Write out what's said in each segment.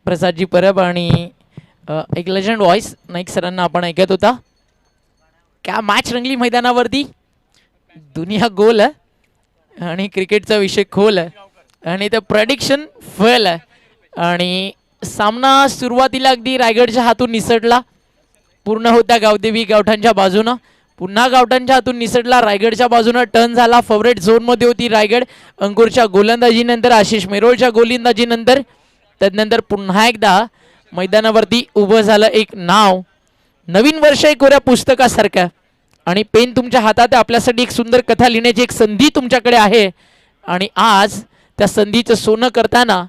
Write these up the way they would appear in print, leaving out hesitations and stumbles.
प्रसादजी परब आणि एक legend voice Naik सरांना आपण ऐकत होता. क्या मॅच रंगली मैदानावरती. दुनिया गोल आहे आणि क्रिकेटचा विषय खोल आहे आणि ते प्रेडिक्शन फेल आहे आणि सामना सुरुवातीला अगदी रायगडच्या हातून निसटला. पूर्ण होता गावदेवी गावठांच्या बाजूनं. पुन्हा गावठांच्या हातून निसटला. रायगडच्या बाजूनं टर्न झाला. फेवरेट झोनमध्ये होती रायगड. अंकुरच्या गोलंदाजीनंतर आशिष मेरोळच्या गोलंदाजीनंतर त्यानंतर पुन्हा एकदा मैदानावरती उभं झालं एक नाव. नवीन वर्ष एक कोऱ्या पुस्तकासारखं आणि पेन तुमच्या हातात आहे. आपल्यासाठी एक सुंदर कथा लिहिण्याची एक संधी तुमच्याकडे आहे आणि आज त्या संधीचं सोनं करताना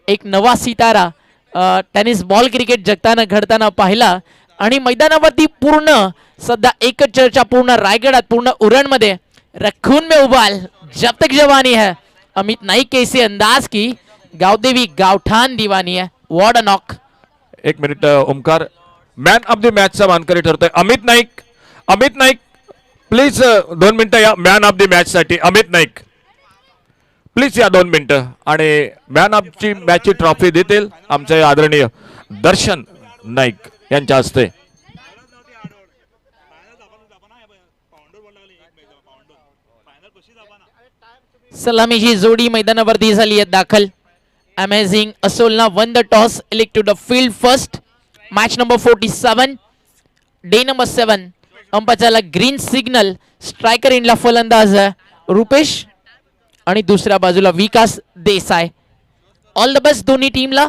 एक नवा सितारा टेनिस बॉल क्रिकेट जगताना घडताना पाहिला आणि मैदानावरती पूर्ण सध्या एकच चर्चा पूर्ण रायगडात पूर्ण उरणमध्ये रखून में उबाल जब तक जवानी है. अमित नाईक के इसे अंदाज की गावदेवी गावठाण दीवानी है. What a knock. एक minute Omkar. Man of the मॅचचा मानकरी ठरतोय अमित नाईक. अमित नाईक प्लीज 2 मिनिटं या मॅन ऑफ द मॅच साठी. अमित नाईक प्लीज या 2 मिनिटं आणि मॅन ऑफ ची मॅचची ट्रॉफी देतील आमचे आदरणीय दर्शन नाईक यांच्या हस्ते. सलामीची जोडी मैदानावरती झाली आहे दाखल. Amazing Asolna won the toss elect to the field first. Match number 47 day number 7. अंपाच्याला ग्रीन सिग्नल. स्ट्रायकर इनला फलंदाज रुपेश आणि दुसऱ्या बाजूला Vikas Desai. All the best दोन्ही टीमला.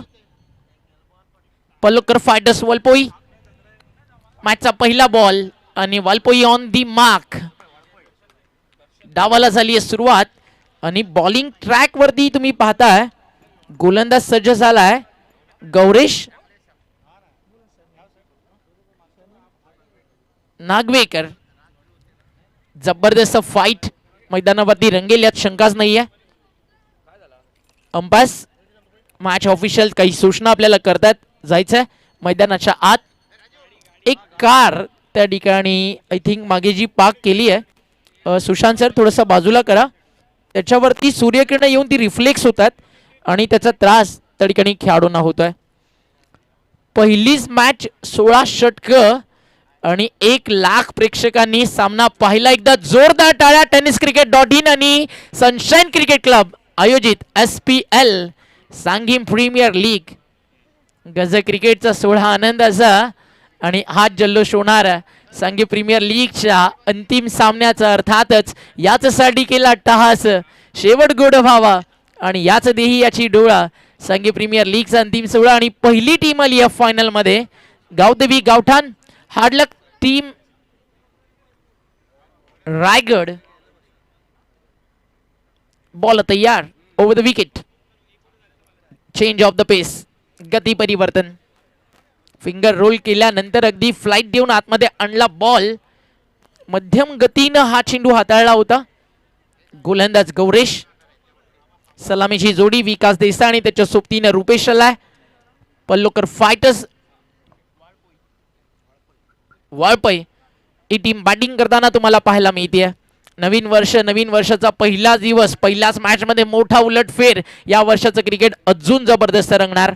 पलोकर फायटर्स वालपोई. मॅचचा पहिला बॉल आणि वालपोई ऑन दी मार्क. डावाला झाली आहे सुरुवात आणि बॉलिंग ट्रॅक वरती तुम्ही पाहताय गोलंदाज सज्ज झालाय गौरेश नागवेकर. जबरदस्त फाईट मैदानावरती रंगेल यात शंकाच नाहीये. अंपायर मॅच ऑफिशियल काही सूचना आपल्याला करतात. जायचंय मैदानाच्या आत. एक कार त्या ठिकाणी आय थिंक मागे जी पार्क केली आहे. सुशांत सर थोडंसं बाजूला करा. त्याच्यावरती सूर्यकिरण येऊन ती रिफ्लेक्स होतात आणि त्याचा त्रास त्या ठिकाणी खेळाडूंना होतोय. पहिलीच मॅच 16 षटकं आणि 1 लाख प्रेक्षकांनी सामना पाहिला. एकदा जोरदार टाळ्या tenniscricket.in आणि सनशाईन क्रिकेट क्लब आयोजित SPL सांगीम प्रीमियर लीग गज क्रिकेटचा 16 आनंदाचा आणि हा जल्लोष होणार सांगी प्रीमियर लीगच्या अंतिम सामन्याचा. अर्थातच याचसाठी केला टहास शेवट गोड व्हावा आणि याच देही याची डोळा. सांगी प्रीमियर लीगचा अंतिम सोहळा आणि पहिली टीम आली या फायनल मध्ये Gavdevi Gavthan. Hard luck team Raigad. Ball तैयार. Over the wicket. Change of the pace. गती परिवर्तन. फिंगर रोल केल्यानंतर अगदी फ्लाइट देऊन आतमध्ये आणला बॉल. मध्यम गतीनं हा चेंडू हाताळला होता. गोलंदाज गौरेश. सलामीची जोडी विकास देसाई आणि त्याच्या सोबतीनं रुपेश आलाय. पल्लोकर फायटर्स वाळपय ही टीम बॅटिंग करताना तुम्हाला पाहायला मिळते. नवीन वर्ष नवीन वर्षाचा पहिला दिवस. पहिल्याच मॅच मध्ये मोठा उलटफेर. या वर्षाचं क्रिकेट अजून जबरदस्त रंगणार.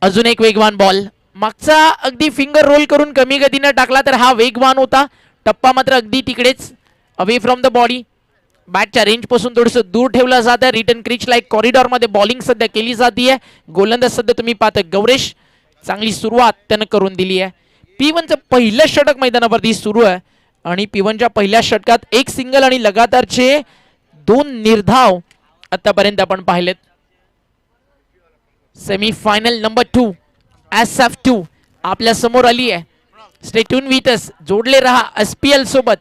अजून एक वेगवान बॉल. मागचा अगदी फिंगर रोल करून कमी गतीने टाकला तर हा वेगवान होता. टप्पा मात्र अगदी तिकडेच अवे फ्रॉम द बॉडी. बॅटच्या रेंज पासून थोडंसं दूर ठेवला जात आहे. रिटर्न क्रिच लाईक कॉरिडॉर मध्ये बॉलिंग सध्या केली जाते. गोलंदाज सध्या तुम्ही पाहता गौरेश. चांगली सुरुवात त्यानं करून दिली आहे. P1चं पहिलं षटक मैदानावरती सुरू आहे आणि P1च्या पहिल्या षटकात 1 सिंगल आणि लगातारचे 2 निर्धाव आतापर्यंत आपण पाहिलेत. सेमीफायनल नंबर 2 SF2 आपल्या समोर आली आहे. Stay tune with us. जोडले रहा SPL सोबत.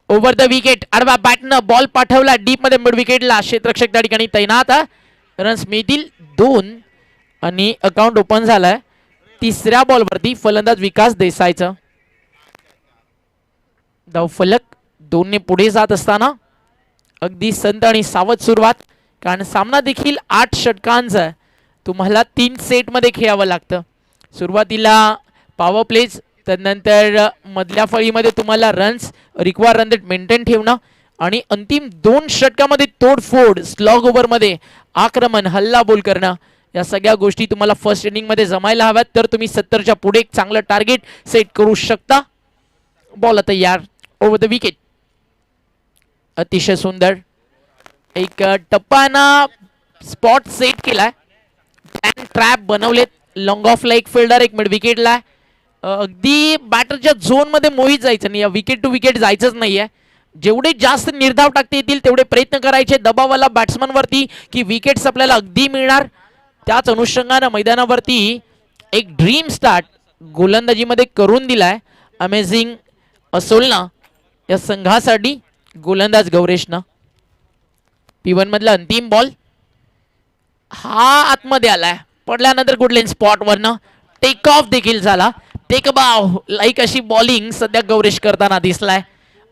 Over the wicket. आडवा बॅटनं बॉल पाठवला डीप मध्ये मिड विकेटला. क्षेत्ररक्षक त्या ठिकाणी तैनात. रन्स मिळतील 2 आणि अकाउंट ओपन झालाय. तिसऱ्या बॉलवरती फलंदाज विकास देसाईचं धावफलक 2 ने पुढे जात असताना अगदी संत आणि सावध सुरुवात. कारण सामना देखील 8 षटकांचा. तुम्हाला 3 सेट मध्ये खेळावं लागतं. सुरुवातीला पॉवर प्लेज त्यानंतर मधल्या फळीमध्ये तुम्हाला runs require run rate maintain ठेवणं आणि अंतिम 2 षटकामध्ये तोडफोड स्लॉग ओव्हर मध्ये आक्रमण हल्ला बोल करणं या सगळ्या गोष्टी तुम्हाला फर्स्ट इनिंगमध्ये जमायला हव्यात, तर तुम्ही 70च्या पुढे एक चांगलं टार्गेट सेट करू शकता. बॉल तयार ओव्हर द विकेट. अतिशय सुंदर एक टप्पाना स्पॉट सेट केलाय. ट्रॅप बनवलेत. लॉंग ऑफला एक फिल्डर, एक मिड विकेटला. अगदी बॅटरच्या झोनमध्ये मोहित जायचं नाही, विकेट टू विकेट जायचंच नाहीये. जेवढे जास्त निर्धाव टाकता येतील तेवढे प्रयत्न करायचे दबावाला बॅट्समनवरती की विकेट्स आपल्याला अगदी मिळणार. त्याच अनुषंगानं मैदानावरती एक ड्रीम स्टार्ट गोलंदाजीमध्ये करून दिलाय अमेझिंग असोलना या संघासाठी. गोलंदाज गौरेशनं P1 मधला अंतिम बॉल हा आतमध्ये आलाय. पडल्यानंतर गुडलेन स्पॉटवरनं टेक ऑफ देखील झाला. टेक बाव लाईक अशी बॉलिंग सध्या गौरेश करताना दिसलाय.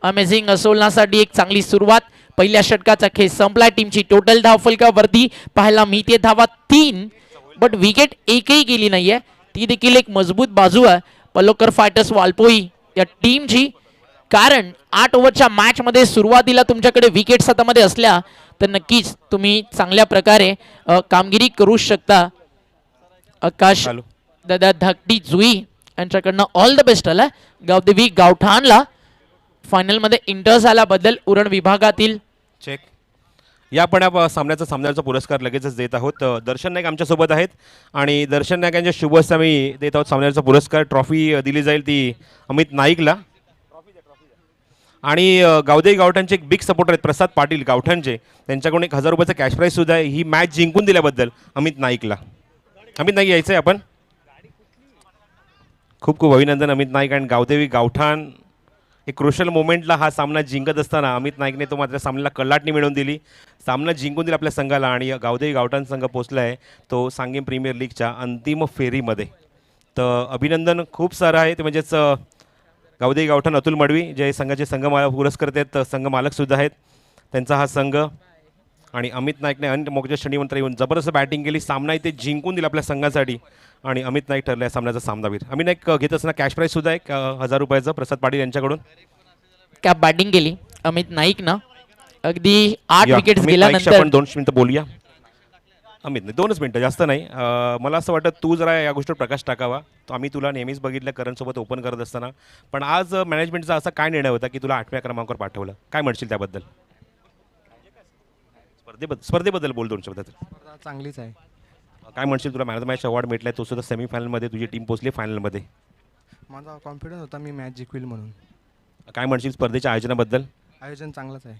अमेझिंग असोलनासाठी एक चांगली सुरुवात. पहिल्या षटकाचा खेळ संपला. टीमची टोटल धावफलकावरती पाहायला मिळते धावा 3, बट विकेट एकही गेली नाहीये. ती देखील एक मजबूत बाजू आहे पलोकर फायटर्स वालपोई या टीमची. कारण 8 ओव्हरच्या मॅच मध्ये सुरुवातीला तुमच्याकडे विकेट्स हातामध्ये असल्या तर नक्कीच तुम्ही चांगल्या प्रकारे कामगिरी करू शकता. आकाश दादा धाकटी जुई यांच्याकडनं ऑल द बेस्ट आला. गावदेवी गावठाणला फायनल मध्ये इंटर झाल्याबद्दल उरण विभागातील चेक. या पण सामन्याचा पुरस्कार लगेचच देत आहोत. दर्शन नाईक आमच्यासोबत आहेत आणि दर्शन नाईक यांच्या शुभ हस्ते आम्ही देत आहोत सामन्याचा पुरस्कार. ट्रॉफी दिली जाईल ती अमित नाईकला. आणि गावदेवी गावठाणचे एक बिग सपोर्टर आहेत प्रसाद पाटील गावठाणचे, त्यांच्याकडून 1000 रुपयाचा कॅश प्राईज सुद्धा आहे ही मॅच जिंकून दिल्याबद्दल अमित नाईकला. अमित नाईक यायचं आहे आपण. खूप खूप अभिनंदन अमित नाईक. आणि गावदेवी गावठाण एक क्रुशल मोमेंटला हा सामना जिंकत असताना अमित नाईकने तो मात्र सामन्याला कलाटणी मिळवून दिली. सामना जिंकून दिला आपल्या संघाला आणि गावदेवी गावठाण संघ पोचला आहे तो सांगेम प्रीमियर लीगच्या अंतिम फेरीमध्ये. तर अभिनंदन खूप सारं आहे. ते म्हणजेच गावदेवी गावठाण अतुल मडवी जे संघाचे पुरस्कर्ते आहेत, संघ मालकसुद्धा आहेत, त्यांचा हा संघ. आणि अमित नाईकने मोक्या श्रेणीमध्ये येऊन जबरदस्त बॅटिंग केली. सामना इथे जिंकून दिला आपल्या संघासाठी आणि अमित नाईक ठरला सामन्याचा सामनावीर. अमित नाईक घेत असताना कॅश प्राईज सुद्धा आहे 1000 रुपयाचं प्रसाद पाटील यांच्याकडून. क्या बॅटिंग केली अमित नाईकनं. अगदी 8 विकेट्स गेल्यानंतर आपण 2 मिनिटं बोलूया. अमित नाही 2च मिनिटं जास्त नाही. मला असं वाटतं तू जरा या गोष्टीवर प्रकाश टाकावा. तो आम्ही तुला नेहमीच बघितलं करणसोबत ओपन करत असताना, पण आज मॅनेजमेंटचा असा काय निर्णय होता की तुला 8व्या क्रमांकावर पाठवलं, काय म्हणशील त्याबद्दल? स्पर्धेबद्दल बोल 2 शब्दात. चांगलीच आहे. काय म्हणशील? तुला man of the match award भेटलाय, तो सुद्धा सेमीफायनलमध्ये तुझी टीम पोहोचली फायनलमध्ये. माझा कॉन्फिडन्स होता मी मॅच जिंकविल म्हणून. काय म्हणशील स्पर्धेच्या आयोजनाबद्दल? आयोजन चांगलंच आहे.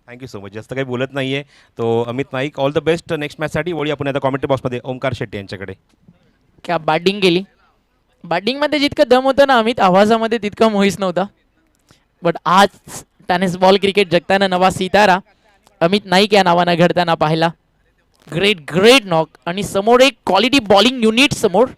Thank you so much. जास्त काही बोलत नाही आहे तो Amit Naik. All the best next मॅचसाठी. वळी आपण आता कॉमेंट्री बॉक्समध्ये ओमकार शेट्टी यांच्याकडे. क्या बॅटिंग केली. बॅटिंगमध्ये जितकं दम होतं ना अमित, आवाजामध्ये तितका मोहीस नव्हता. बट आज टेनिस बॉल क्रिकेट जगताना नवा सितारा अमित नाईक या नावानं घडताना पाहिला. ग्रेट नॉक आणि समोर एक क्वालिटी बॉलिंग युनिट समोर.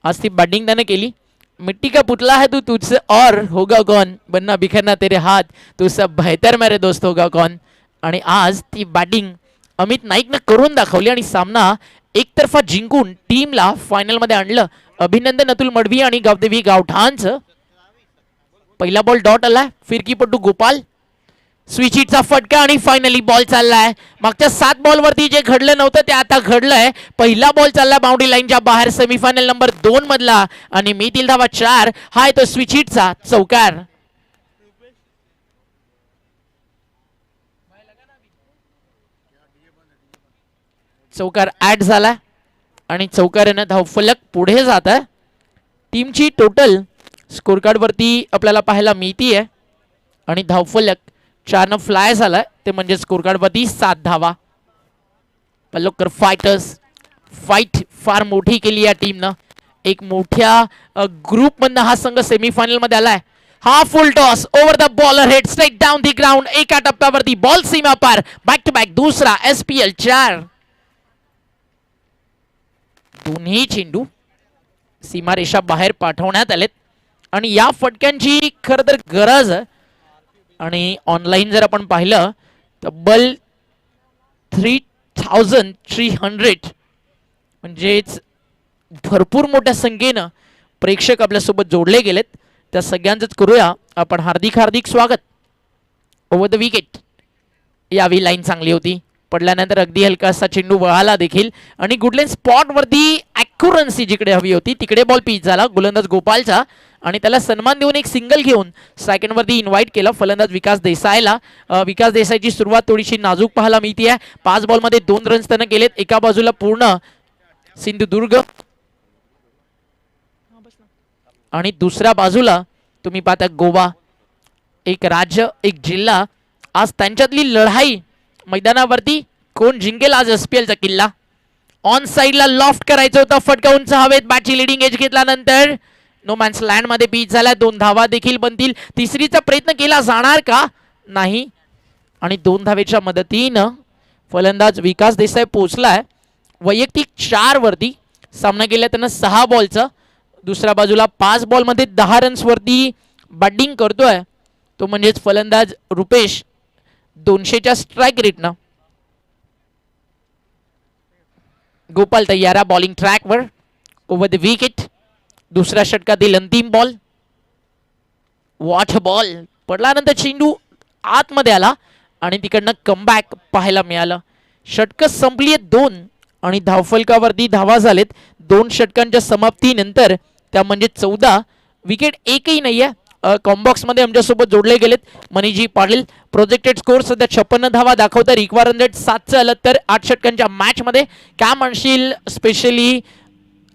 आज ती बॅटिंग त्याने केली. मिट्टी का पुतला है तू तुझसे और होगा कौन, बनना बिखरना तेरे हाथ, तू सब बेहतर मेरे दोस्त होगा कौन. आणि आज ती बॅटिंग अमित नाईकनं करून दाखवली आणि सामना एकतर्फा जिंकून टीमला फायनलमध्ये आणलं. अभिनंदन अतुल मडवी आणि गावदेवी गावठाणचं. पहिला बॉल डॉट आलाय. फिरकीपटू गोपाल स्विच हिटचा फटका आणि फायनली बॉल चाललाय. मागच्या 7 बॉलवरती जे घडलं नव्हतं ते आता घडलंय. पहिला बॉल चाललाय बाउंड्री लाईनच्या बाहेर सेमीफायनल नंबर 2 मधला आणि मिळतील धावा 4. हाय तो स्विच हिटचा चौकार. चौकार ऍड झाला आणि चौकारानं धावफलक पुढे जात आहे. टीमची टोटल स्कोर कार्ड वरती आपल्याला पाहायला मिळतीये आणि धावफलक 4 फ्लाय झालाय. ते म्हणजे स्कोर कार्ड वरती 7 धावा. पल्लोकर फायटर्स फाईट फार मोठी केली या टीमनं. एक मोठ्या ग्रुप मधनं हा संघ सेमीफायनल मध्ये आलाय. हा फुल toss over the bowler head straight down the ground. एका टप्प्यावरती बॉल सीमा पार. बॅक टू बॅक दुसरा SPL 4. दोन्ही चेंडू सीमारेषा बाहेर पाठवण्यात आलेत आणि या फटक्यांची खरं तर गरज आहे. आणि ऑनलाईन जर आपण पाहिलं तब्बल 3300 म्हणजेच भरपूर मोठ्या संख्येनं प्रेक्षक आपल्यासोबत जोडले गेलेत. त्या सगळ्यांचंच करूया आपण हार्दिक स्वागत. Over the wicket. यावी लाईन चांगली होती. पडल्यानंतर अगदी हलकासा चेंडू वळाला देखील आणि गुडलेन स्पॉटवरती ॲक्युरन्सी जिकडे हवी होती तिकडे बॉल पिच झाला गोलंदाज गोपालचा आणि त्याला सन्मान देऊन एक सिंगल घेऊन सेकंडवरती इन्व्हाइट केलं फलंदाज विकास देसाईला. विकास देसाईची सुरुवात थोडीशी नाजूक पाहायला मिळते आहे. 5 बॉलमध्ये 2 रन्स त्यानं केलेत. एका बाजूला पूर्ण सिंधुदुर्ग आणि दुसऱ्या बाजूला तुम्ही पाहता गोवा. एक राज्य एक जिल्हा, आज त्यांच्यातली लढाई मैदानावरती कोण जिंकेल आज SPLचा किल्ला. ऑन साइडला लॉफ्ट करायचं होतं, फटका उंच हवेत, बॅटची लिडिंग एज घेतल्यानंतर नो मॅन्स लँड मध्ये पिच झाला. 2 धावा देखील बनतील. तिसरीचा प्रयत्न केला जाणार का नाही आणि 2 धावेच्या मदतीनं फलंदाज विकास देसाई पोहोचलाय वैयक्तिक 4 वरती. सामना केला त्यानं 6 बॉलचा. दुसऱ्या बाजूला 5 बॉलमध्ये 10 रन्स वरती बॅटिंग करतोय तो म्हणजेच फलंदाज रुपेश 200च्या स्ट्राईक रेटनं. गोपाल तयारा बॉलिंग ट्रॅकवर ओव्हर द विकेट. दुसऱ्या षटकातील अंतिम बॉल, वॉट बॉल पडल्यानंतर चेंडू आतमध्ये आला आणि तिकडनं कमबॅक पाहायला मिळालं. षटकं संपली आहेत 2 आणि धावफलकावरती धावा झालेत 2 षटकांच्या समाप्तीनंतर, त्या म्हणजे 14. विकेट एकही नाही आहे. कॉम्बॉक्समध्ये आमच्यासोबत जोडले गेलेत मनीजी पाटील. प्रोजेक्टेड स्कोर सध्या 56 धावा दाखवतं. रिक्वायर्ड रन 7चं आलं तर 8 षटकांच्या मॅचमध्ये काय म्हणशील स्पेशली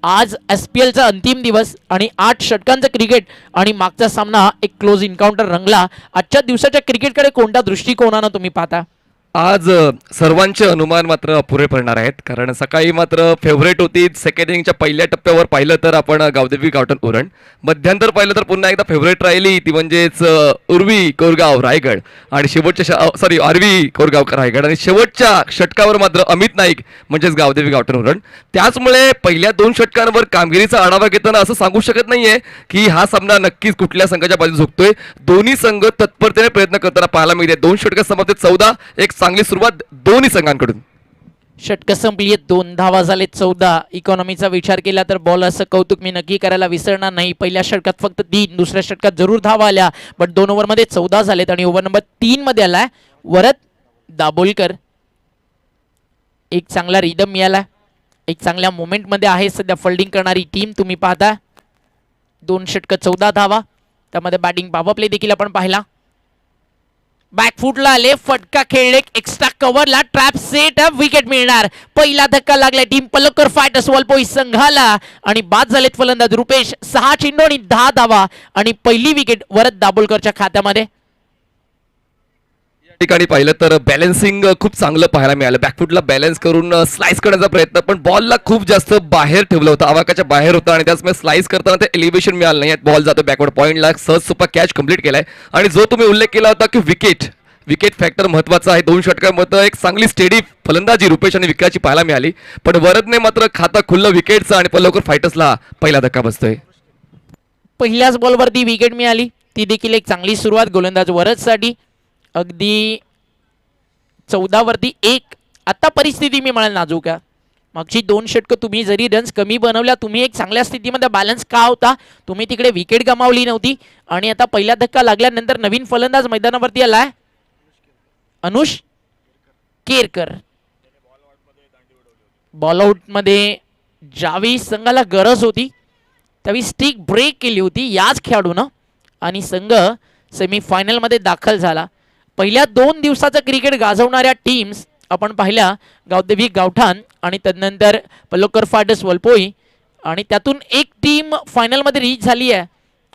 आज SPLचा अंतिम दिवस आणि 8 षटकांचं क्रिकेट आणि मागचा सामना एक क्लोज इन्काउंटर रंगला. आजच्या दिवसाच्या क्रिकेटकडे कोणत्या दृष्टिकोनानं तुम्ही पाहता? आज सर्वांचे अनुमान मात्र अपुरे पडणार आहेत, कारण सकाळी मात्र फेवरेट होती. सेकंड इनिंगच्या पहिल्या टप्प्यावर पाहिलं तर आपण गावदेवी गावठण उरण, मध्यांतर पाहिलं तर पुन्हा एकदा फेवरेट राहिली ती म्हणजेच उर्वी कोरगाव रायगड आणि शेवटच्या आरवी कोरगाव रायगड आणि शेवटच्या षटकावर मात्र अमित नाईक म्हणजेच गावदेवी गावठण उरण. त्याचमुळे पहिल्या 2 षटकांवर कामगिरीचा आढावा घेताना असं सांगू शकत नाहीये की हा सामना नक्कीच कुठल्या संघाच्या बाजूने झुकतोय. दोन्ही संघ तत्परतेने प्रयत्न करताना पाहायला मिळते. 2 षटकं समाप्त 14, एक चांगली सुरुवात दोन्ही संघांकडून. षटकं संपली आहेत 2 धावा झाले 14. इकॉनॉमीचा विचार केला तर बॉलरचं कौतुक मी नक्की करायला विसरणार नाही. पहिल्या षटकात फक्त 3, दुसऱ्या षटकात जरूर धावा आल्या बट 2 ओव्हरमध्ये 14 झालेत आणि ओव्हर नंबर 3 मध्ये आलाय वरद दाभोलकर. एक चांगला रिदम मिळाला, एक चांगल्या मोमेंटमध्ये आहे सध्या फिल्डिंग करणारी टीम. तुम्ही पाहता 2 षटकं 14 धावा, त्यामध्ये बॅटिंग पॉवर प्ले देखील आपण पाहिला. बॅकफुटला आले, फटका खेळले, एक्स्ट्रा कव्हरला, ट्रॅप सेट, विकेट मिळणार. पहिला धक्का लागलाय टीम पलक्कर फायटर्स वलपोई संघाला आणि बाद झालेत फलंदाज रुपेश. 6 चेंडू आणि 10 धावा आणि पहिली विकेट वरद दाभोलकरच्या खात्यामध्ये. ठिकाणी पाहिलं तर बॅलन्सिंग खूप चांगलं पाहायला मिळालं. बॅकफुटला बॅलन्स करून स्लाइस करण्याचा प्रयत्न, पण बॉलला खूप जास्त बाहेर ठेवलं होतं, आवाकाच्या बाहेर होतं आणि त्याचमुळे स्लाइस करताना ते एलिव्हेशन मिळालं नाही. बॉल जातो बॅकवर्ड पॉईंटला, सहज सोपा कॅच कंप्लीट केलाय. आणि जो तुम्ही उल्लेख केला होता की विकेट फॅक्टर महत्वाचा आहे. 2 षटकांमध्ये एक चांगली स्टेडी फलंदाजी रुपेश आणि विकेटची पाहायला मिळाली, पण वरदने मात्र खाता खुल्लं विकेटचं आणि पलक्कर फायटर्सला पहिला धक्का बसतोय. पहिल्याच बॉलवरती विकेट मिळाली, ती देखील एक चांगली सुरुवात गोलंदाज वरदसाठी. अगदी 14 वरती 1. आता परिस्थिती मी म्हणाल नाजूक आहे. मागची 2 षटकं तुम्ही जरी रन्स कमी बनवल्या, तुम्ही एक चांगल्या स्थितीमध्ये बॅलन्स का होता, तुम्ही तिकडे विकेट गमावली नव्हती आणि आता पहिला धक्का लागल्यानंतर नवीन फलंदाज मैदानावरती आलाय अनुष केरकर. बॉल आउट मध्ये ज्यावेळी संघाला गरज होती त्यावेळी स्टिक ब्रेक केली होती याच खेळाडूनं आणि संघ सेमीफायनल मध्ये दाखल झाला. पहिल्या 2 दिवसाचं क्रिकेट गाजवणाऱ्या टीम्स आपण पाहिल्या, गावदेवी गावठाण आणि तदनंतर पलक्कर फायटर्स वलपोई, आणि त्यातून एक टीम फायनलमध्ये रीच झाली आहे.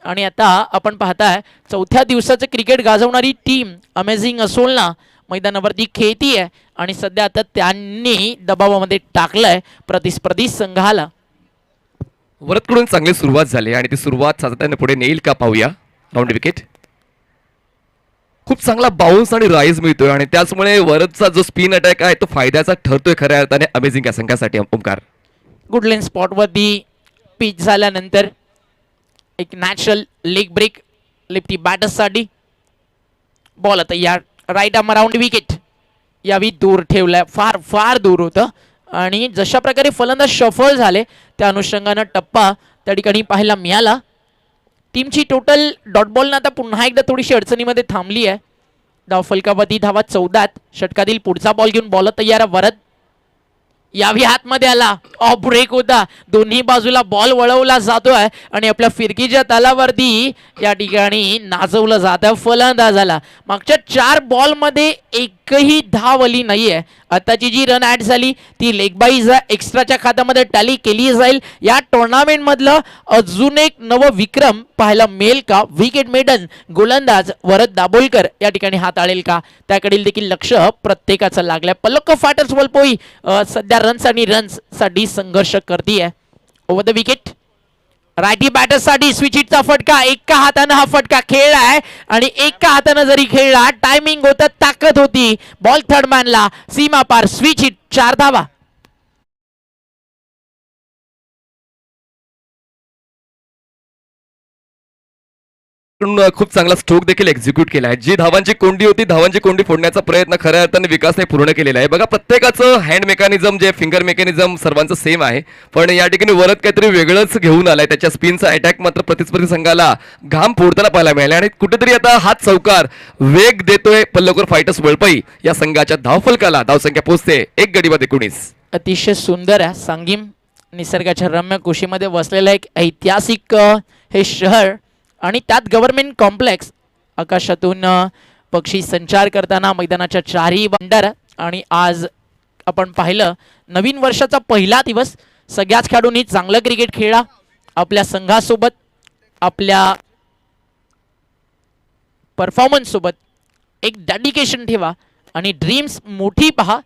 आणि आता आपण पाहताय 4थ्या दिवसाचं क्रिकेट गाजवणारी टीम अमेझिंग असोलना मैदानावरती खेळती आहे आणि सध्या आता त्यांनी दबावामध्ये टाकलंय प्रतिस्पर्धी संघाला. वरदकडून चांगली सुरुवात झाली आणि ती सुरुवात सातत्याने पुढे नेईल का पाहूया. राऊंड विकेट, खूप चांगला बाउन्स आणि राईज मिळतोय आणि त्याचमुळे वरदचा जो स्पिन अटॅक आहे तो फायद्याचा ठरतोय खऱ्या अर्थाने अमेझिंग या संघासाठी. ओमकार गुडलेन स्पॉटवरती पिच झाल्यानंतर एक नॅचरल लेग ब्रेक लेफ्टी बॅटर्ससाठी. बॉल आता या राईट आर्म राऊंड विकेट यावी दूर ठेवलाय, फार फार दूर होतं आणि जशा प्रकारे फलंदाज शफल झाले त्या अनुषंगानं टप्पा त्या ठिकाणी पाहायला मिळाला. टीमची टोटल डॉट बॉलनं आता पुन्हा एकदा थोडीशी अडचणीमध्ये थांबली आहे. धावफलकावरती धावा 14. षटकातील पुढचा बॉल घेऊन बॉल तयार वरद यावी हातमध्ये आला. ब्रेक होता. दोन्ही बाजूला बॉल वळवला जातोय आणि आपल्या फिरकीच्या तलावरती या ठिकाणी नाचवलं जातं फलंदाजाला. मागच्या 4 बॉलमध्ये एकही धाव आली नाहीये. आताची जी रन ऍड झाली ती लेग बाईज एक्स्ट्राच्या खात्यामध्ये टॅली केली जाईल. या टुर्नामेंट मधलं अजून एक नवं विक्रम पाहायला मिळेल का? विकेट मेडन गोलंदाज वरद दाभोलकर या ठिकाणी हाताळेल का? त्याकडील देखील लक्ष प्रत्येकाचं लागलंय. पल्लक्क फायटर्स वलपोई सध्या रन्स आणि रन्स साठी संघर्ष करतीये. Over the wicket righty batter साठी स्विच हिटचा फटका. एका हातानं हा फटका खेळलाय आणि एका हातानं जरी खेळला टायमिंग होतं, ताकद होती. बॉल थर्ड मॅनला सीमा पार. स्विच हिट 4 धावा. खूप चांगला स्ट्रोक देखील एक्झिक्यूट केला आहे. जी धावांची कोंडी होती, धावांची कोंडी फोडण्याचा प्रयत्न खऱ्या अर्थाने विकासने पूर्ण केलेला आहे. बघा, प्रत्येकाचं हँड मेकॅनिझम जे फिंगर मेकॅनिझम सर्वांचं सेम आहे, पण या ठिकाणी वरद काहीतरी वेगळंच घेऊन आलाय. त्याच्या स्पिनचा अटॅक मात्र प्रतिस्पर्धी संघाला घाम फोडताना पाहायला मिळाला आणि कुठेतरी आता हात चौकार वेग देतोय पल्लवकर फायटर्स वळपई या संघाच्या धावफलकाला. धावसंख्या पोहोचते 1 गडी बाद 19. अतिशय सुंदर आहे. सांगीम निसर्गाच्या रम्य कुशीमध्ये वसलेलं एक ऐतिहासिक हे शहर आणि त्यात गव्हर्नमेंट कॉम्प्लेक्स. आकाशातून पक्षी संचार करताना मैदानाच्या 4ही बंदर. आणि आज आपण पाहिलं नवीन वर्षाचा पहिला दिवस. सगळ्याच खेळाडूंनी चांगलं क्रिकेट खेळला. आपल्या संघासोबत आपल्या परफॉर्मन्स सोबत एक डेडिकेशन ठेवा आणि ड्रीम्स मोठी पहा.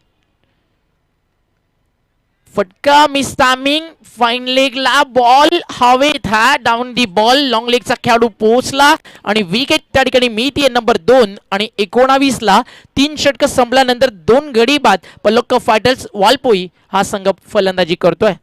फटका मिस टायमिंग. फाईन लेगला बॉल हवेत हा डाऊन दी बॉल. लॉंग लेगचा खेळाडू पोहोचला आणि विकेट त्या ठिकाणी मिळतीये नंबर 2. आणि 19ला 3 षटक संपल्यानंतर 2 गडी बाद पल्लक्क फायटर्स वालपोई हा संघ फलंदाजी करतोय.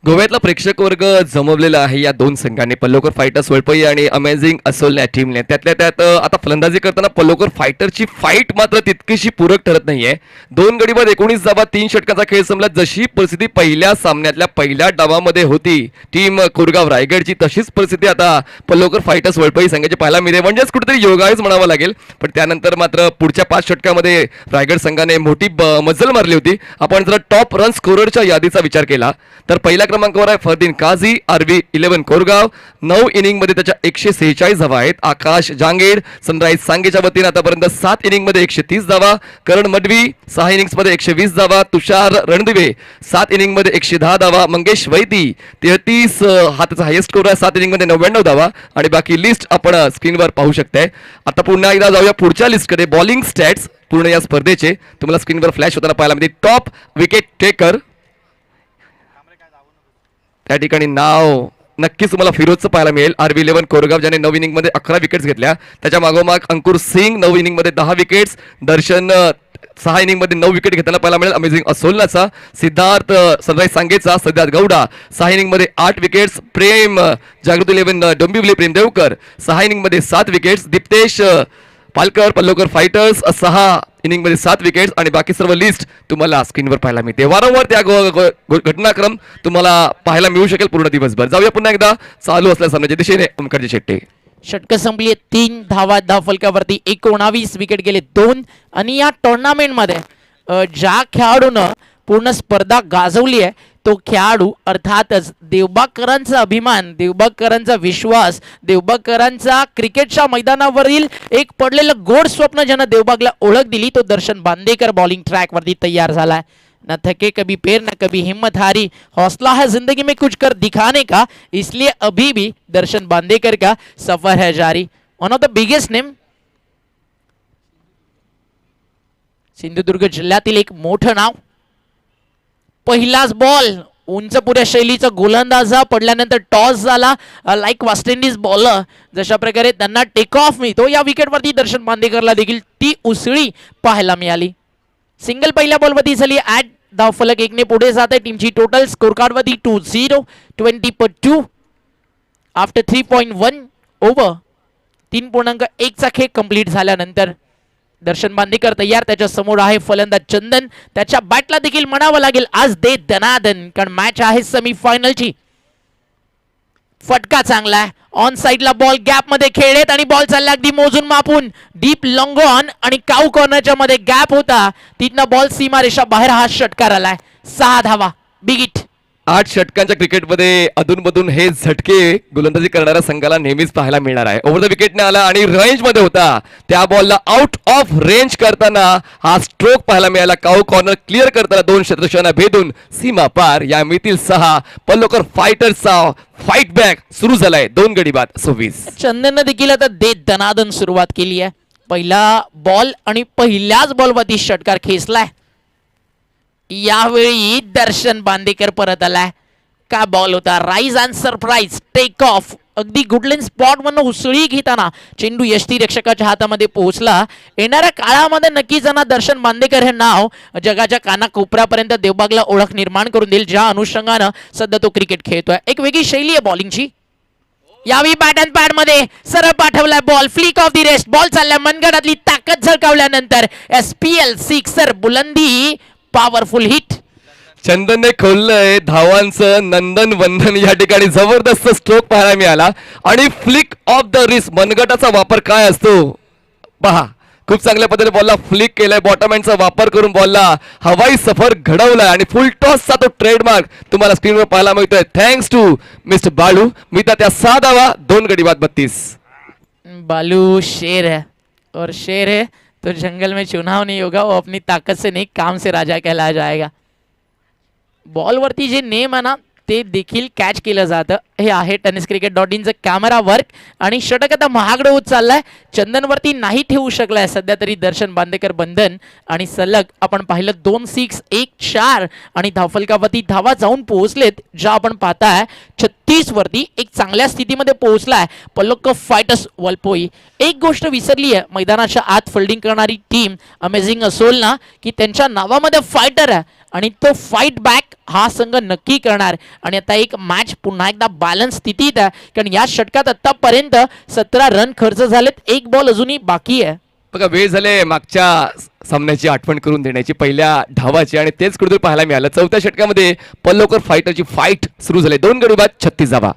गोव्यातला प्रेक्षक वर्ग जमवलेला आहे या दोन संघांनी, पल्लवकर फायटर्स वळपई आणि अमेझिंग असोल या टीमने. त्यातल्या त्यात आता फलंदाजी करताना पल्लवकर फायटरची फाईट मात्र तितकीशी पूरक ठरत नाहीये. 2 गडी बाद 19 धावा 3 षटकाचा खेळ संपला. जशी परिस्थिती पहिल्या सामन्यातल्या पहिल्या डावामध्ये होती टीम कोरगाव रायगडची, तशीच परिस्थिती आता पल्लवकर फायटर्स वळपई संघाची पाहायला मिळते. म्हणजेच कुठेतरी योगायोज म्हणावं लागेल. पण त्यानंतर मात्र पुढच्या 5 षटकामध्ये रायगड संघाने मोठी मजल मारली होती. आपण जर टॉप रन स्कोररच्या यादीचा विचार केला तर पहिल्या क्रमांकावर आहे फरदीन काझी, आरवी 11 कोरगाव. 9 इनिंग मध्ये त्याच्या 146 धावा आहेत. आकाश जांगेड सनराईज सांगेच्या वतीने आतापर्यंत 7 इनिंग मध्ये 130 धावा. करण मडवी 6 इनिंग्स मध्ये 120 धावा. तुषार रणदिवे 7 इनिंग मध्ये 110 धावा. मंगेश वैदी 33 हा त्याचा हायेस्ट स्कोर आहे, 7 इनिंग मध्ये 99 धावा. आणि बाकी लिस्ट आपण स्क्रीनवर पाहू शकताय. आता पुन्हा एकदा जाऊया पुढच्या लिस्टकडे. बॉलिंग स्टॅट्स पूर्ण या स्पर्धेचे तुम्हाला स्क्रीनवर फ्लॅश होताना पाहायला मिळते. टॉप विकेट टेकर त्या ठिकाणी नाव नक्कीच तुम्हाला फिरोजचं पाहायला मिळेल. आरवी 11 कोरगाव ज्याने 9 इनिंग मध्ये 11 विकेट्स घेतल्या. त्याच्या मागोमाग अंकुर सिंग 9 इनिंग मध्ये 10 विकेट्स. दर्शन 6 इनिंग मध्ये 9 विकेट घेताना पाहायला मिळेल अमेझिंग असोलनाचा. सिद्धार्थ सनराईज सांगेचा सिद्धार्थ गौडा 6 इनिंग मध्ये 8 विकेट्स. प्रेम जागृती 11 डोंबिवली प्रेम देवकर 6 इनिंग मध्ये 7 wickets. Diptesh Palkar Pallavkar fighters 6 inning मध्ये 7 विकेट्स. आणि बाकी सर्व लिस्ट तुम्हाला स्क्रीनवर पाहायला मिळते. वारंवार त्या घटनाक्रम तुम्हाला पाहायला मिळू शकेल पूर्ण दिवसभर. जाऊया पुन्हा एकदा चालू असल्या सामन्याच्या दिशेने. ओमकारजी शेट्टे. षटक संपली 3 धावा धावफलकावरती. 19 विकेट गेले 2. आणि या टुर्नामेंटमध्ये ज्या खेळाडूनं पूर्ण स्पर्धा गाजवली आहे तो खेळाडू अर्थातच देवबागकरांचा अभिमान, देवबागकरांचा विश्वास, देवबागकरांचा क्रिकेटच्या मैदानावरील एक पडलेलं गोड स्वप्न ज्यानं देवबागला ओळख दिली तो दर्शन बांदेकर बॉलिंग ट्रॅकवरती तयार झालाय. न थके कभी पैर न कभी हिम्मत हारी, हौसला है जिंदगी में कुछ कर दिखाने का, इसलिए अभी भी दर्शन बांदेकर का सफर है जारी. One of the biggest name Sindhudurg जिल्ह्यातील एक मोठं नाव. पहिलाच बॉल उंच पुऱ्या शैलीचा गोलंदाजा पडल्यानंतर टॉस झाला. लाईक वेस्ट इंडिज बॉलर जशा प्रकारे त्यांना टेक ऑफ मिळतो या विकेटवरती दर्शन बांदेकरला देखील ती उसळी पाहायला मिळाली. सिंगल पहिल्या बॉलवरती झाली. ॲट धावफलक 1 ने पुढे जात आहे. टीमची टोटल स्कोर कार्डवरती 2-0 20/2 आफ्टर 3.1 ओव्हर. 3.1चा खेळ कंप्लीट झाल्यानंतर दर्शन बांदेकर तयार. त्याच्या समोर आहे फलंदाज चंदन. त्याच्या बॅटला देखील म्हणावं लागेल आज दे दनादन, कारण मॅच आहे सेमीफायनलची. फटका चांगला आहे. ऑन साइडला बॉल गॅप मध्ये खेळलेत आणि बॉल चालला अगदी मोजून मापून डीप लॉंग ऑन आणि काऊ कॉर्नरच्या मध्ये गॅप होता, तिथनं बॉल सीमारेषा बाहेर हा षटकार आलाय. 6 धावा, बिग हिट. 8 षटकांच्या क्रिकेटमध्ये अधूनमधून हे झटके गोलंदाजी करणाऱ्या संघाला नेहमीच पाहायला मिळणार आहे. ओव्हर द विकेटने आला आणि रेंज मध्ये होता, त्या बॉलला आउट ऑफ रेंज करताना हा स्ट्रोक पाहायला मिळाला. काऊ कॉर्नर क्लिअर करताना 2 क्षेत्ररक्षकांना भेदून सीमा पार. या मितील 6. पल्लोकर फायटर्सचा फाईट बॅक सुरू झालाय. 2 गडी बाद 26. चंदननं देखील आता देत दनादन सुरुवात केली आहे. पहिला बॉल आणि पहिल्याच बॉलवरती षटकार खेचलाय. यावेळी दर्शन बांदेकर परत आलाय. का बॉल होता, rise and surprise take off. अगदी गुडलेन स्पॉट मधून उसळी घेताना चेंडू यष्टीरक्षकाच्या हातामध्ये पोहोचला. येणाऱ्या काळामध्ये नक्कीच दर्शन बांदेकर हे नाव जगाच्या कानाकोपऱ्यापर्यंत देवबागला ओळख निर्माण करून देईल, ज्या अनुषंगानं सध्या तो क्रिकेट खेळतोय. एक वेगळी शैली आहे बॉलिंगची. यावेळी बॅट अँड पॅड मध्ये सरळ पाठवलाय ball, flick of the rest. Ball चाललाय मनगडातली ताकद झळकावल्यानंतर SPL सिक्सर, बुलंदी, पॉवरफुल हिट. चंदनने खोललंय धावांचं नंदन वंदन. या ठिकाणी जबरदस्त स्ट्रोक पाहायला मिळाला आणि फ्लिक ऑफ द रिस्ट. मनगटाचा वापर काय असतो पहा, खूप चांगल्या पद्धतीने बॉलला फ्लिक केलाय. बॉटम हँडचा वापर करून बॉलला हवाई सफर घडवलाय आणि फुल टॉसचा तो ट्रेडमार्क तुम्हाला स्क्रीनवर पाहायला मिळतोय. Thanks to mister Balu. मी त्या 6 धावा, 2 गडी बाद 32. बालू शेर है और शेर है तो जंगल में चुनाव नहीं होगा, वो अपनी ताकत से नहीं काम से राजा कहलाया जाएगा. बॉलवरती जे नेम आहे ना ते देखील कॅच केलं जातं. हे आहे tenniscricket.inचं कॅमेरा वर्क. आणि षटक आता महागडं होत चाललाय. चंदनवरती नाही ठेवू शकलाय सध्या तरी दर्शन बांदेकर बंधन. आणि सलग आपण पाहिलं 2 6 1 4 आणि धावफलकावरती धावा जाऊन पोहोचलेत, ज्या आपण पाहताय 36 वरती एक चांगल्या स्थितीमध्ये पोहोचलाय पल्लोकर फायटर्स वलपोई. एक गोष्ट विसरली आहे मैदानाच्या आत फिल्डिंग करणारी टीम अमेझिंग असोल ना, की त्यांच्या नावामध्ये फायटर आहे आणि तो फाईट बॅक हा संघ नक्की करणार. आणि आता एक मॅच पुन्हा एकदा बॅलन्स स्थितीत आहे, कारण या षटकात आतापर्यंत 17 रन खर्च झालेत. एक बॉल अजूनही बाकी आहे. बघा वेळ झाले मागच्या सामन्याची आठवण करून देण्याची, पहिल्या धावाची, आणि तेच कुठेतरी पाहायला मिळालं. 4थ्या षटकामध्ये पल्लोकर फायटरची फाईट सुरू झाली. 2 गडी बाद 36 धावा.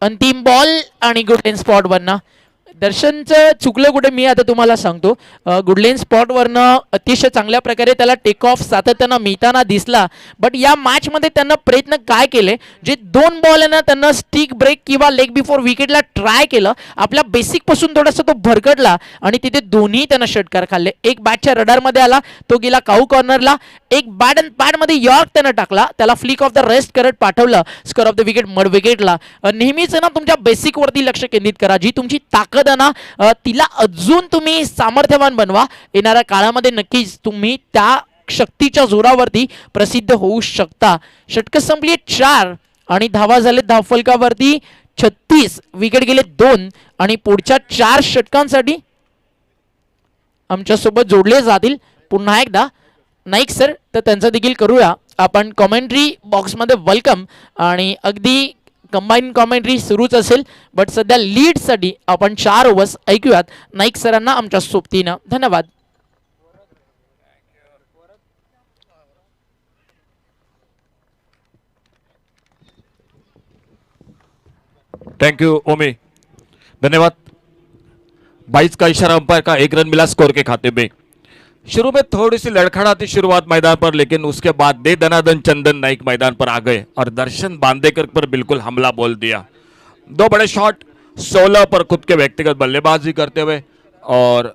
अंतिम बॉल आणि गुडलेन स्पॉट वरनं दर्शनचं चुकलं कुठे मी आता तुम्हाला सांगतो. गुडलेन स्पॉटवरनं अतिशय चांगल्या प्रकारे त्याला टेक ऑफ सातत्यानं मिळताना दिसला. बट या मॅचमध्ये त्यांना प्रयत्न काय केले, जे 2 बॉल आहे ना त्यांना स्टिक ब्रेक किंवा लेग बिफोर विकेटला ट्राय केलं. आपल्या बेसिकपासून थोडासा तो भरकटला आणि तिथे दोन्ही त्यांना षटकार खाल्ले. एक बॅटच्या रडारमध्ये आला, तो गेला काऊ कॉर्नरला. एक बॅट अँड पॅडमध्ये यॉर्क त्यानं टाकला, त्याला फ्लिक ऑफ द रेस्ट करत पाठवलं score of the wicket mud विकेटला. नेहमीच ना तुमच्या बेसिकवरती लक्ष केंद्रित करा. जी तुमची ताकद ना तिला अजून तुम्ही सामर्थ्यवान बनवा. येणाऱ्या काळामध्ये नक्कीच तुम्ही त्या शक्तीच्या जोरावरती प्रसिद्ध होऊ शकता. षटक संपली 4 आणि धावा झाले धावफलकावरती 36. विकेट गेले 2 आणि पुढच्या 4 षटकांसाठी आमच्यासोबत जोडले जातील पुन्हा एकदा नाईक सर, तर त्यांचं देखील करूया आपण कॉमेंट्री बॉक्समध्ये वेलकम. आणि अगदी कंबाईन कॉमेंट्री सुरूच असेल, बट सध्या लीडसाठी आपण 4 ओव्हर्स ऐकूयात नाईक सरांना आमच्या सोबतीनं. धन्यवाद. थैंक यू ओमी, धन्यवाद. 22 का इशारा अंपायर का 1 रन मिला स्कोर के खाते में. शुरू में थोड़ी सी लड़खड़ाती शुरुआत मैदान पर, लेकिन उसके बाद दे दनादन चंदन नाइक मैदान पर आ गए और दर्शन बांदेकर पर बिल्कुल हमला बोल दिया. 2 बड़े शॉट 16 पर खुद के व्यक्तिगत बल्लेबाजी करते हुए और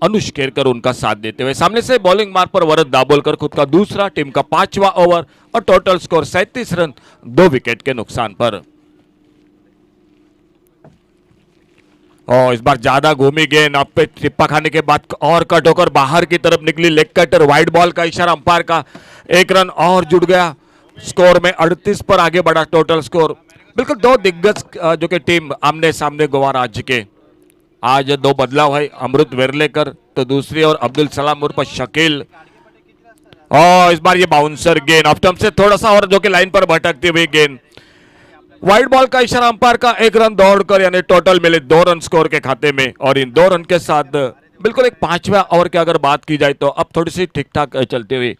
अनुष केरकर उनका साथ देते हुए. सामने से बॉलिंग मार्ग पर वरद दाबोलकर खुद का दूसरा, टीम का 5वां ओवर और टोटल स्कोर 37 रन 2 विकेट के नुकसान पर. और इस बार ज्यादा घूमी गेंद, अब पे टिप्पा खाने के बाद और कट होकर बाहर की तरफ निकली. लेग कटर, वाइड बॉल का इशारा अंपायर का. 1 रन और जुड़ गया. स्कोर में 38 पर आगे बढ़ा टोटल स्कोर. बिल्कुल 2 दिग्गज जो कि टीम आमने सामने गोवा राज्य के. आज 2 बदलाव है, अमृत वेरलेकर तो दूसरी और अब्दुल सलाम उर्फ शकील. और इस बार ये बाउंसर गेंद ऑफ स्टंप से थोड़ा सा और जो कि लाइन पर भटकती हुई गेंद. वाइड बॉल का इशारा अंपायर का. 1 रन दौड़कर यानी टोटल मिले 2 रन स्कोर के खाते में. और इन 2 रन के साथ बिल्कुल एक 5वां ओवर की अगर बात की जाए तो अब थोड़ी सी ठीक ठाक चलती हुई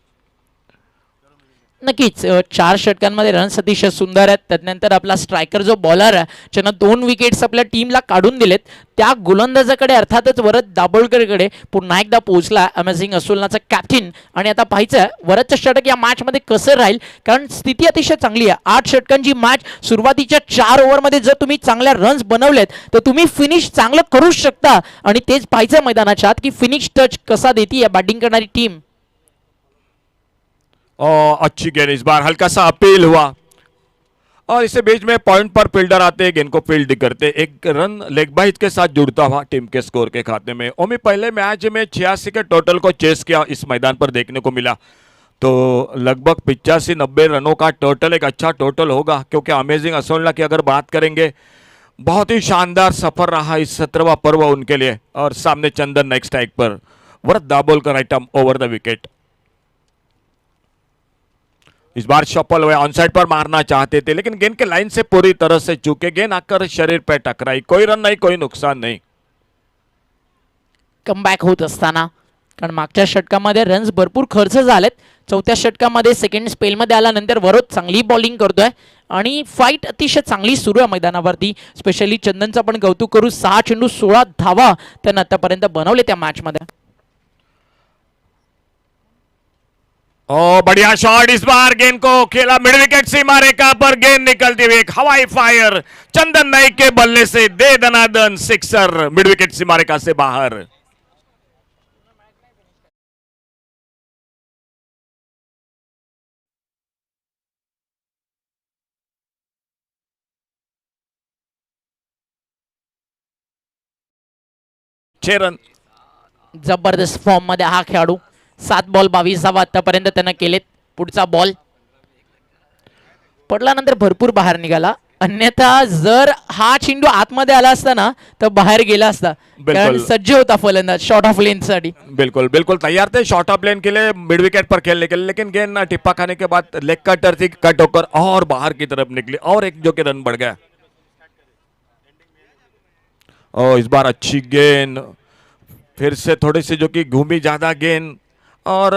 नक्कीच 4 षटकांमध्ये रन्स अतिशय सुंदर आहेत. त्यानंतर आपला स्ट्रायकर जो बॉलर आहे ज्यानं 2 विकेट्स आपल्या टीमला काढून दिलेत, त्या गोलंदाजाकडे अर्थातच वरद दाभोळकरकडे पुन्हा एकदा पोहोचला अमेझिंग असोलनाचा कॅप्टन. आणि आता पाहायचं आहे वरदचं षटक या मॅचमध्ये कसं राहील, कारण स्थिती अतिशय चांगली आहे. 8 षटकांची मॅच, सुरुवातीच्या 4 ओव्हरमध्ये जर तुम्ही चांगल्या रन्स बनवलेत तर तुम्ही फिनिश चांगलं करूच शकता. आणि तेच पाहायचं मैदानाच्या आत की फिनिश टच कसा देती या बॅटिंग करणारी टीम. और अच्छी गेंद, इस बार हल्का सा अपील हुआ और इसे बीच में पॉइंट पर फील्डर आते गेंद को फील्ड करते, एक रन लेग बाइट के साथ जुड़ता हुआ टीम के स्कोर के खाते में. ओमी पहले मैच में 86 के टोटल को चेस किया इस मैदान पर देखने को मिला, तो लगभग 85-90 रनों का टोटल एक अच्छा टोटल होगा. क्योंकि अमेजिंग असोलना की अगर बात करेंगे, बहुत ही शानदार सफर रहा इस 17वां पर्व उनके लिए. और सामने चंदन नेक्स्ट स्ट्राइक पर, वरद दाभोलकर आइटम ओवर द विकेट. इस बार शफल हुए, ऑनसाइड पर मारना चाहते थे लेकिन गेंद के लाइन से पूरी तरह से चूके, गेंद आकर शरीर पे टकराई. कोई रन नहीं, कोई नुकसान नहीं. कमबॅक होत असताना, कारण मागच्या षटकामध्ये रन्स भरपूर खर्च झालेत. 4थ्या षटकामध्ये सेकंड स्पेलमध्ये आल्यानंतर वरोध चांगली बॉलिंग करतोय आणि फाईट अतिशय चांगली सुरू आहे मैदानावरती. स्पेशली चंदनचं पण कौतुक करू, 6 चेंडू 16 धावा त्यानं आतापर्यंत बनवले त्या मॅचमध्ये. ओ बढ़िया शॉट, इस बार गेंद को खेला मिड विकेट सीमा रेखा पर, गेंद निकलती हुई एक हवाई फायर चंदन नाइक के बल्ले से दे दनादन सिक्सर, मिड विकेट सीमा रेखा से बाहर. छह रन. जबरदस्त फॉर्म मध्ये हा खेळाडू. 7 बॉल 22 धावा आतापर्यंत त्यानं केलेत. पुढचा बॉल पडल्यानंतर भरपूर बाहेर निघाला, अन्यथा जर हा चेंडू आतमध्ये आला असता ना तर बाहेर गेला असता, कारण सज्ज होता फलंदाज शॉर्ट ऑफ लेन साठी. बिल्कुल बिल्कुल तैयार थे शॉर्ट ऑफ लेन के लिए, मिड विकेट पर खेलने के लिए, लेकिन गेंद टिप्पा खाने के बाद लेग कटर थी, कट होकर और बाहर की तरफ निकली और एक जो कि रन बढ़ गया. और इस बार अच्छी गेंद, फिर से थोड़ी सी जो कि घूमी ज्यादा गेंद, और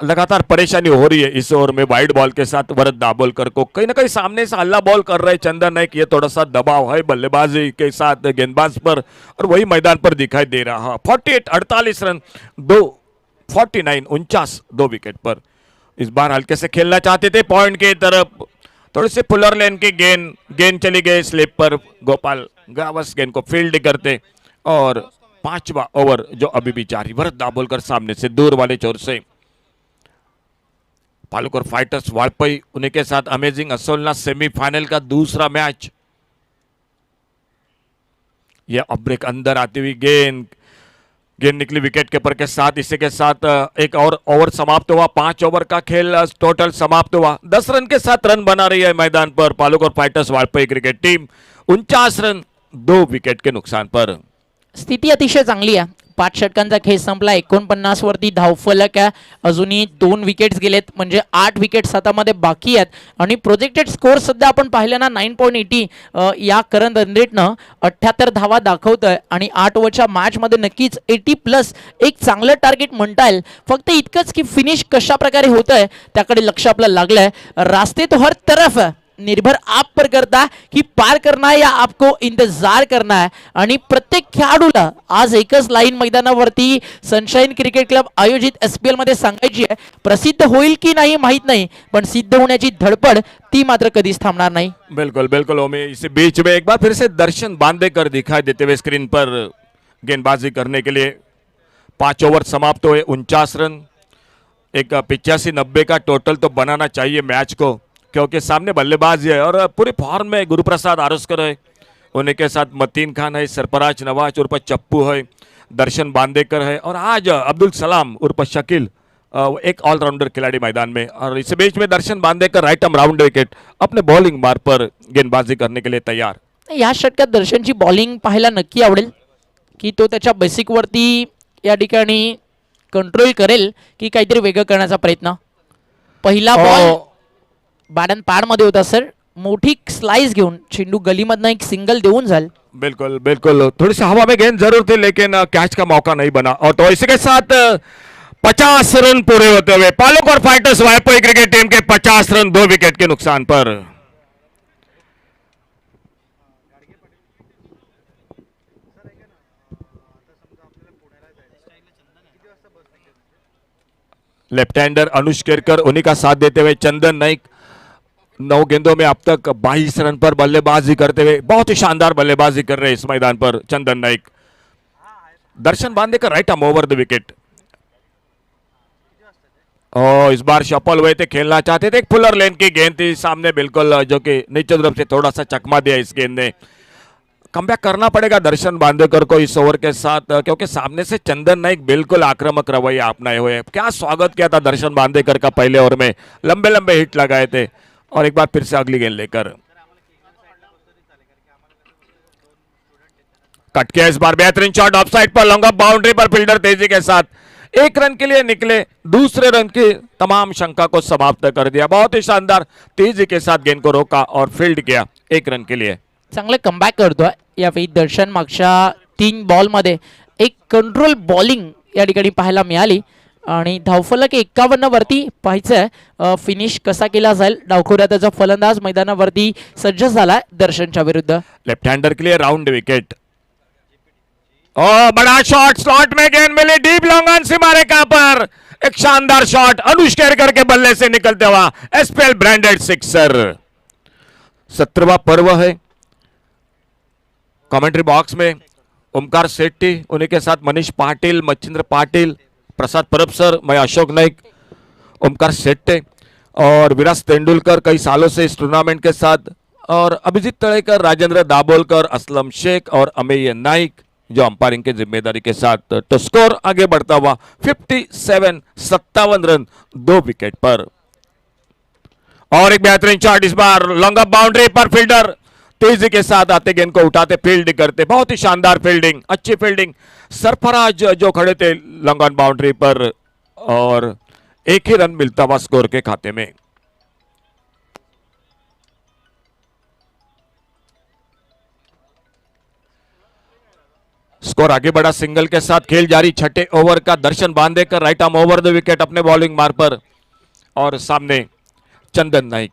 लगातार परेशानी हो रही है इस ओवर में वाइड बॉल के साथ वरद दाभोलकर को. कहीं ना कहीं सामने से हल्ला बॉल कर रहे चंदन नाइक, ये थोड़ा सा दबाव है बल्लेबाजी के साथ गेंदबाज पर, और वही मैदान पर दिखाई दे रहा. 48 48 रन 49 49 2 विकेट पर. इस बार हल्के से खेलना चाहते थे पॉइंट की तरफ, थोड़ी सी पुलर लेन की गेंद चली गई स्लिप पर. गोपाल गावस गेंद को फील्ड करते, और 5वां ओवर जो अभी भी जारी, वरद दाभोलकर सामने से दूर वाले छोर से. पालुकर फाइटर्स वालपई उन्हीं के साथ अमेजिंग असोलना सेमीफाइनल का दूसरा मैच. यह अब ब्रेक अंदर आती हुई गेंद निकली विकेट कीपर के साथ. इसी के साथ एक और ओवर समाप्त हुआ. 5 ओवर का खेल टोटल समाप्त हुआ. 10 रन के साथ रन बना रही है मैदान पर Palukar fighters Valpoi cricket team. 49 run 2 wicket के नुकसान पर. स्थिती अतिशय चांगली आहे. 5 षटकांचा खेळ संपला, 49 वरती धावफलक आहे. अजूनही 2 विकेट्स गेलेत, म्हणजे 8 विकेट्स हातामध्ये बाकी आहेत. आणि प्रोजेक्टेड स्कोर सध्या आपण पाहिलं ना 9.80 या करंट रन रेटनं 78 धावा दाखवतोय. आणि 8 ओव्हरच्या मॅचमध्ये नक्कीच 80+ एक चांगलं टार्गेट म्हणता येईल. फक्त इतकंच की फिनिश कशा प्रकारे होतंय त्याकडे लक्ष आपलं लागलंय. रास्ते तो हर तरफ है, निर्भर आप पर करता की पार करना है या आपको इंतजार करना है. आणि प्रत्येक खेळाडूला आज एकच लाईन मैदानावरती सनशाईन क्रिकेट क्लब आयोजित SPL मध्ये सांगायची आहे. प्रसिद्ध होईल की नाही माहित नाही, पण सिद्ध होण्याची धडपड ती मात्र कधीच थांबणार नाही. बिल्कुल बिल्कुल ओमी. इस बीच में एक बार फिर से दर्शन बांदेकर दिखाई देते हुए स्क्रीन पर गेंदबाजी करने के लिए. 5 ओवर समाप्त हुए, 49 रन. एक 85-90 का टोटल तो बनाना चाहिए मैच को, क्योंकि सामने बल्लेबाज है और पूरे फॉर्म में गुरुप्रसाद आरोस्कर है, उन्हीं के साथ मतीन खान है, सरफराज नवाज उर्फ चप्पू है, दर्शन बांदेकर है, और आज अब्दुल सलाम उर्फ शकील एक ऑलराउंडर खिलाड़ी मैदान में. और इस बीच में Darshan Bandekar right arm round wicket अपने बॉलिंग मार पर गेंदबाजी करने के लिए तैयार. या षटकात दर्शनची बॉलिंग पाहायला नक्की आवडेल की तो त्याच्या बेसिकवरती या ठिकाणी कंट्रोल करेल की काहीतरी वेगळं करण्याचा प्रयत्न. पहिला बॉल बॅडन पॅडमध्ये होता सर, मोठी स्लाइस घेऊन चेंडू गलीमधनं एक सिंगल देऊन झाल. बिल्कुल बिल्कुल, थोड़ी सी हवा में गेंद जरूर थी लेकिन कैच का मौका नहीं बना. और तो इसी के साथ 50 रन पूरे होते हुए पालक और फाइटर्स वायपोई क्रिकेट टीम के 50 रन 2 विकेट के नुकसान पर। लेफ्ट हैंडर अनुष केरकर उन्हीं का साथ देते हुए चंदन नाइक 9 गेंदों में अब तक 22 रन पर बल्लेबाजी करते हुए बहुत ही शानदार बल्लेबाजी कर रहे हैं इस मैदान पर Chandan Naik. Darshan Bandekar right arm over the wicket. और इस बार शफल हुए थे, खेलना चाहते थे, एक फुलर लेन की गेंद थी सामने बिल्कुल, जो कि नीचे तरफ से थोड़ा सा चकमा दिया इस गेंद ने। कमबैक करना पड़ेगा दर्शन बांदेकर को इस ओवर के साथ, क्योंकि सामने से चंदन नाइक बिल्कुल आक्रामक रवैया अपनाए हुए। क्या स्वागत किया था दर्शन बांदेकर का पहले ओवर में, लंबे लंबे हिट लगाए थे और एक बार फिर से अगली गेंद लेकर कट किया। इस बार बेहतरीन shot of side per, long off boundary पर, फील्डर तेजी के साथ 1 रन के लिए निकले, दूसरे रन की तमाम शंका को समाप्त कर दिया। बहुत ही शानदार तेजी के साथ गेंद को रोका और फील्ड किया 1 रन के लिए। चांगलं कमबॅक करतोय यावेळी दर्शन। मागच्या 3 बॉलमध्ये एक कंट्रोल बॉलिंग या ठिकाणी पाहायला मिळाली आणि धावफलक 51 वरती पाहायचंय फिनिश कसा केला जाईल। डावखोऱ्या त्याचा फलंदाज मैदानावरती सज्ज झालाय दर्शनच्या विरुद्ध। लेफ्ट हैंडर के लिए राउंड विकेट। बड़ा शॉट, स्लॉट में गेंद मिली, डीप लॉन्ग ऑन सीमारे का पर एक शानदार शॉट अनुष केरकर के बल्ले से निकलते हुआ एसपीएल ब्रांडेड सिक्सर। 17वां पर्व है। कमेंट्री बॉक्स में ओमकार सेट्टी, उन्हीं के साथ मनीष पाटिल, मच्छिंद्र पाटिल, प्रसाद परब सर, मैं अशोक नाइक, ओमकार सेट्टे और विराट तेंदुलकर कई सालों से इस टूर्नामेंट के साथ, और अभिजीत तळेकर, राजेंद्र दाभोलकर, असलम शेख और अमेय नाइक जो अंपायरिंग की जिम्मेदारी के साथ। तो स्कोर आगे बढ़ता हुआ 57 रन 2 विकेट पर। और एक बेहतरीन शॉट इस बार लॉन्ग ऑफ बाउंड्री पर, फील्डर तेजी के साथ आते गेंद को उठाते फील्ड करते, बहुत ही शानदार फील्डिंग, अच्छी फील्डिंग। सरफराज जो खड़े थे लॉन्ग ऑन बाउंड्री पर और 1 ही रन मिलता हुआ स्कोर के खाते में। स्कोर आगे बढ़ा सिंगल के साथ, खेल जारी। छठे ओवर का Darshan Bandekar right arm over the wicket अपने बॉलिंग मार पर, और सामने चंदन नाइक।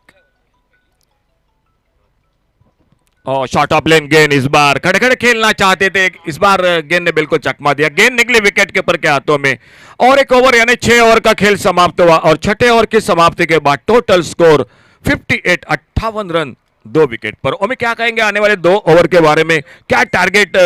और शॉट ऑफ लेन गेंद इस बार खड़े खड़े खेलना चाहते थे, इस बार गेंद ने बिल्कुल चकमा दिया, गेंद निकली विकेट कीपर के हाथों में। और 1 ओवर यानी 6 ओवर का खेल समाप्त हुआ और छठे ओवर की समाप्ति के बाद टोटल स्कोर 58 रन 2 विकेट पर। ओमी क्या कहेंगे आने वाले 2 ओवर के बारे में, क्या टारगेट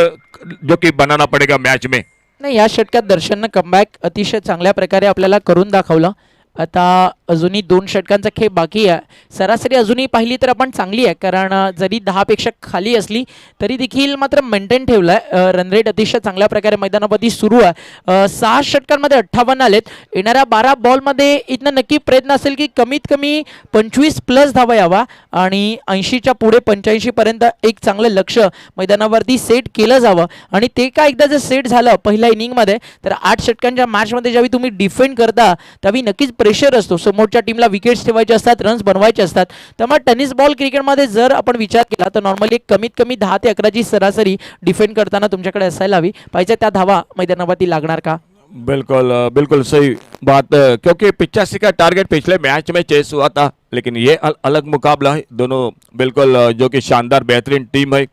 जो कि बनाना पड़ेगा मैच में? नाही, या षटकात दर्शननं कमबॅक अतिशय चांगल्या प्रकारे आपल्याला करून दाखवलं। आता अजूनही 2 षटकांचा खेळ बाकी आहे। सरासरी अजूनही पाहिली तर आपण चांगली आहे, कारण जरी 10 पेक्षा खाली असली तरी देखील मात्र मेंटेन ठेवलाय। रन रेट अतिशय चांगल्या प्रकारे मैदानामध्ये सुरू आहे। 6 षटकांमध्ये 58 आलेत। येणाऱ्या 12 बॉलमध्ये इथनं नक्की प्रयत्न असेल की कमीत कमी 25 प्लस धावा यावा आणि 80च्या पुढे 85 पर्यंत एक चांगलं लक्ष मैदानावरती सेट केलं जावं। आणि ते का एकदा जर सेट झालं पहिल्या इनिंगमध्ये, तर 8 षटकांच्या मॅचमध्ये ज्यावेळी तुम्ही डिफेंड करता त्यावेळी नक्कीच प्रेशर असतो, समोरच्या टीमला विकेट्स ठेवायचे असतात, रन्स बनवायचे असतात। त्यामुळे टेनिस बॉल क्रिकेटमध्ये जर आपण विचार केला तर नॉर्मली कमीत कमी 10 ते 11 ची सरासरी डिफेंड करताना तुमच्याकडे असायला हवी। पाहिजे त्या धावा मैदानावरती लागणार का? बिल्कुल बिल्कुल सही बात, क्योंकि 85 का टारगेट पिछले मैच में चेस हुआ था, लेकिन ये अलग मुकाबला है। दोनों बिल्कुल जो कि शानदार बेहतरीन टीम है।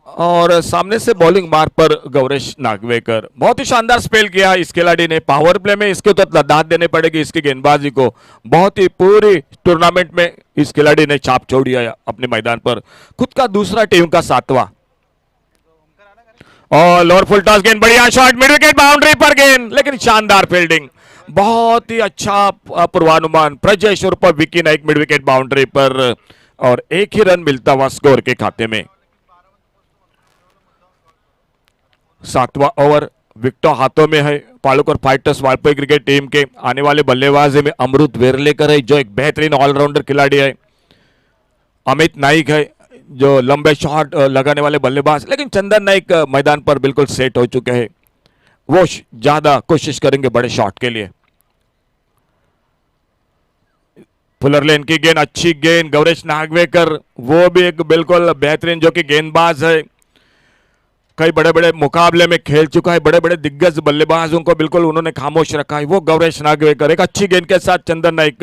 और सामने से बॉलिंग मार पर गौरेश नागवेकर, बहुत ही शानदार स्पेल किया इस खिलाड़ी ने। पावर प्ले में इसके तो दाद देने पड़ेगी इसकी गेंदबाजी को, बहुत ही पूरी टूर्नामेंट में इस खिलाड़ी ने छाप छोड़ी है अपने मैदान पर। खुद का दूसरा, टीम का 7वां। और लोअर फुल टॉस गेंद, बढ़िया शॉट, मिड विकेट बाउंड्री पर गेंद, लेकिन शानदार फील्डिंग, बहुत ही अच्छा पूर्वानुमान। प्रजेश उर्फ Vicky Naik mid wicket boundary पर और 1 ही रन मिलता हुआ स्कोर के खाते में। 7वां ओवर विकेट हाथों में है पालुकर फाइटर्स वायपोई क्रिकेट टीम के। आने वाले बल्लेबाजी में अमृत वेरलेकर है जो एक बेहतरीन ऑलराउंडर खिलाड़ी है। अमित नाइक है जो लंबे शॉट लगाने वाले बल्लेबाज, लेकिन चंदन नाइक मैदान पर बिल्कुल सेट हो चुके हैं, वो ज्यादा कोशिश करेंगे बड़े शॉट के लिए। फुलर लेन की गेंद, अच्छी गेंद, गौरेश नागवेकर वो भी एक बिल्कुल बेहतरीन जो कि गेंदबाज है। कई बड़े बड़े मुकाबले में खेल चुका है, बड़े बड़े दिग्गज बल्लेबाजों को बिल्कुल उन्होंने खामोश रखा है। वो गौरेश नागवेकर एक अच्छी गेंद के साथ चंदन नाइक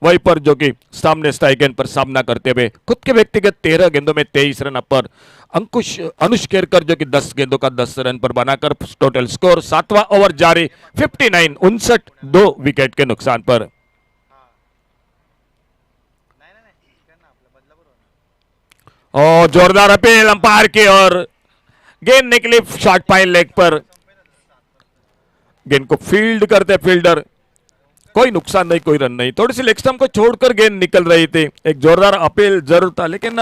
वहीं पर जो कि सामने स्ट्राइक गेंद पर सामना करते हुए खुद के व्यक्तिगत 13 गेंदों में 23 रन पर अनुष केरकर जो कि 10 गेंदों का 10 रन पर बनाकर टोटल स्कोर 7वां ओवर जारी 59 2 विकेट के नुकसान पर। और जोरदार अपील अंपायर की और गेंद निकली शॉर्ट पाइन लेग पर। गेंद को फील्ड करते फील्डर, कोई नुकसान नहीं, कोई रन नहीं। थोड़ी सी लेग स्टंप को छोड़कर गेंद निकल रही थी। एक जोरदार अपील जरूर था, लेकिन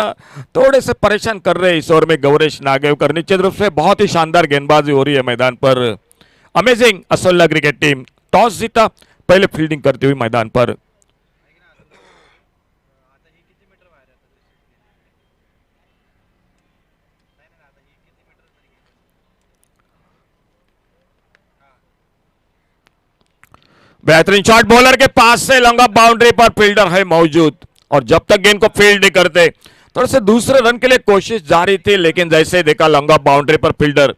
थोड़े से परेशान कर रहे इस ओवर में गौरेश नागवेकर। निश्चित रूप से बहुत ही शानदार गेंदबाजी हो रही है मैदान पर। Amazing Asola cricket team toss जीता, पहले फील्डिंग करती हुई मैदान पर। बेहतरीन शॉट बॉलर के पास से लॉन्ग ऑफ बाउंड्री पर फील्डर है मौजूद, और जब तक गेंद को फील्ड नहीं करते थोड़े से दूसरे रन के लिए कोशिश जारी थी, लेकिन जैसे देखा लॉन्ग ऑफ बाउंड्री पर फील्डर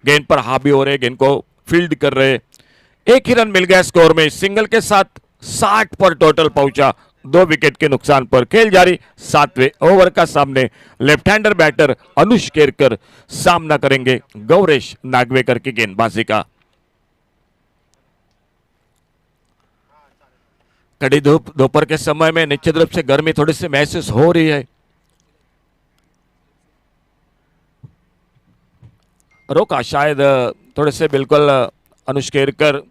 गेंद पर हावी हो रहे, गेंद को फील्ड कर रहे। एक ही रन मिल गया स्कोर में, सिंगल के साथ 60 पर टोटल पहुंचा 2 विकेट के नुकसान पर। खेल जारी 7वें ओवर का। सामने left hander batter Anush Kerkar सामना करेंगे गौरेश नागवेकर की गेंदबाजी का। कड़ी धूप दोपहर के समय में निश्चित रूप से गर्मी थोड़ी सी महसूस हो रही है। रोका शायद थोड़े से बिल्कुल अनुष केरकर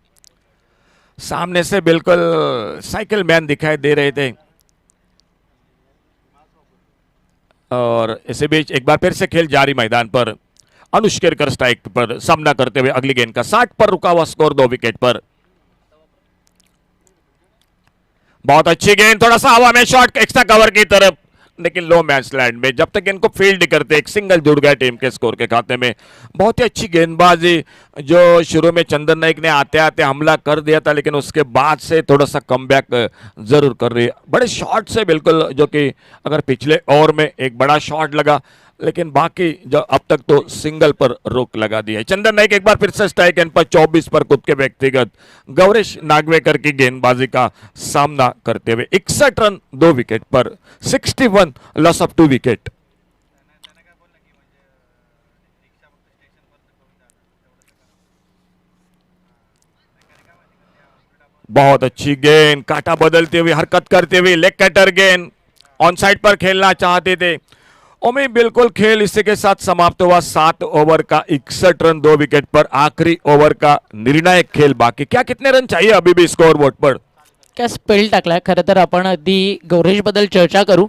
सामने से बिल्कुल साइकिल मैन दिखाई दे रहे थे, और इसी बीच एक बार फिर से खेल जारी मैदान पर। अनुष केरकर स्ट्राइक पर सामना करते हुए अगली गेंद का 60 पर रुका हुआ स्कोर 2 विकेट पर। बहुत अच्छी गेंद, थोड़ा सा हवा में शॉट एक्स्ट्रा कवर की तरफ, लेकिन लो मैच लैंड में। जब तक इनको फील्ड करते एक सिंगल जुड़ गया टीम के स्कोर के खाते में। बहुत ही अच्छी गेंदबाजी जो शुरू में चंदन नाइक ने आते आते हमला कर दिया था, लेकिन उसके बाद से थोड़ा सा कमबैक जरूर कर रही है। बड़े शॉट से बिल्कुल, जो कि अगर पिछले ओवर में एक बड़ा शॉट लगा, लेकिन बाकी जो अब तक तो सिंगल पर रोक लगा दी है। चंदन नाइक एक बार फिर से स्ट्राइक एंड पर 24 पर खुद के व्यक्तिगत गौरेश नागवेकर की गेंदबाजी का सामना करते हुए 61 run 2 wicket per. 61 loss of 2 wicket. बहुत अच्छी गेंद, काटा बदलते हुए, हरकत करते हुए, लेग कटर गेंद ऑन साइड पर खेलना चाहते थे। ओमी बिल्कुल खेल इसी के साथ समाप्त हुआ। 7 ओवर का 61 रन 2 विकेट पर। आखिरी ओवर का निर्णायक खेल बाकी। क्या कितने रन चाहिए अभी भी स्कोर बोर्ड पर? काय स्पेल टाकलाय. खरं तर आपण अगदी गौरेश बद्दल चर्चा करू,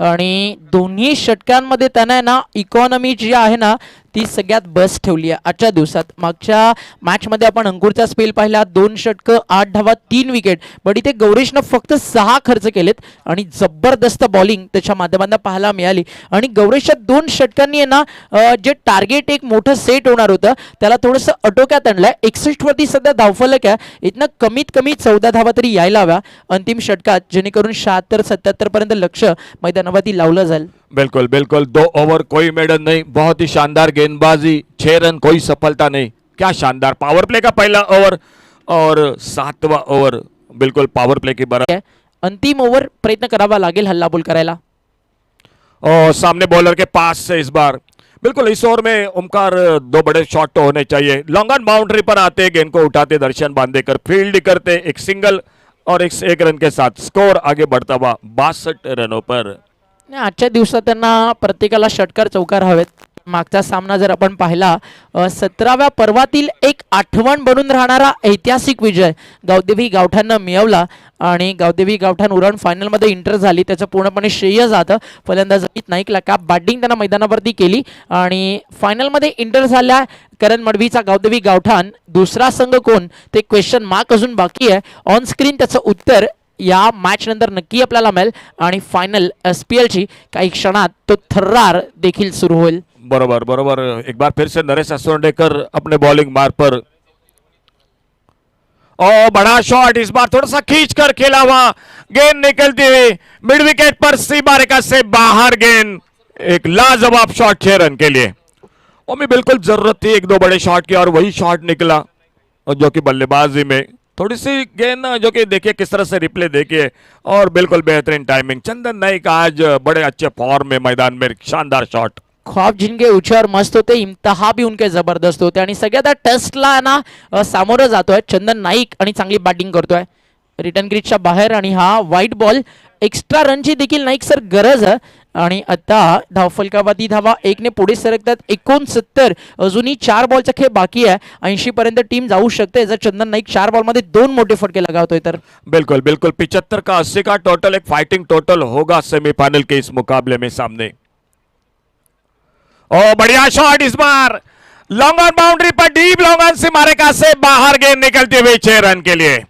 आणि दोन्ही षटकांमध्ये त्यानं ना इकॉनॉमी जी आहे ना ती सगळ्यात बेस्ट ठेवली आहे आजच्या दिवसात. मागच्या मॅचमध्ये आपण अंकुरचा स्पेल पाहिला, 2 षटकं 8 धावा 3 विकेट, बट इथे गौरेशनं फक्त 6 खर्च केलेत आणि जबरदस्त बॉलिंग त्याच्या माध्यमातून पाहायला मिळाली. आणि गौरेशच्या 2 षटकांनी आहे ना जे टार्गेट एक मोठं सेट होणार होतं त्याला थोडंसं अटोक्यात आणलंय. 61 वरती सध्या धावफलक आहे, इथनं कमीत कमी 14 धावा तरी यायला हव्या अंतिम षटकात, जेणेकरून 76-77 पर्यंत लक्ष मैदानावरती लावलं जाईल. बिल्कुल बिल्कुल, 2 ओवर कोई मेडन नहीं, बहुत ही शानदार गेंदबाजी, 6 रन कोई सफलता नहीं. क्या शानदार पावर प्ले का पहला ओवर और 7वां ओवर बिल्कुल पावर प्ले की बराबर. अंतिम ओवर प्रयत्न करावा लागेल हल्लाबोल करायला. और सामने बॉलर के पास से इस बार बिल्कुल इस ओवर में ओमकार 2 बड़े शॉट तो होने चाहिए. लॉन्ग ऑन बाउंड्री पर आते, गेंद को उठाते, दर्शन बांधेकर फील्ड करते, एक सिंगल और एक रन के साथ स्कोर आगे बढ़ता हुआ 62 रनों पर. आजच्या दिवसात त्यांना प्रत्येकाला षटकार चौकार हवेत. मागचा सामना जर आपण पाहिला 17व्या पर्वातील एक आठवण बनून राहणारा ऐतिहासिक विजय गावदेवी गावठाणनं मिळवला, आणि गावदेवी गावठाण उरण फायनलमध्ये इंटर झाली. त्याचं पूर्णपणे श्रेय जातं फलंदाज अमित नाईकला. का बॅटिंग त्यांना मैदानावरती केली आणि फायनलमध्ये इंटर झाल्या करण मडवीचा गावदेवी गावठाण. दुसरा संघ कोण ते क्वेश्चन मार्क अजून बाकी आहे. ऑन स्क्रीन त्याचं उत्तर या मॅच नंतर नक्की आपल्याला मिळेल, आणि फायनल SPL ची काही क्षणात तो थर्रार देखील सुरू होईल. बरोबर बरोबर. एक बार फिर से नरेश असोंडेकर अपने बॉलिंग मार्ग पर, और बड़ा शॉट इस बार थोड़ा सा खींच कर खेला हुआ, गेंद निकलती हुई मिड विकेट पर सीमा रेखा से बाहर गेंद. एक लाजवाब शॉट 6 रन के लिए. और मैं बिल्कुल जरूरत थी एक दो बड़े शॉट की और वही शॉट निकला, और जो कि बल्लेबाजी में थोड़ी सी गेंद जो कि देखिए किस तरह से रिप्ले देखिए, और बिल्कुल बेहतरीन टाइमिंग। चंदन नाइक आज बड़े अच्छे फॉर्म में मैदान में, शानदार शॉट। ख्वाब जिनके उच्चार मस्त होते, इम्तहा भी उनके जबरदस्त होते आणि सगळ्यात टेस्टला ना सामोरं जातोय चंदन नाईक आणि चांगली बॅटिंग करतोय रिटर्न क्रीजच्या बाहेर, आणि हा वाईट बॉल एक्स्ट्रा रनची देखील नाईक सर गरज आहे. आणि आता धावफलकावादी धावा 1 ने पुढे सरकतात 69. अजूनही 4 बॉलचा खेळ बाकी आहे. 80 पर्यंत टीम जाऊ शकते जर चंदन नाईक 4 बॉलमध्ये 2 मोठे फटके लगावतोय तर. बिल्कुल बिल्कुल 75 का 80 का टोटल एक फाइटिंग टोटल होगा सेमीफाइनल के इस मुकाबले में सामने। ओ बढ़िया शॉट इस बार, लॉन्ग ऑन बाउंड्री पर डीप लॉन्ग ऑन से मारेगा से बाहर, गेंद निकलती हुई 6 रन के लिए।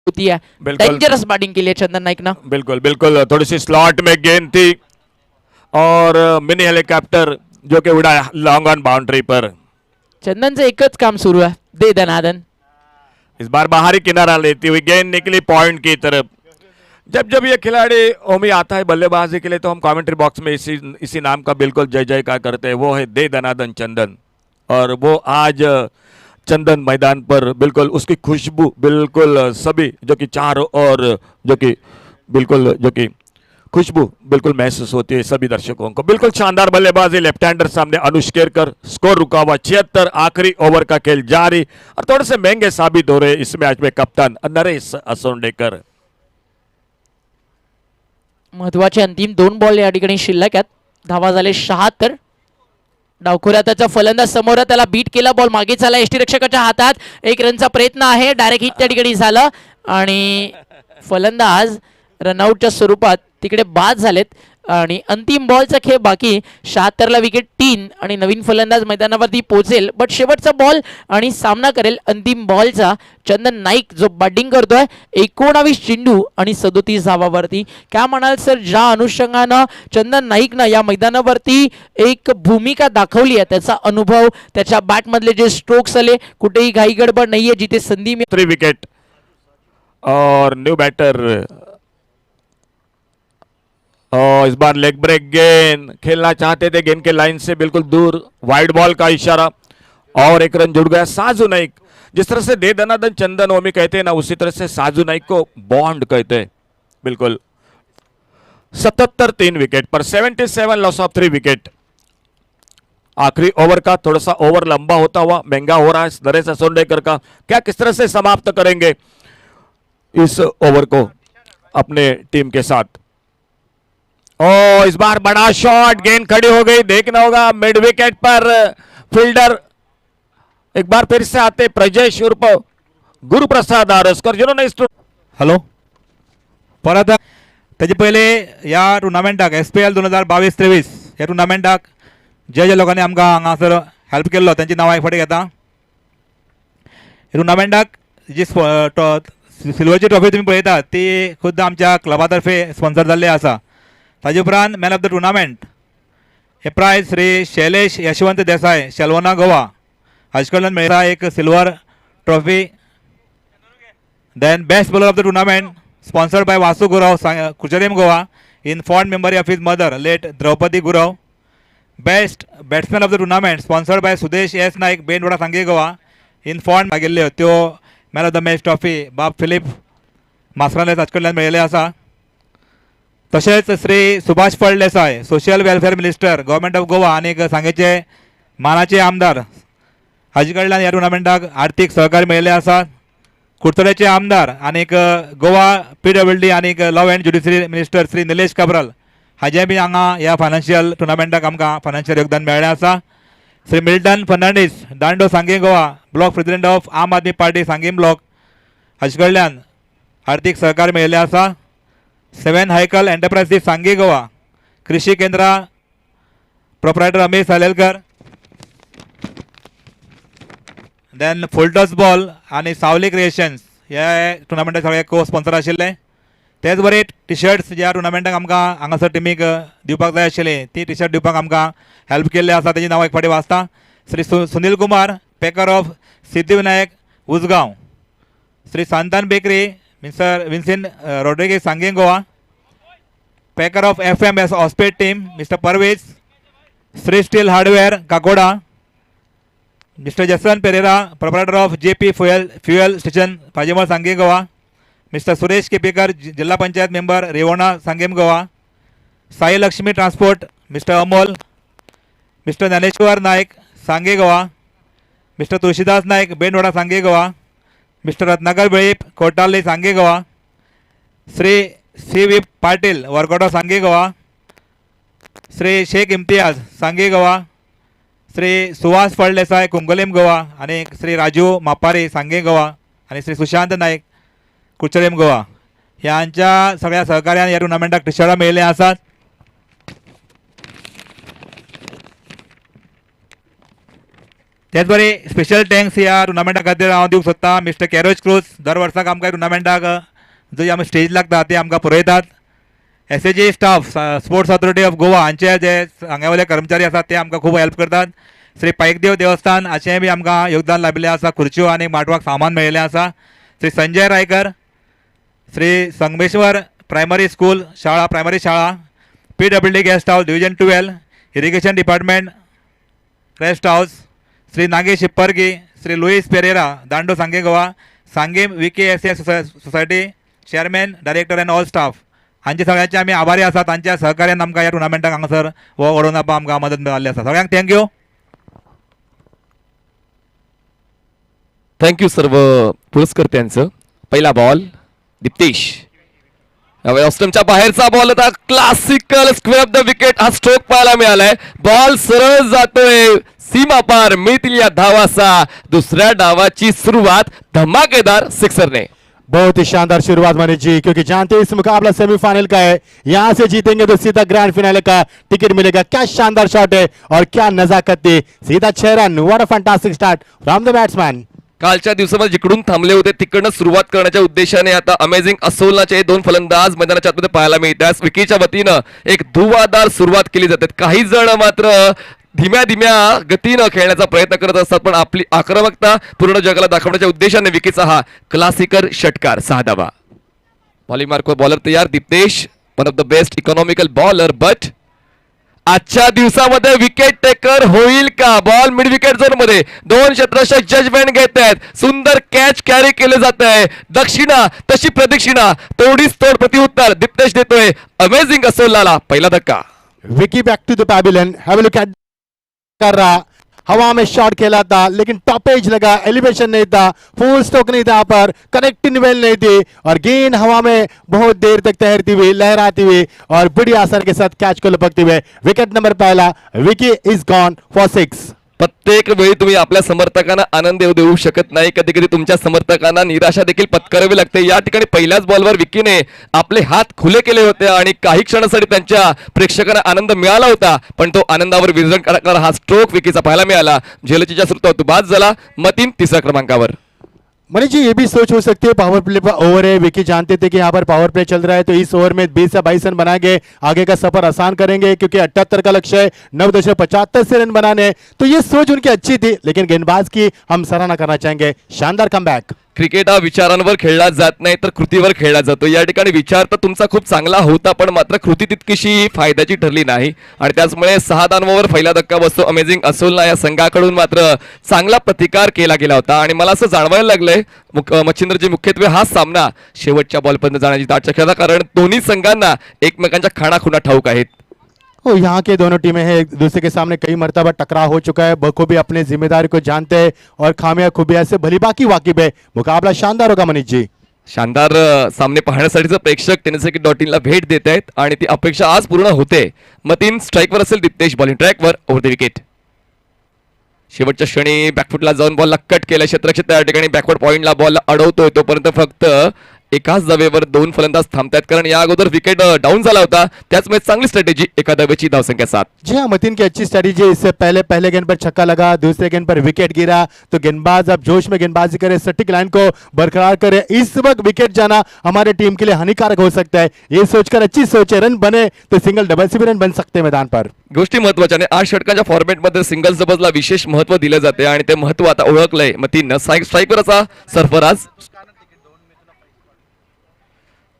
होती है बिल्कुल। डेंजरस बैटिंग के लिए चंदन नाईक ना. बिल्कुल बिल्कुल थोड़ी सी स्लॉट में गेंद थी और मिनी हेलीकॉप्टर जो कि उड़ा लॉन्ग ऑन बाउंड्री पर। चंदनचं एकच काम सुरू आहे, दे दनादन. इस बार बाहरी किनारा लेती हुई गेंद निकली पॉइंट की तरफ। जब जब ये खिलाड़ी ओमी आता है बल्लेबाजी के लिए तो हम कमेंट्री बॉक्स में इसी नाम का बिल्कुल जय जयकार करते हैं, वो है दे दनादन चंदन। और वो आज चंदन मैदान पर बिल्कुल उसकी खुशबू बिल्कुल सभी जो कि चारों और जो कि बिल्कुल जो कि खुशबू बिल्कुल महसूस होती है सभी दर्शकों को। बिल्कुल शानदार बल्लेबाजी, लेफ्ट हैंडर सामने अनुष केरकर, स्कोर रुका हुआ 76, आखिरी ओवर का खेल जारी और थोड़े से महंगे साबित हो रहे इस मैच में कप्तान नरेश असोंडेकर। महत्वाचे अंतिम 2 बॉल या ठिकाणी शिल्लक आहेत. धावा झाले 76. डावखोऱ्या त्याचा फलंदाज समोर आहे, त्याला बीट केला, बॉल मागे चालला यष्टीरक्षकाच्या हातात. 1 रनचा प्रयत्न आहे, डायरेक्ट हिट त्या ठिकाणी झालं आणि फलंदाज रनआउटच्या स्वरूपात तिकडे बाद झालेत. आणि अंतिम बॉलचा खेळ बाकी. 76 ला विकेट 3 आणि नवीन फलंदाज मैदानावरती पोहोचेल, बट शेवटचा बॉल आणि सामना करेल अंतिम बॉलचा चंदन नाईक जो बॅटिंग करतोय 19 चेंडू आणि 37 धावावरती. काय म्हणाल सर, ज्या अनुषंगानं चंदन नाईकनं या मैदानावरती एक भूमिका दाखवली आहे, त्याचा अनुभव, त्याच्या बॅटमधले जे स्ट्रोक्स आले, कुठेही घाई गडबड नाहीये, जिथे संधी 3 विकेट और न्यू बैटर। और इस बार लेग ब्रेक गेंद खेलना चाहते थे, गेंद के लाइन से बिल्कुल दूर, वाइड बॉल का इशारा और 1 रन जुड़ गया। साजू नाइक, जिस तरह से दे दनादन चंदन ओमी कहते हैं ना, उसी तरह से साजू नाइक को बॉन्ड कहते हैं। बिल्कुल 77 3 wicket per 77 loss of 3 wicket. आखिरी ओवर का थोड़ा सा ओवर लंबा होता हुआ महंगा हो रहा है नरेश असोंडेकर का। क्या किस तरह से समाप्त करेंगे इस ओवर को अपने टीम के साथ। ओ इस बार बड़ा शॉट, गेंद खड़ी हो गई, देखना होगा मिड विकेट पर फील्डर एक बार फिर से आते प्रजेश उर्फ गुरुप्रसाद आरसकर जिन्होंने इस हॅलो परत त्याचे पहिले या टुर्नामेंटाक SPL 2022-23 ह्या टुर्नामेंटाक जे जे लोकांनी आमकां हांगासर हेल्प केल्लो त्यांची नांवां एक फावटी घेता. ह्या टुर्नामेंटाक जी सिल्वरची ट्रॉफी तुम्ही पळयतात ती खुद्द आमच्या क्लबा तर्फे स्पॉन्सर जाल्ली आसा. ताजे उपरांत मॅन ऑफ द टुर्नामेंट हे प्रायज श्री शैलेश यशवंत देसाय शेलवना गोवा हाजे कडल्यान मेळटा एक silver trophy. Then best bowler of the tournament sponsored by Vasu Gurav Curchorem Goa in fond memory of his mother late Draupadi Gurav. Best batsman of the tournament sponsored by Sudesh S Naik Bendwada Sanguem Goa in fond मागेल्ल्यो त्यो man of the match trophy बाब फिलीप मास्राले ताचे कडल्यान मेळिल्ले आसा. तशेंच Shri Subhash Phaldesai social welfare minister government of Goa आनी सांगेचे मानाचे आमदार हाजे कडल्यान ह्या टुर्नामेंटाक आर्थीक सहकार्य मेळिल्ले आसा. कुडचड्याचे आमदार आनी गोवा PWD आनी law and judiciary minister Shri Nilesh Cabral हाजे बी हांगा ह्या फायनान्शियल टुर्नामेंटाक आमकां फायनान्शियल योगदान मेळ्ळें आसा. श्री मिल्टन फर्नांडीस दांडो Sanguem Goa block president of आम आदमी पार्टी सांगेम ब्लॉक हाजे कडल्यान आर्थीक सहकार्य मेळिल्लें आसा. 7 हायकल एंटरप्राइजीस सांगे गोवा कृषी केंद्रा प्रोप्रायटर अमीर सालेलकर. देन फुलटॉस बॉल आनी सावली क्रिएशन्स हे टुर्नामेंटाक सगळे को स्पॉन्सर आशिल्ले. तेच बरे टी शर्ट्स ज्या टुर्नामेंटाक आमकां हांगासर टिमीक दिवपाक जाय आशिल्ले ती टी शर्ट दिवपाक आमकां हेल्प केल्ले आसा तेजी नांवां एक फावटी वाचता. Shri Sunil Kumar Pekar of Siddhivinayak Usgao, Shri Santan bakery mister Vincent Rodrigues Sanguem Goa, Pekar of FMS Hospet team mister Parvez, Shri steel hardware Kakoda, mister Jaswant Pereira proprietor of JP fuel station Pajimol Sanguem Goa, mister Suresh Kepekar जिल्हा panchayat member Rivona Sanguem Goa, Sai Lakshmi transport mister Amol, mister Dnyaneshwar Naik Sanguem Goa, mister Tulshidas Naik Bendwada Sanguem Goa, mister Ratnakar Velip कोर्टाल्ली सांगे गोवा, श्री CV पाटील वरकोटा सांगे गोवा, श्री शेख इम्तियाज सांगे गोवा, श्री सुहास फळदेसाय कुंगोलीम गोवा आणि श्री राजू मापारी सांगे गोवा आणि श्री सुशांत नायक कुचलेम गोवा ह्यांच्या सगळ्या सहकार्यान ह्या टुर्नामेंटाक टी शर्टां मेळिल्ले आसात. तेच बरे स्पेशल थँक्स ह्या टुर्नामेंटा खातीर हांव दिवंक सोदतां मिस्टर कॅरोज क्रूज. दर वर्साक आमकां टुर्नामेंटाक जंय आमी स्टेज लागता ते आमकां पुरयतात. SAG staff sports authority of Goa हांचे जे हांगावयले कर्मचारी आसात ते आमकां खूब हेल्प करतात. श्री पायकदेव देवस्थान हाचेंय बी आमकां योगदान लाभिल्लें आसा. खुर्च्यो आनी माटवाक सामान मेळिल्लें आसा. श्री संजय रायकर, श्री संगमेश्वर प्रायमरी स्कूल शाळा प्रायमरी शाळा, PWD guest house division 12 irrigation department rest house, Shri Nagesh Shippargi, Shri Luis Pereira Dando Sanguem Goa, Sanguem VKSS society chairman director and all staff हांचे सगळ्यांचे आमी आभारी आसात. तांच्या सहकार्यान आमकां ह्या टुर्नामेंटाक हांगासर व्हरून येवपाक आमकां मदत मेळिल्ली आसा. सगळ्यांक थँक्यू. थँक्यू सर्व पुरस्कर्त्यांचं. पहिला बॉल दीप्तेश, ऑस्टमच्या बाहेरचा बॉल होता. Classical square off the wicket हा स्ट्रोक पाहायला मिळालाय. बॉल सरळ जातोय सीमा पार, मिळतील या धावाचा. दुसऱ्या डावाची सुरुवात धमाकेदार सिक्सरने. बहुत ही शानदार शुरुआत मनीष जी, क्योंकि जानते हैं इस मुकाबला सेमीफाइनल का है, यहाँ से जीतेंगे तो सीधा ग्रैंड फिनाले का टिकट मिलेगा. क्या शानदार शॉट है और क्या नजाकत थी. सीधा 6 run. What a fantastic start from the batsman. कालच्या दिवसामध्ये जिकडून थांबले होते तिकडनं सुरुवात करण्याच्या उद्देशाने आता अमेझिंग असोलनाचे 2 फलंदाज मैदानाच्या आतमध्ये पाहायला मिळतात. विकीच्या वतीनं एक धुवाधार सुरुवात केली जाते. काही जण मात्र धीम्या धीम्या गतीनं खेळण्याचा प्रयत्न करत असतात, पण आपली आक्रमकता पूर्ण जगाला दाखवण्याच्या उद्देशाने विकीचा हा क्लासिकर षटकार 6 धावा. बॉलिंग मार्कवर बॉलर तयार Diptesh, one of the best economical bowler. But आजच्या दिवसामध्ये विकेट टेकर होईल का. बॉल मिड विकेट झोन मध्ये 2 क्षेत्ररक्षक जजमेंट घेत आहेत. सुंदर कॅच कॅरी केले जात आहे. दक्षिणा तशी प्रदक्षिणा, तोडीस तोड प्रतिउत्तर दीप्तेश देतोय अमेझिंग असोलाला पहिला धक्का. Vicky back to the pavilion. Have a look at कर रहा, हवा में शॉट खेला था लेकिन टॉप एज लगा, एलिवेशन नहीं था, फुल स्ट्रोक नहीं था, पर कनेक्टिंग वेल नहीं थी और गेंद हवा में बहुत देर तक तैरती हुई, लहराती हुई और बड़ी आसानी के साथ कैच को लपकते हुए विकेट नंबर पहला. Vicky is gone for 6. प्रत्येक वेळी तुम्ही आपल्या समर्थकांना आनंद देऊ शकत नाही. कधी कधी तुमच्या समर्थकांना निराशा देखील पत्करावी लागते. या ठिकाणी पहिल्याच बॉलवर विकीने आपले हात खुले केले होते आणि काही क्षणासाठी त्यांच्या प्रेक्षकांना आनंद मिळाला होता, पण तो आनंदावर विरजण करणारा हा स्ट्रोक विकीचा पाहायला मिळाला. झेलचीच्या सुरुवात बाद झाला. मतीन 3ऱ्या क्रमांकावर. मनीष जी, ये भी सोच हो सकती है पावर प्ले पर ओवर है. विकी जानते थे कि यहाँ पर पावर प्ले चल रहा है तो इस ओवर में 20 से 22 रन बनाएंगे, आगे का सफर आसान करेंगे, क्योंकि 78 का लक्ष्य है, 9.75 से रन बनाने. तो ये सोच उनकी अच्छी थी, लेकिन गेंदबाज की हम सराहना करना चाहेंगे. शानदार कमबॅक. क्रिकेट हा विचारांवर खेळला जात नाही तर कृतीवर खेळला जातो. या ठिकाणी विचार तर तुमचा खूप चांगला होता, पण मात्र कृती तितकीशी फायद्याची ठरली नाही आणि त्याचमुळे 6 धावांवर पहिला धक्का बसतो. अमेझिंग असोलना या संघाकडून मात्र चांगला प्रतिकार केला गेला होता आणि मला असं जाणवायला लागलंय मच्छिंद्रजी मुख्यत्वे हा सामना शेवटच्या बॉलपर्यंत जाण्याची दाट शक्यता, कारण दोन्ही संघांना एकमेकांच्या खाणाखुणा ठाऊक आहेत. और यहाँ के दोनों टीमें हैं, एक दूसरे के सामने कई मरतबा टकराव हो चुका है. बखूबी अपने जिम्मेदारी को जानते हैं और खामिया खुबिया से भली बाकी वाकिफ है. मुकाबला शानदार होगा मनीष जी. शानदार सामने पाहण्यासाठीच प्रेक्षक टेनिस.in ला भेट देत आहेत आणि ती अपेक्षा आज पूर्ण होते. मतीन स्ट्राईकवर असेल, दीप्तेश बॉलिंग ट्रॅकवर ओव्हर द विकेट. शेवटच्या क्षणी बॅकफुटला जाऊन बॉलला कट केला. क्षेत्ररक्षक त्या ठिकाणी बॅकवर्ड पॉइंटला बॉल अडवतोय, तोपर्यंत फक्त एकाच धावेवर 2 फलंदाज थांबतात, कारण या अगोदर विकेट डाऊन झाला होता. त्याचमुळे चांगली स्ट्रॅटेजी, एका धावेची धावसंख्या 7. जी हाँ, मतीन की अच्छी स्ट्रेटेजी. इससे पहले गेंद पर छक्का लगा, दूसरे गेंद पर विकेट गिरा, तो गेंदबाज अब जोश में गेंदबाजी करे, सटीक लाइन को बरकरार करे. इस वक्त विकेट जाना हमारे टीम के लिए हानिकारक हो सकता है. ये सोचकर अच्छी सोच है, रन बने तो सिंगल डबल से भी रन बन सकते हैं मैदान पर. गोष्टी महत्वाच्या आणि 8 षटकांच्या फॉर्मॅटमध्ये सिंगल्स डबल्सला विशेष महत्व दिले जाते आणि ते महत्व आता ओळखलंय. मग ती स्ट्राईकवर असा सरफराज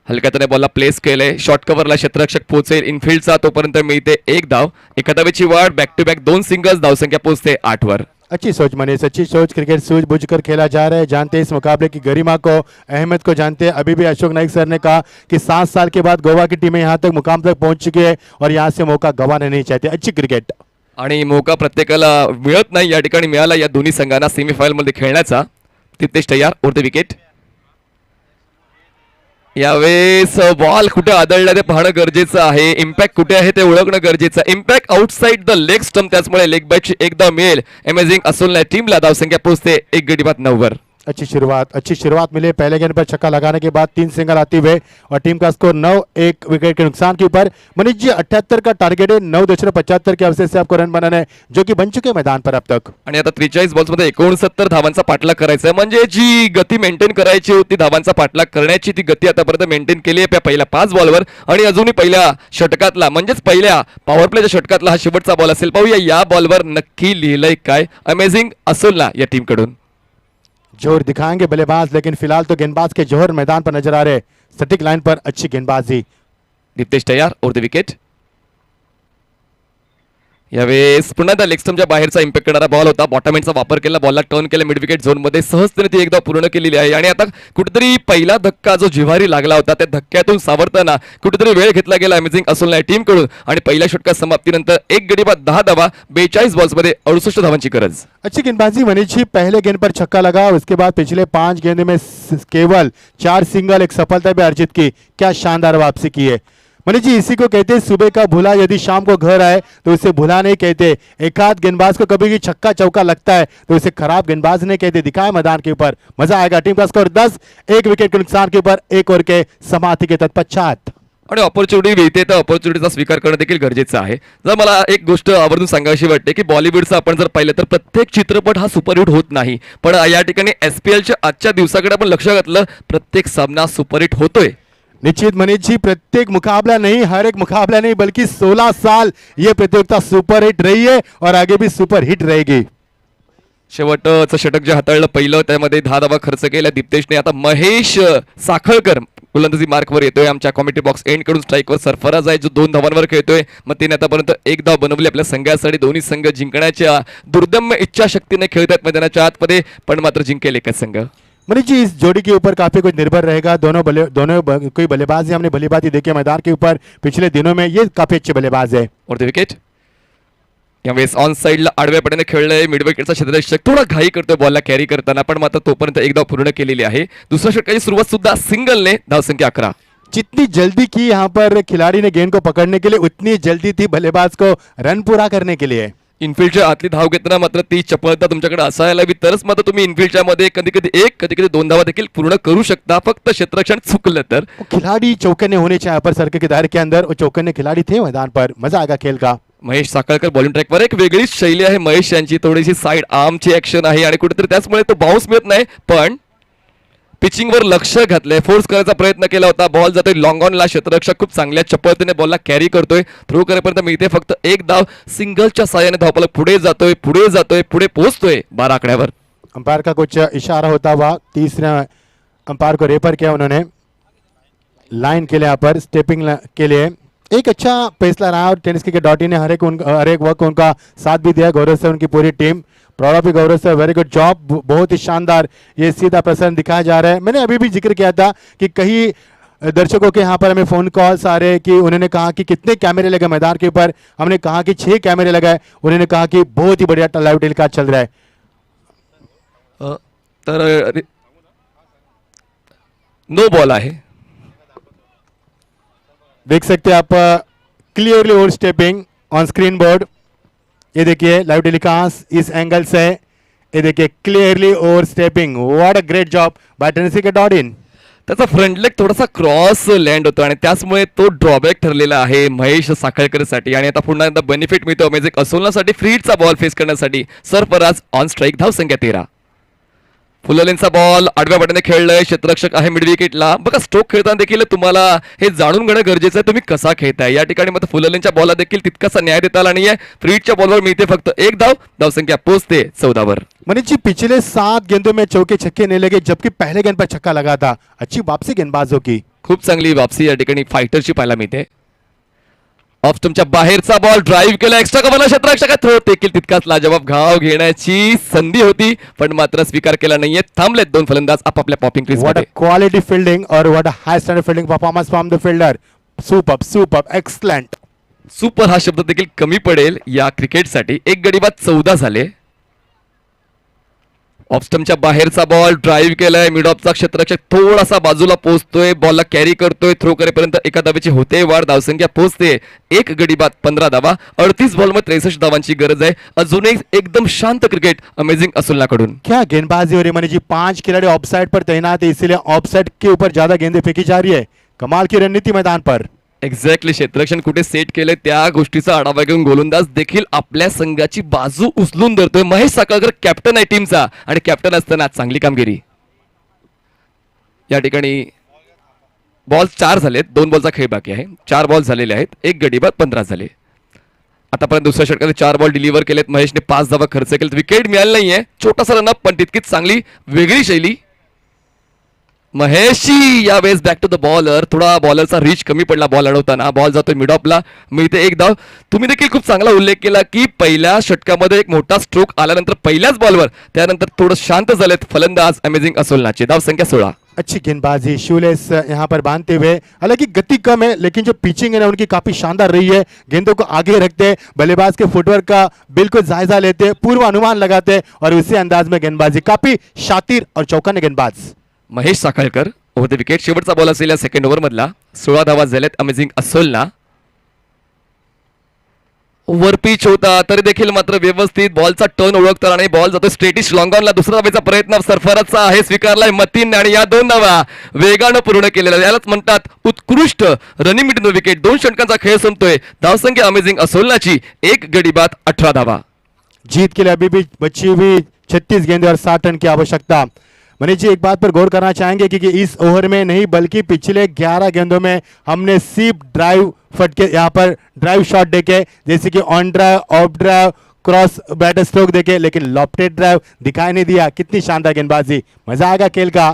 हलक्यातने बॉलला प्लेस केले, शॉर्ट कव्हरला क्षेत्ररक्षक पोहोचेल इनफिल्डचा, तोपर्यंत मिळते 1 धाव. एका धावेची वाढ, बॅक टू बॅक 2 सिंगल्स, धावसंख्या पोहोचते 8 वर. अच्छी सोच मनीष, अच्छी सोच. क्रिकेट सूझबूझ कर खेला जा रहा है. जानते हैं इस मुकाबले की गरिमा को, अहमियत को जानते हैं. अभी भी अशोक नाइक सर ने कहा कि 7 साल के बाद गोवा की टीमें यहाँ तक मुकाम तक पहुंच चुकी है और यहाँ से मौका गंवाना नहीं चाहते. अच्छी क्रिकेट. आणि मौका प्रत्येकाला मिळत नाही, या ठिकाणी मिळाला या दोन्ही संघांना सेमीफायनल मध्ये खेळण्याचा. तिथेच तयार उरते विकेट. यावेळेस बॉल कुठे आदळला ते पाहणं गरजेचं आहे. इम्पॅक्ट कुठे आहे ते ओळखणं गरजेचं आहे. Impact outside the leg stump, त्याचमुळे लेग बॅटची एकदा मिळेल. अमेझिंग असोलने टीमला धावसंख्या पोहोचते 1 गडी बाद 9 वर. अच्छी शुरुआत मिली. पहले गेंद पर छक्का लगाने के बाद 3 सिंगल आते हुए और टीम का स्कोर 9, 1 विकेट के नुकसान के ऊपर. मनीष जी 78 का टारगेट है, 9.75 के अवसर से आपको रन बनाना है, जो कि बन चुके हैं मैदान पर अब तक. आणि आता 43 बॉल्स मध्ये 69 धावांचा पाठलाग करायचा आहे. म्हणजे जी गती मेंटेन करायची होती, धावांचा पाठलाग करण्याची ती गती आतापर्यंत मेंटेन केली आहे पहिल्या 5 बॉलवर. आणि अजूनही पहिल्या षटकातला म्हणजेच पहिल्या पॉवर प्लेच्या षटकातला हा शेवटचा बॉल असेल. पाहूया या बॉलवर नक्की लिहिलंय काय. अमेझिंग असोलना या टीम कडून. जोर दिखाएंगे बल्लेबाज, लेकिन फिलहाल तो गेंदबाज के जोहर मैदान पर नजर आ रहे. सटीक लाइन पर अच्छी गेंदबाजी. दीप्तेश तयार ओर द विकेट. यावेळेस पुन्हा त्या लेग स्टंपच्या बाहेरचा इम्पॅक्ट करणारा बॉल होता. बॉटम एंडचा वापर केला, बॉलला टर्न केला मिड विकेट झोन मध्ये, सहजतेने ती एकदा पूर्ण केलेली आहे. आणि आता कुठेतरी पहिला धक्का जो जिव्हारी लागला होता, त्या धक्क्यातून सावरताना कुठेतरी वेळ घेतला गेला अमेझिंग असोलना टीम कडून. आणि पहिल्या षटकात समाप्तीनंतर 1 गडी बाद 10 धावा, 42 बॉल्स मध्ये 68 धावांची गरज. अच्छी गेंदबाजी मनीष जी. पहले गेंद पर छक्का लगा, उसके बाद पिछले 5 गेंदों में केवल 4 सिंगल, एक सफलता भी अर्जित की. क्या शानदार वापसी की है मनीष जी. इसी को कहते हैं सुबह का भूला यदि शाम को घर आए तो उसे भूला नहीं कहते. एक आध गेंदबाज को कभी भी छक्का चौका लगता है तो उसे खराब गेंदबाज नहीं कहते. दिखाए मैदान के ऊपर, मजा आएगा. टीम का स्कोर 10, 1 विकेट के नुकसान के ऊपर 1 ओवर के समाप्ति के तत्पश्चात. आणि ऑपॉर्च्युनिटी मिळते तर ऑपॉर्च्युनिटीचा स्वीकार करणं देखील गरजेचं आहे. जर मला एक गोष्ट आवर्जून सांगायची वाटते की बॉलिवूडचा आपण जर पाहिलं तर प्रत्येक चित्रपट हा सुपरहिट होत नाही, पण या ठिकाणी SPLच्या आजच्या दिवसाकडे आपण लक्ष घातलं, प्रत्येक सामना सुपरहिट होतोय. निश्चित मनीष जी. प्रत्येक मुकाबला नहीं, हर एक मुकाबला नहीं, बल्कि 16 साल ये प्रतियोगिता सुपर हिट रही है और आगे भी सुपर हिट रहेगी. शेवटचं षटक जे हाताळलं पहिलं, त्यामध्ये 10 धावा खर्च केल्या दीप्तेशने. आता महेश साखळकर गोलंदाजी मार्कवर येतोय. आमच्या कॉमेंट्री बॉक्स एंड कडून स्ट्राईकवर सरफराज आहे जो 2 धावांवर खेळतोय. मग तिने आतापर्यंत 1 धाव बनवली आपल्या संघासाठी. दोन्ही संघ जिंकण्याच्या दुर्दम्य इच्छाशक्तीने खेळतात मैदानाच्या आतमध्ये, पण मात्र जिंकेल एकच संघ. मनीष जी, इस जोड़ी के ऊपर काफी कुछ निर्भर रहेगा. दोनों कोई बल्लेबाज हमने बल्लेबाजी देखी मैदान के ऊपर पिछले दिनों में, ये काफी अच्छे बल्लेबाज है. और द विकेट. यावेळेस ऑन साइडला आडव्या पट्याने खेळलंय मिड विकेटचा क्षेत्ररक्षक. थोडा घाई करतोय बॉलला कॅरी करताना, पण मात्र तोपर्यंत 1 धाव पूर्ण केलेली आहे. दुसऱ्या षटकाची सुरुवात सुद्धा सिंगलने, धावसंख्या 11. जितनी जल्दी की यहाँ पर खिलाड़ी ने गेंद को पकड़ने के लिए, उतनी जल्दी थी बल्लेबाज को रन पूरा करने के लिए. इनफिल्डच्या आतली धाव घेताना मात्र ती चपळता तुमच्याकडे असायला हवी, तरच मात्र तुम्ही इनफिल्डच्या मध्ये कधी कधी 1, कधी कधी 2 धावा देखील पूर्ण करू शकता. फक्त क्षेत्ररक्षण चुकलं तर. खिलाड़ी चौकन्ने होने चाहिए अपर सर्कल के दायरे के अंदर, और चौकन्ने खिलाड़ी थे मैदान पर. मजा आएगा खेल का. महेश साखळकर बॉलिंग ट्रॅकवर. एक वेगळीच शैली आहे महेश यांची, थोडीशी साइड आर्मची ऍक्शन आहे आणि कुठेतरी त्याचमुळे तो बाउन्स मिळत नाही, पण पिचिंगवर लक्ष घातलंय, फोर्स करायचा प्रयत्न केला होता. बॉल जातोय लॉंग ऑनला, क्षेत्ररक्षक खूप चांगल्या चपळतेने बॉलला कॅरी करतोय. थ्रो करेपर्यंत मिळते फक्त 1 धाव. सिंगलच्या साहाय्याने धावपालक पुढे जातोय, पुढे पोहोचतोय 12 आकड्यावर. अंपायर का कुछ इशारा होता हुआ तीसरे अंपायर को रेफर किया उन्होंने लाइन के लिए, यहाँ पर स्टेपिंग के लिए. एक अच्छा फैसला रहा और टेनिस क्रिकेट.in ने हर एक वक्त उनका साथ भी दिया. गौरव से उनकी पूरी टीम. प्राउड ऑफ गौरव से, वेरी गुड जॉब. बहुत ही शानदार ये सीधा प्रसारण दिखाया जा रहा है. मैंने अभी भी जिक्र किया था कि कई दर्शकों के यहाँ पर हमें फोन कॉल्स आ रहे कि उन्होंने कहा कि कितने कैमरे लगे मैदान के ऊपर. हमने कहा कि 6 कैमरे लगाए. उन्होंने कहा कि बहुत ही बढ़िया लाइव टेलीकास्ट चल रहा है. तर नो बॉल आहे. देख सकते हैं आप clearly over stepping on screen board. ये देखिए लाइव टेलीकास्ट इस एंगल से, ये देखिए clearly over stepping. What a great job by tennis क्रिकेट.in. त्याचा फ्रंट लेग थोडासा क्रॉस लँड होतो आणि त्याचमुळे तो ड्रॉबॅक ठरलेला आहे महेश साखळकरसाठी. आणि आता पुन्हा एकदा बेनिफिट मिळतो अमेझिंग असोलनासाठी फ्रीडचा बॉल फेस करण्यासाठी. सरफराज ऑन स्ट्राईक, धावसंख्या 13. फुललेनचा बॉल आडव्या बाजूने खेळलाय, क्षेत्ररक्षक आहे मिड विकेटला. बघा स्ट्रोक खेळताना देखील तुम्हाला हे जाणून घेणं गरजेचं आहे तुम्ही कसा खेळताय. या ठिकाणी मात्र फुललेनच्या बॉलला देखील तितकासा न्याय देता आला नाहीये. फ्रीडच्या बॉलवर मिळते फक्त 1 धाव, धावसंख्या पोहोचते 14 वर. मनीष जी पिछले 7 गेंदों में चौके छक्के नहीं लगे जबकि पहले गेंद पर छक्का लगा था. अच्छी वापसी गेंदबाजों की. खूप चांगली वापसी या ठिकाणी फायटरची पाहायला मिळते. ऑफ स्टंपच्या बाहेरचा बॉल ड्राईव्ह केला, एक्स्ट्रा कव्हरला क्षेत्ररक्षकात थ्रो, देखील तितकाच लाजवाब घाव घेण्याची संधी होती पण मात्र स्वीकार केला नाहीये. थांबलेत दोन फलंदाज आपापल्या पॉपिंग क्रीज What a मध्ये. quality fielding or what a high standard fielding performance from the fielder. Superb, excellent. Super हा शब्द देखील कमी पडेल या क्रिकेटसाठी. एक गडी बाद 14 झाले. ऑफस्टमच्या बाहेरचा बॉल ड्राईव्ह केलाय, मिड ऑफचा क्षेत्ररक्षक थोडासा बाजूला पोहोचतोय, बॉलला कॅरी करतोय, थ्रो करेपर्यंत एका धावेची होते वाढ, धावसंख्या पोहोचते 1 गडी बाद 15 धावा. 38 बॉलमध्ये 63 धावांची गरज आहे. अजूनही एकदम शांत क्रिकेट अमेझिंग असोलनाकडून. क्या गेंदबाजी हो रही है मनीष जी. 5 खिलाड़ी ऑफसाइड पर तैनात है इसीलिए ऑफसाइड के ऊपर ज्यादा गेंदें फेंकी जा रही है. कमाल की रणनीति मैदान पर. एक्झॅक्टली क्षेत्ररक्षण कुठे सेट केलंय त्या गोष्टीचा आढावा घेऊन गोलंदाज देखील आपल्या संघाची बाजू उचलून धरतोय. महेश साखळकर कॅप्टन आहे टीमचा आणि कॅप्टन असताना चांगली कामगिरी. या ठिकाणी बॉल 4 झालेत, 2 बॉलचा खेळ बाकी आहे. 4 बॉल झालेले आहेत, 1 गडी बाद 15 झाले. आतापर्यंत दुसऱ्या षटकात 4 बॉल डिलिव्हर केलेत. महेशने 5 धावा खर्च केलेत. विकेट मिळाली नाहीये, छोटासा रनअप पण तितकीच चांगली वेगळी शैली. महेशची यावेळेस बॅक टू द बॉलर, थोडा बॉलरचा रीच कमी पडला बॉल अडवताना. बॉल जातोय मिड ऑफला, मिळते 1 धाव. तुम्ही देखील खूप चांगला उल्लेख केला की पहिल्या षटकामध्ये एक मोठा स्ट्रोक आल्यानंतर पहिल्याच बॉलवर त्यानंतर थोडं शांत झालेत फलंदाज अमेझिंग असोलनाचे. धावसंख्या 16. अच्छी गेंदबाजी, शूलेस यहाँ पर बांधते हुए. हालांकि गति कम है लेकिन जो पिचिंग है ना उनकी काफी शानदार रही है. गेंदों को आगे रखते, बल्लेबाज के फुटवर्क का बिल्कुल जायजा लेते, पूर्व अनुमान लगाते और उसी अंदाज में गेंदबाजी. काफी शातिर और चौकन्ने गेंदबाज Mahesh Sakhalkar over the wicket. शेवटचा बॉल असेल या सेकंड ओव्हर मधला. 16 धावा झाल्यात अमेझिंग असोलना. ओव्हर पिच होता तरी देखील मात्र व्यवस्थित बॉलचा टर्न ओळखताना आणि बॉल जातो स्ट्रेटिश लॉंग ऑनला. दुसरा धावेचा प्रयत्न सरफराजचा आहे, स्वीकारलाय मतीन आणि या 2 धावा वेगानं पूर्ण केलेला. यालाच म्हणतात उत्कृष्ट रनिंग मिड विकेट. 2 षटकांचा खेळ संपतोय. धावसंख्या अमेझिंग असोलनाची 1 गडी बाद 18 धावा. जीत के लिए अभी भी बची हुई 36 गेंदें और 60 रन की आवश्यकता. मनीष जी एक बात पर गौर करना चाहेंगे कि इस ओवर में नहीं बल्कि पिछले 11 गेंदों में हमने सिर्फ ड्राइव फटके यहाँ पर ड्राइव शॉट देखे, जैसे कि on drive, off drive, cross batter stroke देखे, लेकिन लॉफ्टेड ड्राइव दिखाई नहीं दिया. कितनी शानदार गेंदबाजी. मजा आएगा खेल का.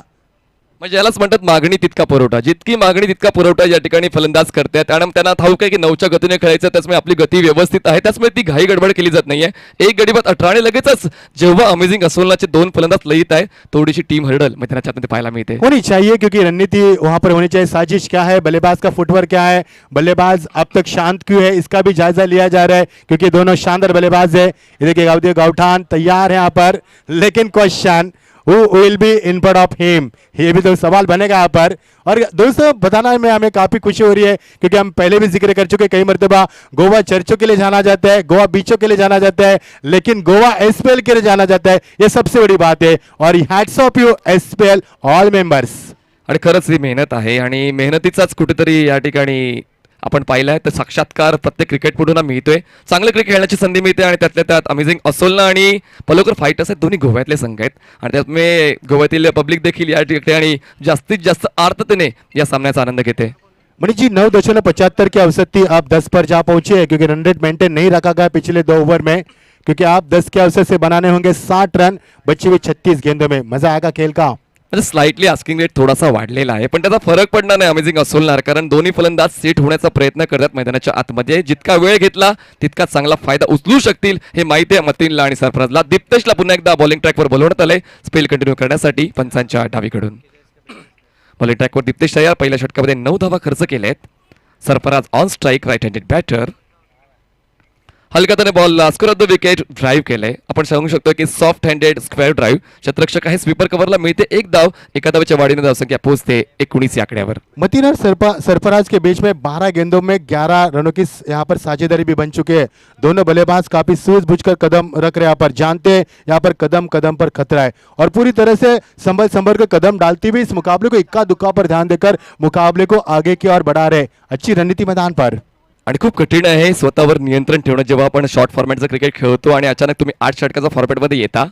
म्हणजे यालाच म्हणतात मागणी तितका पुरवठा. जितकी मागणी तितका पुरवठा या ठिकाणी फलंदाज करतात आणि त्यांना ठाऊक आहे की 9च्या गतीने खेळायचं, त्याचमुळे आपली गती व्यवस्थित आहे, त्याचमुळे ती घाई गडबड केली जात नाहीये. 1 गडी बाद 18 आणि लगेचच जेव्हा अमेझिंग असोलनाचे 2 फलंदाज लयित आहे थोडीशी टीम हरडल मैदानाच्या पाहायला मिळते. होनी चाहिए क्योंकि रणनीति वहां पर होनी चाहिए. साजिश क्या है, बल्लेबाज का फुटवर्क क्या है, बल्लेबाज अब तक शांत क्यों है, इसका भी जायजा लिया जा रहा है क्योंकि दोनों शानदार बल्लेबाज है. ये देखिए गावदेव गावठान तैयार है यहाँ पर, लेकिन question Who will be in front of him? ये भी तो सवाल बनेगा यहाँ पर. और दोस्तों बताना में हमें काफी खुशी हो रही है क्योंकि हम पहले भी जिक्र कर चुके कई मर्तबा गोवा चर्चों के लिए जाना जाता है, गोवा बीचों के लिए जाना जाता है, लेकिन गोवा एसपीएल के लिए जाना जाता है. ये सबसे बड़ी बात है और hats off you SPL all members. आणि खरंच ही मेहनत आहे आणि मेहनतीचाच कुठेतरी या ठिकाणी आपण पाहिलं आहे तर साक्षात्कार प्रत्येक क्रिकेटपटूंना मिळतोय. चांगलं क्रिकेट खेळण्याची संधी मिळते आणि त्यातल्या त्यात अमेझिंग असोलना आणि पलोकर फायटर्स आहेत, दोन्ही गोव्यातले संघ आहेत आणि त्यामुळे गोव्यातील पब्लिक देखील या ठिकाणी जास्तीत जास्त आर्ततेने या सामन्याचा आनंद घेते. मनीष जी 9.75 की औसत थी, आप 10 पर जा पहुंचे हैं क्योंकि रन रेट मेंटेन नहीं रखा गया पिछले 2 ओवर में, क्योंकि आप 10 के औसत से बनाने होंगे 60 रन बची हुई 36 गेंदों में. मजा आएगा खेल का. म्हणजे स्लाइटली आस्किंग रेट थोडासा वाढलेला आहे पण त्याचा फरक पडणार नाही अमेझिंग असोलनार, कारण दोन्ही फलंदाज सेट होण्याचा प्रयत्न करतात मैदानाच्या आतमध्ये. जितका वेळ घेतला तितका चांगला फायदा उचलू शकतील हे माहिती आहे मतीनला आणि सरफराजला. दिप्तेशला पुन्हा एकदा बॉलिंग ट्रॅकवर बोलवण्यात आले स्पेल कंटिन्यू करण्यासाठी पंचांच्या डावीकडून. बॉलिंग ट्रॅकवर दिप्तेश तयार. पहिल्या षटकामध्ये 9 धावा खर्च केलेत. Sarfaraz on strike, right handed batter. हलकाताने ball square off the wicket drive केलंय. आपण सांगू शकतो की सॉफ्ट हँडेड स्क्वेअर ड्राईव्ह. क्षेत्ररक्षक आहे, स्वीपर कव्हरला मिळते एक धाव. एका धावेच्या वाढीने धावसंख्या पोहोचते 19 या आकड्यावर. मतीन और सरफराज के बीच में 12 गेंदों में 11 रनों की यहाँ पर साझेदारी भी बन चुके हैं. दोनों बल्लेबाज काफी सूझबूझकर कदम रख रहे हैं. यहाँ पर जानते हैं यहाँ पर कदम कदम पर खतरा है और पूरी तरह से संभल कर कदम डालती हुई इस मुकाबले को इक्का दुक्का पर ध्यान देकर मुकाबले को आगे की ओर बढ़ा रहे. अच्छी रणनीति मैदान पर. आणि खूप कठीण आहे स्वतःवर नियंत्रण ठेवणं जेव्हा आपण शॉर्ट फॉर्मॅटचं क्रिकेट खेळतो आणि अचानक तुम्ही 8 षटकाचा फॉर्मॅटमध्ये येता.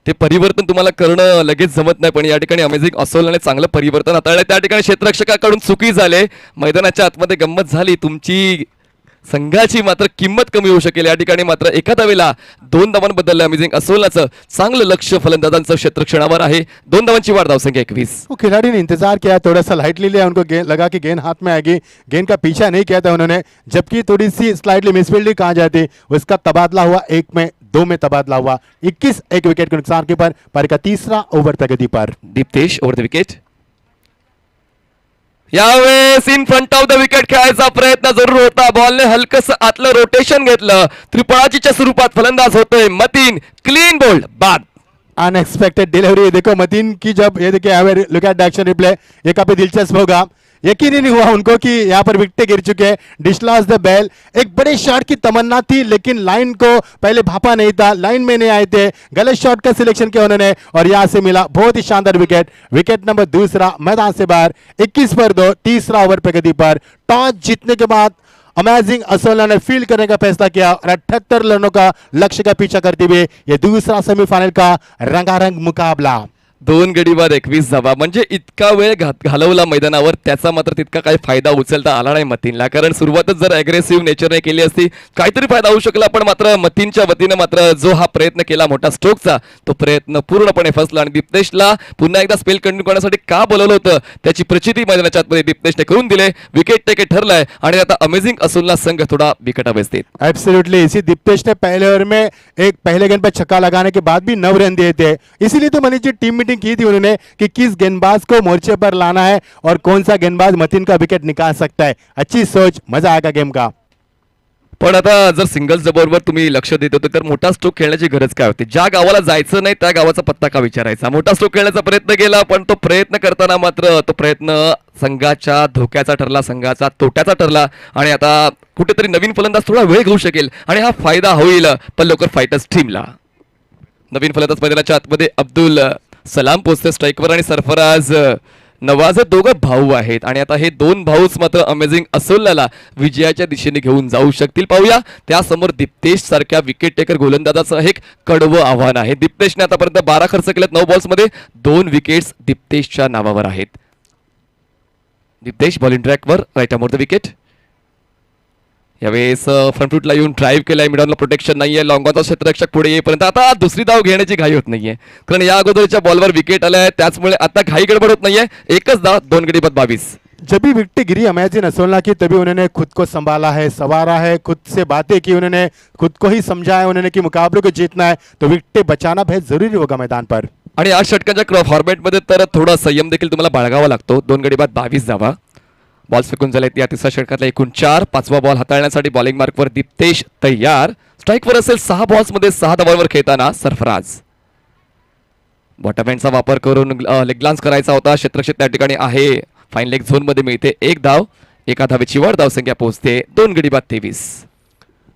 ते परिवर्तन तुम्हाला करणं लगेच जमत नाही, पण या ठिकाणी अमेझिंग असोलने चांगलं परिवर्तन हाताळलं. त्या ठिकाणी क्षेत्ररक्षकाकडून चुकी झाले. मैदानाच्या आतमध्ये गंमत झाली. तुमची संघाची मात्र किंमत कमी होऊ शकेल. या ठिकाणी मात्र एका धावेला 2 धावांनी बदललं अमेझिंग असोलाचं. चांगलं लक्ष फलंदाजांचं क्षेत्रक्षणावर आहे. 2 धावांची वाढ, धावसंख्या 21. वो खिलाड़ी ने इंतजार किया, थोड़ा सा लाइटली लिया, उनको लगा कि गेंद हाथ में आएगी. गेंद का पीछा नहीं किया था उन्होंने, जबकि थोड़ी सी स्लाइटली मिसफील्डिंग कहा जाती, उसका तबादला हुआ 1 में 2 में तबादला हुआ. 21 एक विकेट के नुकसान के पर पारी का तीसरा ओव्हर प्रगति पर. Diptesh over the wicket. यावेळेस in front of the wicket खेळायचा प्रयत्न जरूर होता. बॉलने हलकस आतलं रोटेशन घेतलं. त्रिपळाचीच्या स्वरूपात फलंदाज होतोय मतीन. क्लीन बोल्ड बाद. Unexpected delivery. देखो मतीन की, जब ये देखिए look at the action replay, ये काफी दिलचस्प होगा. यकीन ही नहीं हुआ उनको कि यहाँ पर विकेटें गिर चुके हैं. डिशलॉस द बेल, एक बड़े शॉट की तमन्ना थी लेकिन लाइन को पहले भापा नहीं था, लाइन में नहीं आए थे. गलत शॉट का सिलेक्शन किया उन्होंने और यहाँ से मिला बहुत ही शानदार विकेट. विकेट नंबर दूसरा मैदान से बाहर. 21 पर 2, तीसरा ओवर प्रगति पर. टॉस जीतने के बाद अमेजिंग असोला ने फील्ड करने का फैसला किया और 78 रनों का लक्ष्य का पीछा करते हुए ये दूसरा सेमीफाइनल का रंगारंग मुकाबला. 2 गडी बाद 21 धावा. म्हणजे इतका वेळ घालवला मैदानावर, त्याचा मात्र तितका काही फायदा उचलता आला नाही मतीनला. कारण सुरुवातच जर अग्रेसिव्ह नेचरने केली असती काहीतरी फायदा होऊ शकला, पण मात्र मतीनच्या वतीनं मात्र जो हा प्रयत्न केला मोठा स्ट्रोकचा, तो प्रयत्न पूर्णपणे फसला. आणि दीप्तेशला पुन्हा एकदा स्पेल कंटिन्यू करण्यासाठी का बोलवलं होतं त्याची प्रचिती मैदानाच्या आतमध्ये दीप्तेशने करून दिले. विकेट टेके ठरलाय आणि आता अमेझिंग असोलला संघ थोडा बिकट अवस्थेत. एब्सोल्युटली. इसी दीप्तेश ने पहले ओवर में एक पहले गेंद पर छक्का लगाने के बाद भी 9 रन दिए थे. इसीलिए तो मनीष जी टीम मीटिंग की थी उन्होंने कि किस गेंदबाज को मोर्चे पर लाना है और कौन सा गेंदबाज मतीन का विकेट निकाल सकता है. अच्छी सोच, मजा आएगा गेम का. पण आता जर सिंगल्स बरोबर तुम्ही लक्ष देत होते तर मोठा स्ट्रोक खेळण्याची गरज काय होती. ज्या गावाला जायचं नाही त्या गावाचा पत्ता का विचारायचा. मोठा स्ट्रोक खेळण्याचा प्रयत्न केला, पण तो प्रयत्न करताना मात्र तो प्रयत्न संघाच्या धोक्याचा ठरला, संघाचा तोट्याचा ठरला. आणि आता कुठेतरी नवीन फलंदाज थोडा वेळ घेऊ शकेल आणि हा फायदा होईल पण लवकर फायटर्स टीमला. नवीन फलंदाज मैदानाच्या आतमध्ये अब्दुल सलाम पोचते स्ट्राईकवर आणि सरफराज नवाज दोघं भाऊ आहेत. आणि आता हे 2 भाऊच मात्र अमेझिंग असोलाला विजयाच्या दिशेने घेऊन जाऊ शकतील. पाहूया त्यासमोर दीप्तेश सारख्या विकेट टेकर गोलंदाजाचं एक कडवं आव्हान आहे. दीप्तेशने आतापर्यंत 12 खर्च केलेत 9 बॉल्समध्ये. 2 विकेट्स दीप्तेशच्या नावावर आहेत. दीप्तेश बॉलिंग ट्रॅकवर राईट अमोर द विकेट. यावेळेस फ्रंट फूटला येऊन ड्राईव्ह केलाय. मिडॉनला प्रोटेक्शन नाहीये. लॉंगॉनचा क्षेत्ररक्षक पुढे येईपर्यंत आता दुसरी धाव घेण्याची घाई होत नाहीये, कारण या अगोदरच्या बॉलवर विकेट आलाय. त्याचमुळे आता घाई गडबड होत नाहीये. एकच धाव, 2 गडी बाद 22. जब भी विकेट गिरी अमेजिंग असोला की तभी उन्होंने खुद को संभाला है, संवारा है, खुद से बातें की उन्होंने, खुद को ही समझाया उन्होंने कि मुकाबले को जीतना है तो विकेटें बचाना बेहद जरूरी होगा मैदान पर. आणि 8 षटकांच्या फॉर्मॅटमध्ये तर थोडा संयम देखील तुम्हाला बाळगावा लागतो. 2 गडी बाद 22 धावा. बॉल्स फेकून झालेत या तिसऱ्या षटकातला एकूण 4. 5वा बॉल हाताळण्यासाठी बॉलिंग मार्कवर दीप्तेश तयार. स्ट्राईकवर असेल 6 बॉल्समध्ये 6 धावांवर खेळताना सरफराज. बॉटम हँडचा वापर करून लेग ग्लान्स करायचा होता. क्षेत्ररक्षक त्या ठिकाणी आहे. फाईन लेग झोन मध्ये मिळते 1 धाव. एका धावेची वाढ, धावसंख्या पोहोचते 2 गडी बाद 23.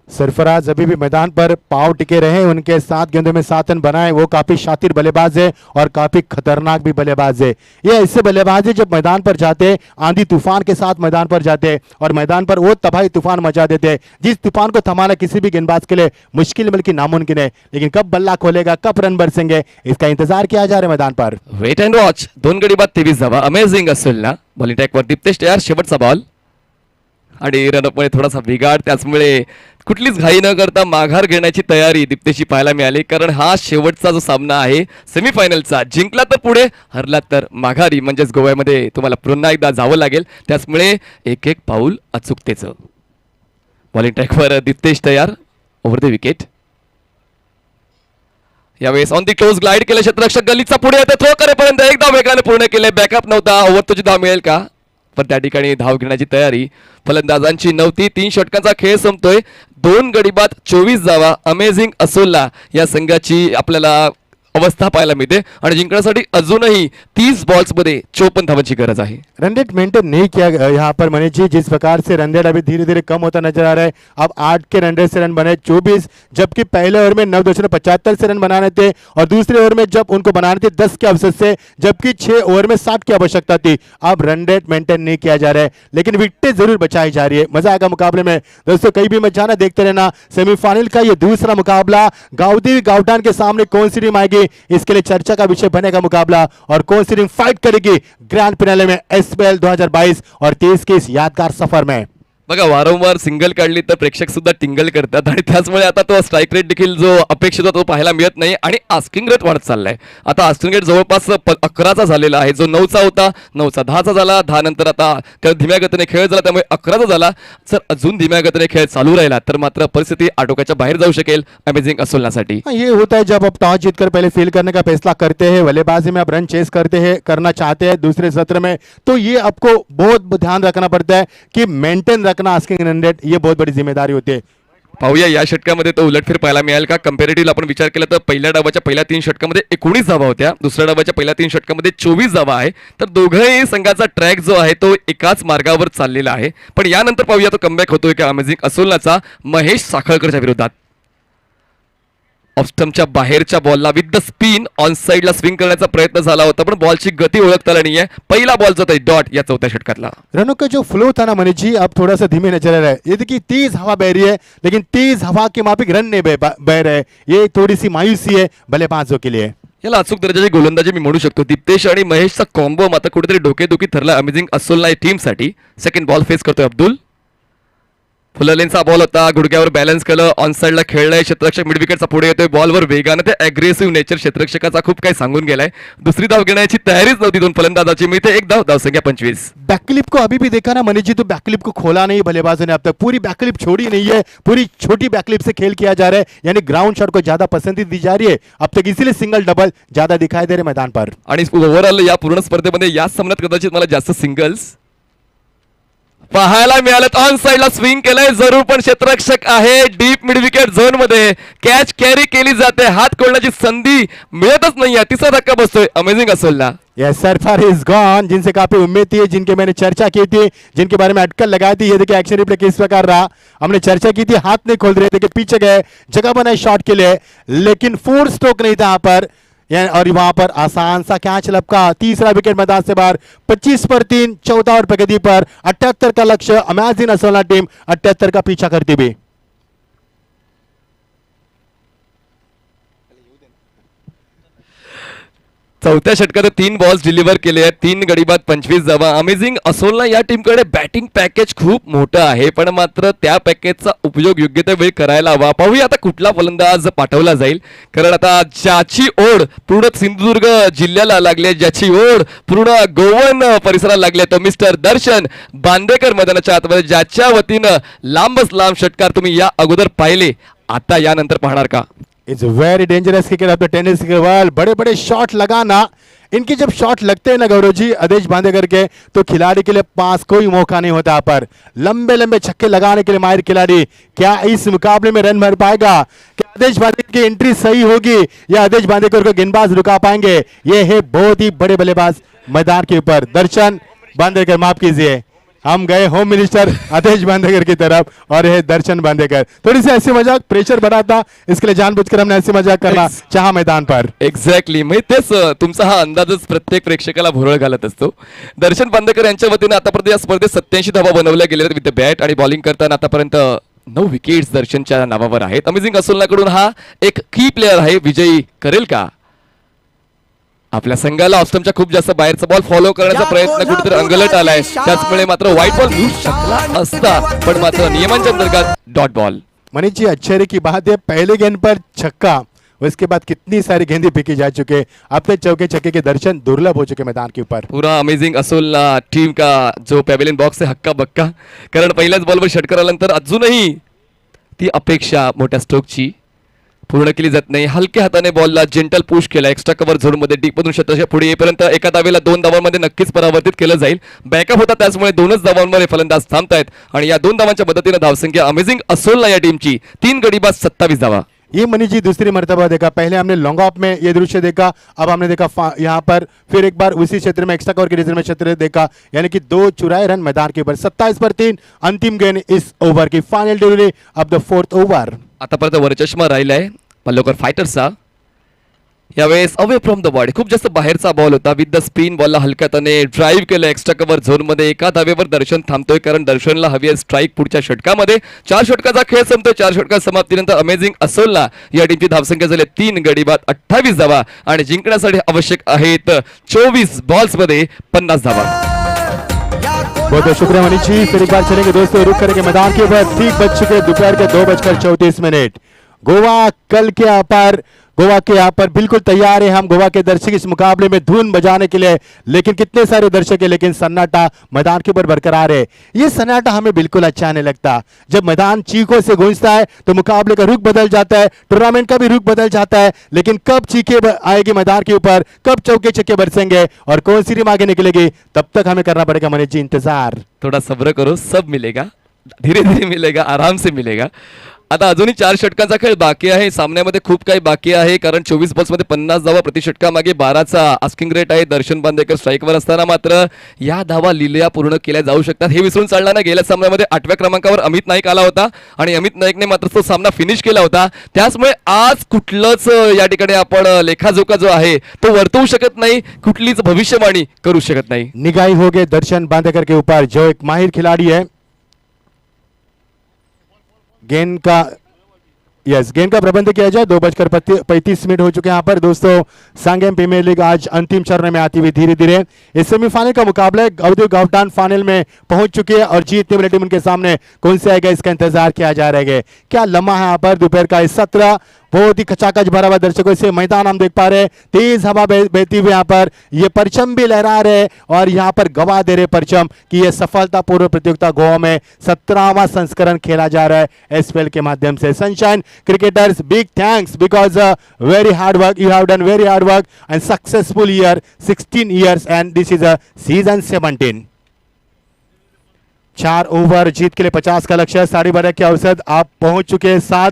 सरफराज अभी भी मैदान पर पाव टिके रहे. उनके 7 गेंदों में 7 रन बनाए. वो काफी शातिर बल्लेबाज है और काफी खतरनाक भी बल्लेबाज है. ये ऐसे बल्लेबाज है जब मैदान पर जाते आंधी तूफान के साथ मैदान पर जाते और मैदान पर वो तबाही तूफान मचा देते. जिस तूफान को थमाना किसी भी गेंदबाज के लिए मुश्किल बल्कि नामुमकिन है, लेकिन कब बल्ला खोलेगा, कब रन बरसेंगे, इसका इंतजार किया जा रहा है मैदान पर. Weight and watch. 2 गडी बाद 23 धावा. अमेझिंग असेल ना. बॉलिंग ट्रॅकवर दीप्तेश तयार. शेवटचा बॉल आणि रनअपमुळे थोडासा बिघाड. त्याचमुळे कुठलीच घाई न करता माघार घेण्याची तयारी दीप्तेशची पाहायला मिळाली, कारण हा शेवटचा जो सामना आहे सेमीफायनलचा, जिंकला तर पुढे, हरला तर माघारी, म्हणजेच गोव्यामध्ये तुम्हाला पुन्हा एकदा जावं लागेल. त्याचमुळे एक एक पाऊल अचूकतेचं. बॉलिंग ट्रॅकवर दीप्तेश तयार. Over the wicket. यावेळेस ऑन दी क्लोज ग्लाइड केलं क्षेत्ररक्षक. गलीचा पुढे येते. थ्रो करेपर्यंत एक धाव वेगाने पूर्ण केले. बॅकअप नव्हता. ओव्हर तुझी धाव मिळेल का. पण त्या ठिकाणी धाव घेण्याची तयारी फलंदाजांची नव्हती. 3 षटकांचा खेळ संपतोय. 2 गडी बाद 24 धावा अमेझिंग असोला या संघाची आपल्याला अवस्था पाहायला मिळते आणि जिंकण्यासाठी अजूनही 30 बॉल्स मध्ये 54 धावांची गरज आहे. रन रेट मेंटेन नहीं किया यहाँ पर मनीष जी. जिस प्रकार से रन रेट अभी धीरे धीरे कम होता नजर आ रहा है. अब 8 के रन रेट से रन बने 24, जबकि पहले ओवर में 9.75 से रन बनाने थे और दूसरे ओवर में जब उनको बनाने थे 10 के अवसर से, जबकि 6 ओवर में 60 की आवश्यकता थी. अब रन रेट मेंटेन नहीं किया जा रहा है, लेकिन विकेटें जरूर बचाई जा रही है. मजा आएगा मुकाबले में दोस्तों. कहीं भी मत जाना, देखते रहना. सेमीफाइनल का ये दूसरा मुकाबला गावदेवी गावठान के सामने कौन सी टीम आएगी, इसके लिए चर्चा का विषय बनेगा मुकाबला. और कौन सी टीम फाइट करेगी ग्रैंड फिनाले में SPL 2022 और 23 के इस यादगार सफर में. बघा वारंवार सिंगल काढली तर प्रेक्षक सुद्धा टिंगल करतात आणि त्याचमुळे आता तो स्ट्राईक रेट देखील जो अपेक्षित होता तो पाहायला मिळत नाही आणि आस्किंग रेट वाढत चाललाय. आता आस्किंग रेट जवळपास 11चा झालेला आहे. जो 9चा होता 9चा 10चा झाला. 10 नंतर आता धीम्या गतीने खेळ झाला त्यामुळे 11चा झाला. जर अजून धीम्या गतीने खेळ चालू राहिला तर मात्र परिस्थिती आटोक्याच्या बाहेर जाऊ शकेल अमेझिंग असोलण्यासाठी. ये होता है जब आप टॉस जीतकर पहले फील करने का फैसला करते हैं, बल्लेबाजी में आप रन चेस करते हैं, करना चाहते हैं दूसरे सत्र में, तो ये आपको बहुत ध्यान रखना पड़ता है कि मेंटेन रखना आस्किंग रन रेट. ये बहुत बड़ी जिम्मेदारी होती है. पाहूया या षटकामध्ये तो उलटफेर पाहायला मिळेल का. कंपॅरेटिव्ह आपण विचार केला तर पहिल्या डावाच्या पहिल्या 3 षटकामध्ये 19 धावा होत्या. दुसऱ्या डावाच्या पहिल्या 3 षटकामध्ये 24 धावा आहे. तर दोघंही संघाचा ट्रॅक जो आहे तो एकाच मार्गावर चाललेला आहे. पण यानंतर पाहूया तो कमबॅक होतोय की अमेझिंग असोलनाचा महेश साखळकरच्या विरोधात. ऑफस्टमच्या बाहेरच्या बॉलला विथ द स्पिन ऑन साइडला स्विंग करण्याचा प्रयत्न झाला होता पण बॉलची गती ओळखता आली नाहीये. पहिला बॉल जो आहे डॉट या 4थ्या षटकातला. रनों का जो फ्लो था ना मनीष जी, अब थोड़ा सा धीमे नजर आ रहा है. ये देखिए तेज हवा बह रही है, लेकिन तेज हवा के माफिक रन नहीं बह रहे. ये थोड़ी सी मायूसी है बल्लेबाजों के लिए. याला अचूक दर्जाची गोलंदाजी मी म्हणू शकतो. दीप्तेश आणि महेशचा कॉम्बो मात्र कुठेतरी डोकेदुखी ठरला amazing Assolna टीमसाठी. Second ball face करतोय अब्दुल. फुललेनचा बॉल होता, गुडघ्यावर बॅलन्स केलं, ऑन साइडला खेळलाय क्षेत्ररक्षक. मिड विकेटचा पुढे येतोय बॉलवर वेगाने. ते अग्रेसिव्ह नेचर क्षेत्ररक्षकाचा खूप काही सांगून गेलाय. दुसरी धाव घेण्याची तयारीच नव्हती दोन फलंदाजाची. मी ते एक धाव संख्या 25. बैकलिप को अभी भी देखा ना मनीष जी, तो बैकलिप को खोला नहीं बल्लेबाजों ने अब तक. पूरी बैकलिप छोड़ी नहीं है, पूरी छोटी बैकलिप से खेल किया जा रहा है. यानी ग्राउंड शॉट को ज्यादा पसंदी दी जा रही है अब तक, इसीलिए सिंगल डबल ज्यादा दिखाई दे रहे मैदान पर. आणि ओव्हरऑल या पूर्ण स्पर्धेमध्ये याच सामन्यात कदाचित मला जास्त सिंगल्स पाहायला मिळालं. ऑन साइडला स्विंग केलंय जरूर पण क्षेत्ररक्षक आहे डीप मिड विकेट झोन मध्ये. कॅच कॅरी केली जाते, हात खोलण्याची संधी मिळतच नाहीये. तिसरा धक्का बसतोय अमेझिंग असोलला. यस सरफर इज गॉन, जिनसे काफी उम्मीद थी, जिनके मैंने चर्चा की थी, जिनके बारे में अटकल लगाई थी. ये देखिए एक्शन रिप्ले किस प्रकार रहा. हमने चर्चा की थी, हाथ नहीं खोल रहे थे, पीछे गए, जगह बनाई शॉट के लिए, लेकिन 4 स्ट्रोक नहीं था यहाँ पर. और वहां पर आसान सा कैच लपका. तीसरा विकेट मैदान से बाहर. 25 पर 3, 14 ओवर प्रगति पर 78 का लक्ष्य. अमेजिंग असोलना टीम 78 का पीछा करती भी. चौथ्या षटकात 3 बॉल्स डिलिव्हर केले आहेत. 3 गडी बाद 25 धावा. अमेझिंग असोलना या टीमकडे बॅटिंग पॅकेज खूप मोठं आहे पण मात्र त्या पॅकेजचा उपयोग योग्य त्या वेळी करायला हवा. पाहूया आता कुठला फलंदाज पाठवला जाईल, कारण आता ज्याची ओढ पूर्ण सिंधुदुर्ग जिल्ह्याला लागली, ज्याची ओढ पूर्ण गोवन परिसराला लागली तो मिस्टर दर्शन बांदेकर मैदानाच्या आतमध्ये, ज्याच्या वतीनं लांबच लांब षटकार तुम्ही या अगोदर पाहिले, आता यानंतर पाहणार का. It's very dangerous cricket of the tennis K world. बड़े बड़े शॉट लगाना, इनके जब शॉट लगते हैं ना गौरव जी आदेश बांदेकर के, तो खिलाड़ी के लिए पास कोई मौका नहीं होता. पर लंबे लंबे छक्के लगाने के लिए माहिर खिलाड़ी, क्या इस मुकाबले में रन भर पाएगा? क्या आदेश बांदेकर की एंट्री सही होगी या आदेश बांदेकर को गेंदबाज रुका पाएंगे? ये है बहुत ही बड़े बल्लेबाज मैदान के ऊपर. दर्शन बांदेकर, माफ कीजिए, हम गए होम मिनिस्टर आदेश बांदेकर की तरफ और ये दर्शन बांदेकर. थोड़ी सी ऐसी मजाक प्रेशर बढ़ा था, इसके लिए जानबूझकर हमने ऐसी मजाक करना चाहा मैदान पर. एक्झॅक्टली, म्हणजे तेच तुमचा हा अंदाजच प्रत्येक प्रेक्षकाला भुरळ घालत असतो. दर्शन बांदेकर यांच्या वतीने आतापर्यंत या स्पर्धेत 87 धावा बनवल्या गेल्या विथ बॅट आणि बॉलिंग करताना आतापर्यंत 9 विकेट्स दर्शनच्या नावावर आहेत. अमेझिंग असोलनाकडून हा एक की प्लेअर आहे, विजयी करेल का? आपल्या संघाला ऑस्टमच्या खूप जास्त बाहेरचा बॉल फॉलो करण्याचा प्रयत्न कुठेतरी अंगलट आलाय, त्याचमुळे मात्र व्हाईट बॉल घेऊ शकला असता पण मात्र नियमांच्या अंतर्गत डॉट बॉल. मनीष जी आश्चर्य की बात है, पहले गेंद पर छक्का, उसके बाद कितनी सारी गेंदें फेंकी जा चुके. अपने चौके छक्के के दर्शन दुर्लभ हो चुके मैदान के ऊपर. पूरा अमेझिंग असोलना टीम का जो पॅव्हेलियन बॉक्स आहे हक्का बक्का, कारण पहिल्याच बॉलवर षटकार आल्यानंतर अजूनही ती अपेक्षा मोठ्या स्ट्रोकची. पूर्ण केली जात नाही. हलक्या हाताने बॉलला जेंटल पुश केला. एक्स्ट्रा कव्हर झोनमध्ये डीपमधून षटकाच्या पुढे येईपर्यंत एका धावेला 2 धावांमध्ये नक्कीच परावर्तित केलं जाईल. बॅकअप होता त्याचमुळे 2च धावांमध्ये फलंदाज थांबतायत आणि या 2 धावांच्या मदतीने धावसंख्या अमेझिंग असोलला या टीमची 3 गडी बाद 27 धावा. ये मनीष जी दूसरी मर्तबा देखा. पहले हमने लॉन्ग ऑफ में ये दृश्य देखा, अब हमने देखा यहाँ पर फिर एक बार उसी क्षेत्र में एक्स्ट्रा कवर के रीजन में क्षेत्र देखा, यानी कि 2 चुराए रन मैदान के ऊपर. 27 पर 3 अंतिम गेंद इस ओवर की. Final delivery of the 4th over. आतापर्यंत वरचष्मा राहिलाय पल्लोकर फायटर्सचा. यावेळेस अवे फ्रॉम द बॉडी खूप जास्त बाहेरचा बॉल होता. विथ द स्पिन बॉलला हलक्याने ड्राईव्ह केलं एक्स्ट्रा कव्हर झोनमध्ये. एका धावेवर दर्शन थांबतोय कारण दर्शनला हवी आहे स्ट्राईक पुढच्या षटकामध्ये. 4 षटकाचा खेळ संपतोय. 4 षटका समाप्तीनंतर अमेझिंग असोलला या टीमची धावसंख्या झाली 3 गडी बाद 28 धावा आणि जिंकण्यासाठी आवश्यक आहेत 24 बॉल्समध्ये 50 धावा. बहुत बहुत शुक्रिया मनीष जी. फिर एक बार चलेंगे दोस्तों, रुक करेंगे मैदान के ऊपर. ठीक बज चुके दोपहर के 2:34. गोवा कल के अपार गोवा के यहाँ पर बिल्कुल तैयार है हम. गोवा के दर्शक इस मुकाबले में धुन बजाने के लिए, लेकिन कितने सारे दर्शक है, लेकिन सन्नाटा मैदान के ऊपर बरकरार है. ये सन्नाटा हमें बिल्कुल अच्छा नहीं लगता. जब मैदान चीखों से गूंजता है तो मुकाबले का रुख बदल जाता है, टूर्नामेंट का भी रुख बदल जाता है. लेकिन कब चीखे आएगी मैदान के ऊपर, कब चौके छक्के बरसेंगे और कौन सी टीम आगे निकलेगी, तब तक हमें करना पड़ेगा मनीष जी इंतजार. थोड़ा सब्र करो, सब मिलेगा, धीरे धीरे मिलेगा, आराम से मिलेगा. आता अजूनही 4 षटकांचा खेळ बाकी आहे. सामन्यामध्ये खूप काही बाकी आहे कारण 24 बॉल्समध्ये 50 धावा प्रति षटकामागे 12चा आस्किंग रेट आहे. दर्शन बांदेकर स्ट्राईकवर असताना मात्र या धावा लिलया पूर्ण केल्या जाऊ शकतात हे विसरून चालणार नाही. गेल्या सामन्यामध्ये 8व्या क्रमांकावर अमित नाईक आला होता आणि अमित नाईकने मात्र तो सामना फिनिश केला होता. त्याचमुळे आज कुठलंच या ठिकाणी आपण लेखाजोखा जो आहे तो वर्तवू शकत नाही, कुठलीच भविष्यवाणी करू शकत नाही. निगाही हो गए दर्शन बांदेकर के ऊपर, जो एक माहिर खिलाड़ी है. गेंद का गेंद का प्रबंध किया जाए. 2:35 हो चुके हैं यहाँ पर दोस्तों. सांगेम प्रीमियर लीग आज अंतिम चरण में आती हुई धीरे धीरे. इस सेमीफाइनल का मुकाबला है. गावदेवी गावठान फाइनल में पहुंच चुकी है और जीतने वाली टीम उनके सामने कौन से आएगा इसका इंतजार किया जा रहा है. क्या लम्हा है यहाँ पर दोपहर का इस सत्र. बहुत ही खचाखच भरा हुआ दर्शकों से मैदान हम देख पा रहे हैं. तेज हवा बहती हुई यहाँ पर ये परचम भी लहरा रहे और यहाँ पर गवाह दे रहे परचम कि ये सफलतापूर्वक प्रतियोगिता गोवा में 17वां संस्करण खेला जा रहा है एसपीएल के माध्यम से. Sunshine cricketers, big thanks because very hard work. You have done very hard work and successful year 16 years and this is a season 17. 4 over जीत के लिए 50 का लक्ष्य है. 12:30 के औसत आप पहुंच चुके हैं.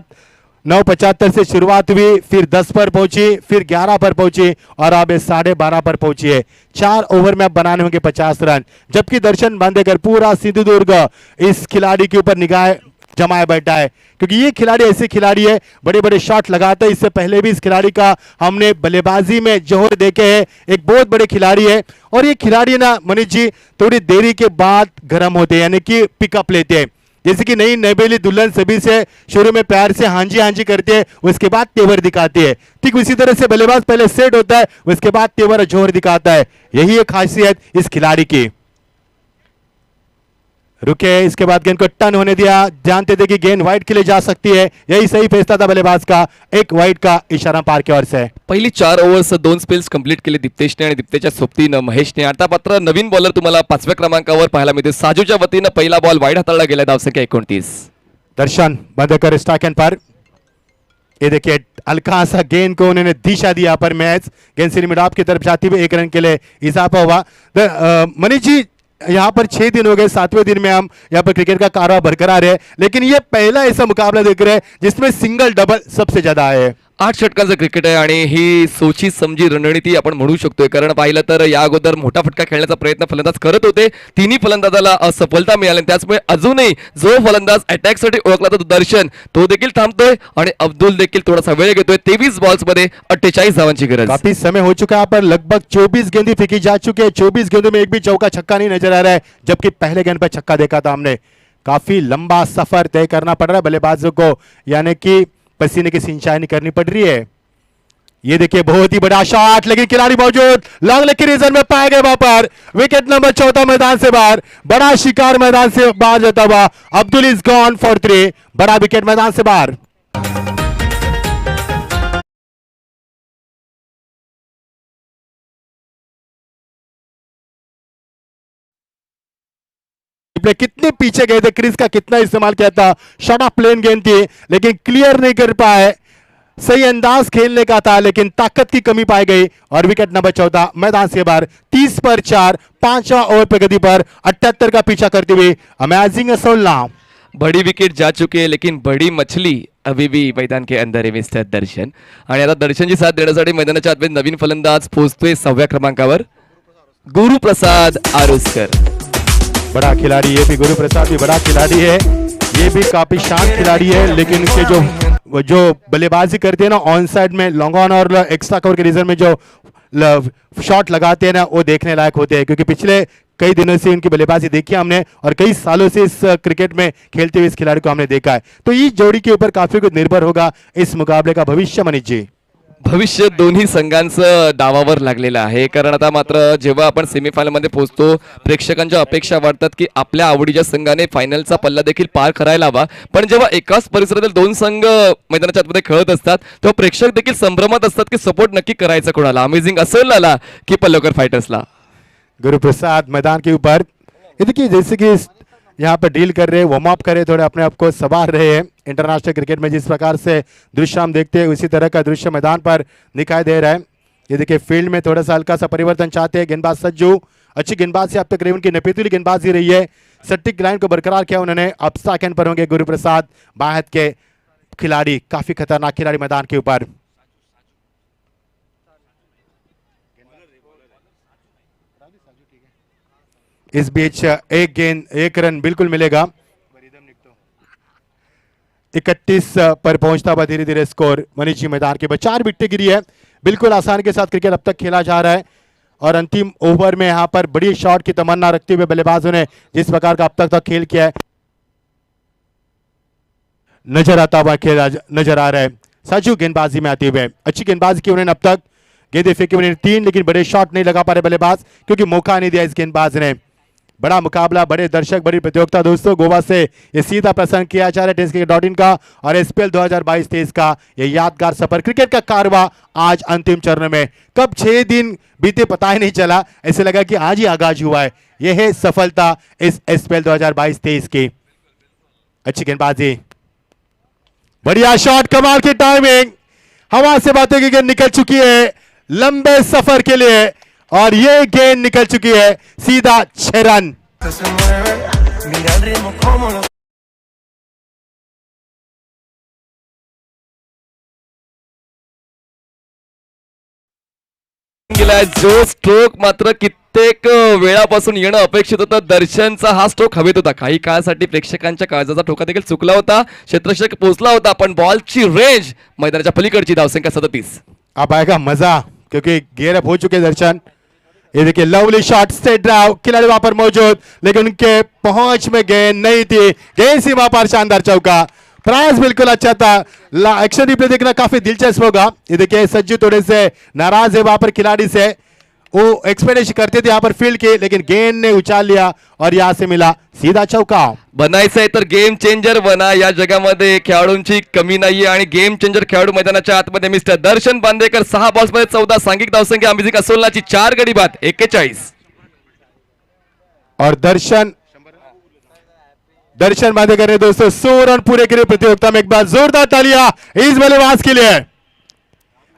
9:75 से शुरुआत हुई, फिर 10 पर पहुंची, फिर 11 पर पहुंची और अब 12:30 पर पहुंची है. 4 ओवर में अब बनाने होंगे 50 रन. जबकि दर्शन बांदेकर पूरा सिंधुदुर्ग इस खिलाड़ी के ऊपर निगाह जमाए बैठा है क्योंकि ये खिलाड़ी ऐसे खिलाड़ी है, बड़े बड़े शॉट लगाता है. इससे पहले भी इस खिलाड़ी का हमने बल्लेबाजी में जोहर देखे हैं. एक बहुत बड़े खिलाड़ी है और ये खिलाड़ी ना मनीष जी थोड़ी देरी के बाद गर्म होते हैं, यानी कि पिकअप लेते हैं. जैसे कि नई नवेली दुल्हन सभी से शुरू में प्यार से हांजी हांजी करते हैं, उसके बाद तेवर दिखाती है. ठीक उसी तरह से बल्लेबाज पहले सेट होता है, उसके बाद तेवर जोहर दिखाता है. यही एक खासियत इस खिलाड़ी की. रुके, इसके बाद गेंद को टर्न होने दिया. जानते थे कि गेंद वाइड के लिए जा सकती है. यही सही फैसला था बल्लेबाज का. एक वाइड का इशारा पार की ओर से. पहिली 4 ओव्हर्स 2 स्पेल्स कंप्लीट केले दीप्तेशने आणि दीप्तेच्या सोबतीनं महेशने. आता मात्र नवीन बॉलर तुम्हाला 5व्या क्रमांकावर पाहायला मिळते. साजूच्या वतीनं पहिला बॉल वाईड हाताळला गेला. धावसंख्या 29. दर्शन बांदेकर स्ट्राइक पर. ये देखिए हल्का सा गेंद को उन्होंने दिशा दी यहाँ पर. मैच गेंद से मिड ऑफ की तरफ जाती हुई 1 रन के लिए इजाफा हुआ. मनीष जी यहाँ पर 6 दिन हो गए, 7वें दिन में हम यहाँ पर क्रिकेट का कारोबार बरकरार है, लेकिन ये पहला ऐसा मुकाबला देख रहे हैं जिसमें सिंगल डबल सबसे ज्यादा आए. 8 षटकांचं क्रिकेट आहे आणि ही सोची समजी रणनीती आपण म्हणू शकतोय. कारण पाहिलं तर या अगोदर मोठा फटका खेळण्याचा प्रयत्न फलंदाज करत होते. तिन्ही फलंदाजाला असफलता मिळाली. त्याचमुळे अजूनही जो फलंदाज अटॅकसाठी ओळखला जातो दर्शन, तो देखील थांबतोय आणि अब्दुल देखील थोडासा वेळ घेतोय. 23 बॉल्समध्ये 48 धावांची गरज. काफी समय हो चुका है पर लगभग 24 गेंदें फेंकी जा चुकी है. 24 गेंदों में एक भी चौका छक्का नहीं नजर आ रहा है, जबकि पहले गेंद पर छक्का देखा था हमने. काफी लंबा सफर तय करना पड़ रहा है बल्लेबाजों को, यानी कि पसीने की सिंचाई करनी पड़ रही है. ये देखिए बहुत ही बड़ा शॉट, लेकिन खिलाड़ी मौजूद लॉन्ग लेग के रीजन में पाए गए. वहां पर विकेट नंबर 14 मैदान से बाहर. बड़ा शिकार मैदान से बाहर जाता हुआ. Abdul is gone for 3. बड़ा विकेट मैदान से बाहर. कितने पीछे गए थे, क्रिस का कितना इस्तेमाल किया था. शॉट ऑफ प्लेन गेंद थी लेकिन क्लियर नहीं कर पाए. सही अंदाज खेलने का था लेकिन ताकत की कमी पाई गई और विकेट नंबर 14 मैदान से बाहर। 30 पर 4, 5वां ओवर प्रगति पर 78 का पीछा करते हुए अमेजिंग 16। बड़ी विकेट जा चुकी है लेकिन बड़ी मछली अभी भी मैदान के अंदर आहे मिस्टर दर्शन. आणि आता दर्शनची साथ देण्यासाठी मैदानाच्या आतमध्ये नवीन फलंदाज पोहोचतोय 6व्या क्रमांकावर गुरुप्रसाद आरुसकर. बड़ा खिलाड़ी ये भी, गुरुप्रसाद भी बड़ा खिलाड़ी है, ये भी काफी शांत खिलाड़ी है लेकिन इनके जो बल्लेबाजी करते हैं ना ऑन साइड में लॉन्ग ऑन और एक्स्ट्रा कवर के रीजन में जो शॉट लगाते हैं ना वो देखने लायक होते हैं क्योंकि पिछले कई दिनों से इनकी बल्लेबाजी देखी है हमने और कई सालों से इस क्रिकेट में खेलते हुए इस खिलाड़ी को हमने देखा है. तो इस जोड़ी के ऊपर काफी कुछ निर्भर होगा इस मुकाबले का भविष्य. मनीष जी, भविष्य दोन्ही संघांचं दावावर लागलेलं आहे कारण आता मात्र जेव्हा आपण सेमीफायनल मध्ये पोहोचतो प्रेक्षकांच्या अपेक्षा वाढतात की आपल्या आवडीच्या संघाने फायनलचा पल्ला देखील पार करायला हवा. पण जेव्हा एकाच परिसरातील दोन संघ मैदानाच्या आतमध्ये खेळत असतात तेव्हा प्रेक्षक देखील संभ्रमात असतात की सपोर्ट नक्की करायचा कोणाला. अमेझिंग असेल आला की पल्लवकर फायटर्सला. गुरुप्रसाद मैदान के ऊपर ये देखिए जैसे कि यहाँ पर डील कर रहे हैं, वार्म अप कर रहे, थोड़े अपने आप को संवार रहे हैं. इंटरनेशनल क्रिकेट में जिस प्रकार से दृश्य हम देखते हैं उसी तरह का दृश्य मैदान पर दिखाई दे रहा है. ये देखिए फील्ड में थोड़ा सा हल्का सा परिवर्तन चाहते हैं. गेंदबाज सज्जू अच्छी गेंदबाज से अब तक उनकी नपेतुली गेंदबाजी रही है. सटीक लाइन को बरकरार किया उन्होंने. अब सेकंड पर होंगे गुरुप्रसाद, बाहत के खिलाड़ी, काफी खतरनाक खिलाड़ी मैदान के ऊपर. इस बीच एक गेंद एक रन बिल्कुल मिलेगा. 31 पर पहुंचता हुआ धीरे धीरे स्कोर. मनीष जी मैदान के बाद 4 विकेटें गिरी है. बिल्कुल आसानी के साथ क्रिकेट अब तक खेला जा रहा है और अंतिम ओवर में यहां पर बड़ी शॉट की तमन्ना रखते हुए बल्लेबाजों ने जिस प्रकार का अब तक खेल किया है नजर आता हुआ खेल नजर आ रहा है. साजू गेंदबाजी में आते हुए अच्छी गेंदबाजी की उन्होंने अब तक. गेंदें फेंकी उन्होंने 3 लेकिन बड़े शॉट नहीं लगा पा रहे बल्लेबाज क्योंकि मौका नहीं दिया इस गेंदबाज ने. बड़ा मुकाबला, बड़े दर्शक, बड़ी प्रतियोगिता दोस्तों. गोवा से ये सीधा प्रसारण किया जा रहा है टेस्ट.in का और SPL 2022-23 का ये यादगार सफर. क्रिकेट का कारवा आज अंतिम चरण में. कब 6 दिन बीते पता ही नहीं चला, ऐसे लगा कि आज ही आगाज हुआ है. यह है सफलता इस SPL 2022-23 की. अच्छी गेंदबाजी, बढ़िया शॉट, कमाल की टाइमिंग. हवा से बातों की गेंद निकल चुकी है लंबे सफर के लिए और ये गेंद निकल चुकी है सीधा 6 रन. गेला जो स्ट्रोक मात्र कित्येक वेळापासून येणं अपेक्षित होतं. दर्शनचा हा स्ट्रोक हवेत होता. काही काळासाठी प्रेक्षकांच्या काळजाचा ठोका देखील चुकला होता. क्षेत्ररक्षक पोहोचला होता पण बॉलची रेंज मैदानाच्या पलीकडची. धावसंख्या 37. अब आएगा मजा क्योंकि गेयर अप हो चुके दर्शन. ये देखिए लवली शॉट, स्ट्रेट ड्राइव, खिलाड़ी वहां पर मौजूद लेकिन उनके पहुंच में गेंद नहीं थी. गेंद सीमा पर शानदार चौका. प्रयास बिल्कुल अच्छा था. एक्शन रिप्ले देखना काफी दिलचस्प होगा. ये देखिए सज्जू थोड़े से नाराज है वहां पर खिलाड़ी से. वो एक्सपेक्टेशन करते थे यहाँ पर फील्ड की लेकिन गेंद ने उछाल लिया और यहाँ से मिला सीधा चौका. बनायचं आहे तर गेम चेंजर बना. या जगामध्ये खेळाडूंची कमी नाहीये आणि गेम चेंजर खेळाडू मैदानाच्या आतमध्ये मिस्टर दर्शन बांदेकर. 6 बॉल्स मध्ये 14 सांघिक धावसंख्या. अमेझिंग असोलनाची 4 गडी बाद 41. और दर्शन बांदेकर ने दोस्तों 100 रन पूरे करे प्रतियोगिता में. एक बार जोरदार तालियां इस बल्लेबाज के लिए.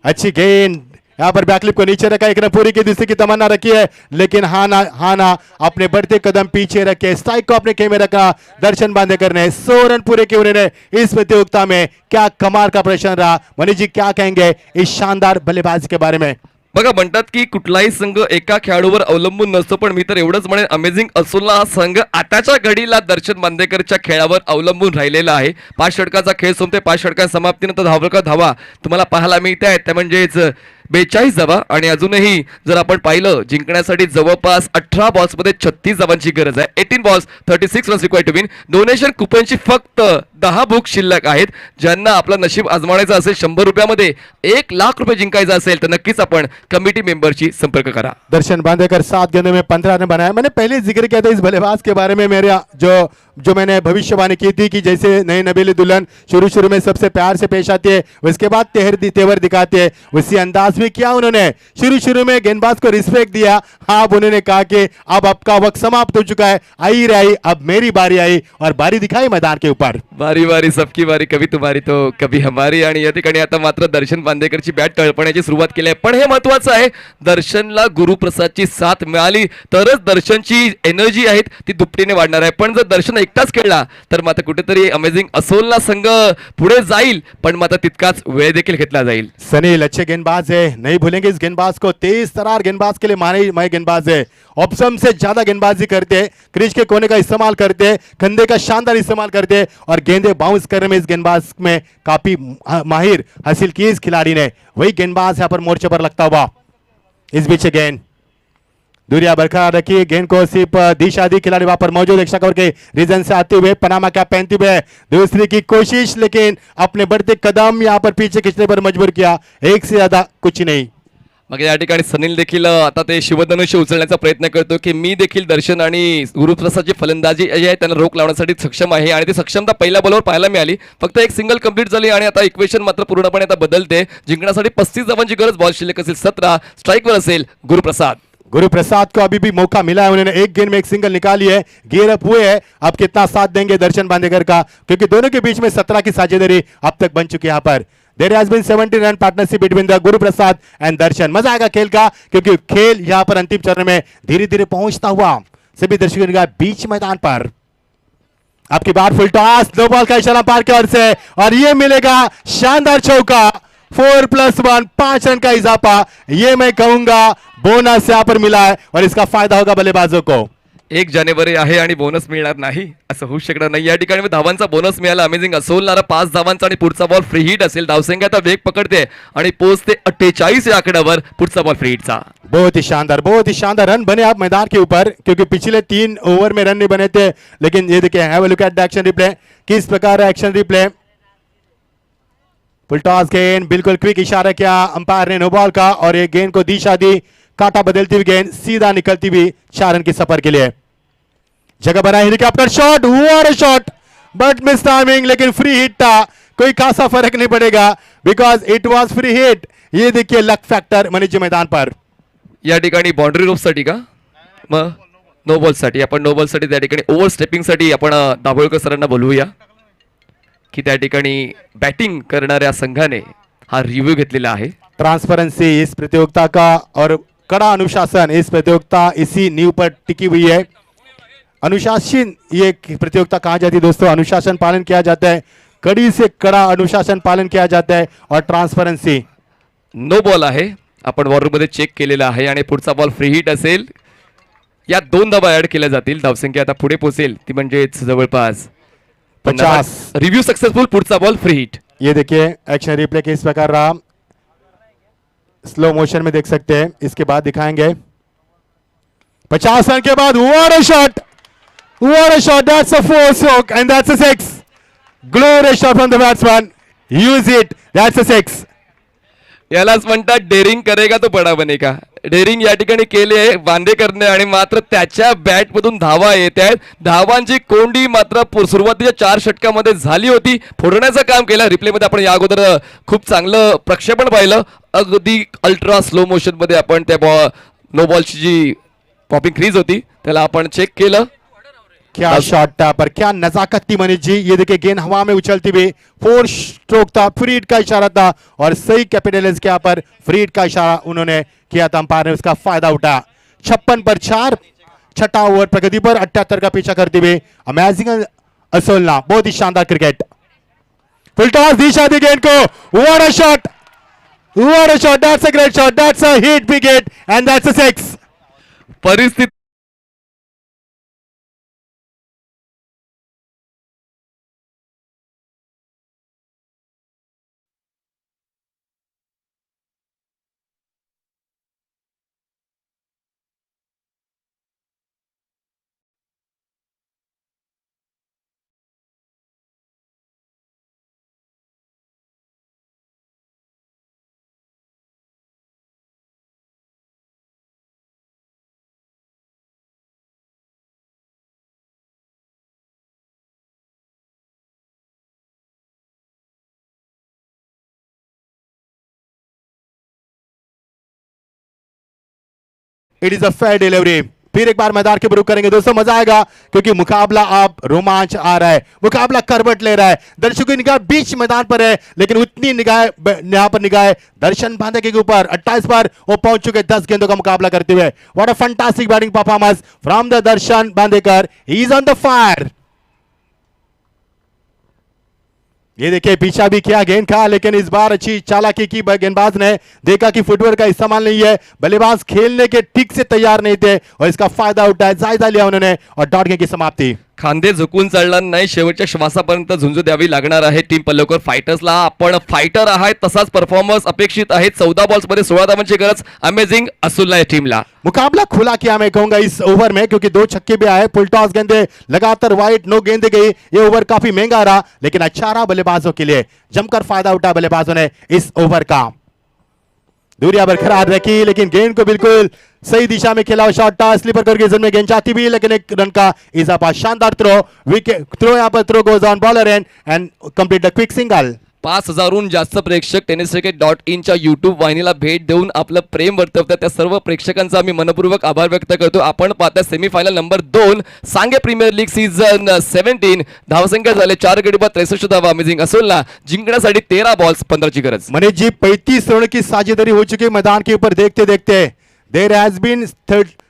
अच्छी गेंद यहाँ पर बैकलिप को नीचे रखा, एक रन पूरी की दूसरी की तमन्ना रखी है लेकिन हाना अपने बढ़ते कदम पीछे रखे, स्ट्राइक को अपने खेमे रखा. दर्शन बांदेकर ने 100 रन पूरे किए उन्होंने इस प्रतियोगिता में. क्या कमाल का प्रदर्शन रहा. मनीष जी क्या कहेंगे इस शानदार बल्लेबाजी के बारे में. बघा म्हणतात की कुठलाही संघ एका खेळाडूवर अवलंबून नसतो पण मी तर एवढंच म्हणेन अमेझिंग असोलना हा संघ आताच्या घडीला दर्शन बांदेकरच्या खेळावर अवलंबून राहिलेला आहे. 5 षटकाचा खेळ संपते. 5 षटकांच्या समाप्तीनंतर धावा तुम्हाला पाहायला मिळत आहेत त्या म्हणजेच 42 धावा आणि अजूनही जर आपण पाहिलं जिंकण्यासाठी जवळपास 18 बॉल्समध्ये 36 धावांची गरज आहे. 18 balls 36 runs required to win. Donation कुपनची फक्त 10 बुक शिल्लक आहेत. ज्यांना आपलं नशीब आजमावायचं असेल 100 रुपयामध्ये 1 लाख रुपये जिंकायचं असेल तर नक्कीच आपण कमिटी मेंबरशी संपर्क करा. दर्शन बांदेकर 7 गेंदों में 15 रन बनाया. मैंने पहले जिक्र किया था इस बल्लेबाज के बारे में. मेरा जो मैंने भविष्यवाणी की थी कि जैसे नई नबीली दुल्हन शुरू में सबसे प्यार से पेश आती है उसके बाद तेवर दिखाते है उसी अंदाज में किया उन्होंने. शुरू में गेंदबाज को रिस्पेक्ट दिया. हाँ अब उन्होंने कहा कि अब आपका वक्त समाप्त हो चुका है, आई रही अब मेरी बारी आई और बारी दिखाई मैदान के ऊपर. बारी बारी सबकी बारी कभी तुम्हारी तो कभी हमारी. आणि या ठिकाणी आता मात्र दर्शन बांदेकरची बॅट तळपण्याची सुरुवात केली आहे. पण हे महत्वाचं आहे, दर्शनला गुरुप्रसादची साथ मिळाली तरच दर्शनची एनर्जी आहेत ती दुपटीने वाढणार आहे. पण जर दर्शन एकटाच खेळला तर मात्र कुठेतरी अमेझिंग असोलला संघ पुढे जाईल, पण मात्र तितकाच वेळ देखील घेतला जाईल. सनील अच्छे गेंदबाज है, नहीं भूलेंगे इस गेंदबाज को. तेज तरार गेंदबाज के लिए माने माए गेंदबाज है. ऑप्शन से ज्यादा गेंदबाजी करते, क्रीज के कोने का इस्तेमाल करते, कंधे का शानदार इस्तेमाल करते और गेंदे बाउंस करने में इस गेंदबाज में काफी माहिर हासिल की इस खिलाड़ी ने. वही गेंदबाज यहाँ पर मोर्चे पर लगता हुआ. इस बीच गेंद दूरिया बरकरार रखी, गेंद को सिर्फ दिशा दी खिलाड़ी वहां पर मौजूद एक शक्कर के रीजन से आते हुए पनामा कैप पहनते हुए दूसरी की कोशिश, लेकिन अपने बढ़ते कदम यहां पर पीछे खींचने पर मजबूर किया. एक से ज्यादा कुछ नहीं. मग या ठिकाणी सनील देखील आता ते शिवधनुष्य उचलण्याचा प्रयत्न करतो की मी देखील दर्शन आणि गुरुप्रसादची फलंदाजी जी आहे त्यांना रोख लावण्यासाठी सक्षम आहे. आणि ती सक्षमता पहिल्या बॉलवर पाहायला मिळाली. फक्त एक सिंगल कंप्लीट झाली आणि आता इक्वेशन मात्र पूर्णपणे आता बदलते. जिंकण्यासाठी 35 धावांची गरज, बॉल शिल्लक असेल 17, स्ट्राईकवर असेल गुरुप्रसाद. गुरुप्रसाद को अभी भी मौका मिला है, उन्होंने एक गेंद में एक सिंगल निकाली है, गियर अप हुए हैं. अब कितना साथ देंगे दर्शन बांदेकर का, क्योंकि दोनों के बीच में 17 की साझेदारी अब तक बन चुकी है. यहाँ पर there has been 17 run partnership between the Guruprasad and Darshan. मजा आएगा खेल का, क्योंकि खेल यहाँ पर अंतिम चरण में धीरे धीरे पहुंचता हुआ सभी दर्शकों का बीच मैदान पर. आपकी बार फुल टॉस, नो बॉल का इशारा पार की ओर से और ये मिलेगा शानदार चौका. 4+1, 5 रन का इजाफा, ये मैं कहूंगा बोनस यहाँ पर मिला है और इसका फायदा होगा बल्लेबाजों को. 1 जानेवारी आहे आणि बोनस मिळणार नाही असं होऊ शकणार नाही. या ठिकाणी धावांचा बोनस मिळाला. अमेझिंग असोलला 5 धावांचा आणि पुढचा बॉल फ्री हिट असेल. धावसंख्या आता वेग पकडते आणि पोहोचते 48 या आकड्यावर. पुढचा बॉल फ्री हिटचा. बहुत ही शानदार रन बने आप मैदान के ऊपर, क्योंकि पिछले 3 ओवर में रन नहीं बने थे. लेकिन ये देखिए, have a look at the action replay, किस प्रकार एक्शन रिप्ले. फुल टॉस गेंद, बिल्कुल क्विक इशारा किया अंपायर ने नो बॉल का और ये गेंद को दिशा दी. काटा बदलती हुई गेंद सीधा निकलती हुई 4 रन के सफर के लिए. जगह बनाई, helicopter shot, what a shot, but miss timing. लेकिन फ्री हिट था, कोई खासा फर्क नहीं पड़ेगा because it was free hit. ये देखिए लक फैक्टर मनीजी मैदान पर. या ठिकाणी बाउंड्री रोपसाठी का, मग नो बॉलसाठी आपण नो बॉलसाठी त्या ठिकाणी ओव्हर स्टेपिंगसाठी आपण दाभोळकर सरांना बोलवूया की त्या ठिकाणी बॅटिंग करणाऱ्या संघाने हा रिव्ह्यू घेतलेला आहे. ट्रांसपेरेंसी इस प्रतियोगिता का और कड़ा अनुशासन इस प्रतियोगिता इसी नींव पर टिकी हुई है. अनुशासन ये प्रतियोगिता कहा जाती है दोस्तों, अनुशासन पालन किया जाता है, कड़ी से कड़ा अनुशासन पालन किया जाता है और ट्रांसपेरेंसी. नो बॉल आहे, आपण वॉरमध्ये चेक केलेला आहे आणि पुढचा बॉल फ्री हिट असेल. या 2 धावा ऍड केल्या जातील. धावसंख्या आता पुढे पोहोचेल ती म्हणजेच जवळपास 50. Review successful. पुढचा बॉल फ्री हिट. ये देखिए एक्शन रिप्ले किस प्रकार रहा, स्लो मोशन में देख सकते हैं. इसके बाद दिखाएंगे 50 रन के बाद what a shot, that's a 4 stroke end that's a 6. Glorious shot from the batsman, use it, that's a 6. यालाच म्हणतात डेअरिंग करेगा तो बडा बनेगा. डेअरिंग या ठिकाणी केले बांदेकरने आणि मात्र त्याच्या बॅट मधून धावा येत आहेत. धावांची कोंडी मात्र सुरुवातीच्या 4 षटकामध्ये झाली होती. फोडण्याचं काम केलं. रिप्लेमध्ये आपण या अगोदर खूप चांगलं प्रक्षेपण पाहिलं. अगदी अल्ट्रा स्लो मोशन मध्ये आपण त्या नो बॉलची जी पॉपिंग क्रीज होती त्याला आपण चेक केलं. क्या शॉट था, पर क्या नजाकत थी मनीष जी. ये देखिए गेंद हवा में उछलती हुई, 4 स्ट्रोक था, फ्री हिट का इशारा था और सही कैपिटल्स के यहाँ पर फ्री हिट का इशारा उन्होंने किया था. अंपायर ने उसका फायदा उठाया. 56 पर 4, छठा ओवर प्रगति पर 78 का पीछा करते हुए अमेजिंग असोलना. बहुत ही शानदार क्रिकेट. फुल टॉस, दिशा दी गेंद को, what a shot, that's a great shot, that's a hit wicket end that's a 6. परिस्थिती It is a fair delivery. फिर एक बार मैदान के ऊपर रुख करेंगे दोस्तों, मजा आएगा क्योंकि मुकाबला अब रोमांच आ रहा है, मुकाबला करवट ले रहा है। दर्शकों की निगाह बीच मैदान पर है, लेकिन उतनी निगाह यहाँ पर निगाह दर्शन बांधे के ऊपर 28 पर वो पहुंच चुके 10 गेंदों का मुकाबला करते हुए। What a fantastic batting performance from the Darshan Bandekar, he is on the fire. ये देखिए पीछा भी किया गेंद का, लेकिन इस बार अच्छी चालाकी की गेंदबाज ने, देखा कि फुटवर्क का इस्तेमाल नहीं है, बल्लेबाज खेलने के ठीक से तैयार नहीं थे और इसका फायदा उठाया, जायजा लिया उन्होंने और डॉट गेंद की समाप्ति। खांदे झुकून चालणार नाही, शेवटच्या श्वासापर्यंत झुंजू द्यावी लागणार आहे टीम पल्लवकर फायटर्सला। आपण फायटर आहात, तसाच परफॉर्मन्स अपेक्षित आहे। 14 बॉल्स मध्ये 16 धावांची गरज अमेजिंग असूल आहे टीमला। मुकाबला खुला किया मैं कहूंगा इस ओवर में, क्योंकि 2 छक्के भी आए, फुल टॉस गेंदे लगातार वाइड, नो गेंदे गई। ये ओवर काफी महंगा रहा, लेकिन अच्छा रहा बल्लेबाजों के लिए, जमकर फायदा उठा बल्लेबाजों ने इस ओवर का। दूरिया बरकरार रखी, लेकिन गेंद को बिल्कुल सही दिशा में खेला, शॉट था स्लीपर करके में गेंद जाती भी, लेकिन एक रन का इजाफा, शानदार थ्रो, विकेट थ्रो, यहां पर throw goes on bowler end complete the quick single. 5000हून जास्त प्रेक्षक tenniscricket.in च्या YouTube वाहिनीला भेट देऊन आपलं प्रेम वर्तवतात, त्या सर्व प्रेक्षकांचा आम्ही मनपूर्वक आभार व्यक्त करतो। आपण पाहता सेमीफायनल नंबर 2 सांगे प्रीमियर लीग सीझन 17, धावसंख्या झाले 4 गडी बाद 63 धावा। अमेजिंग असूलला जिंकण्यासाठी 13 बॉल्स 15 ची गरज। मनीष जी 35 रनों की साझेदारी हो चुकी है मैदान के ऊपर, देखते देखते there has been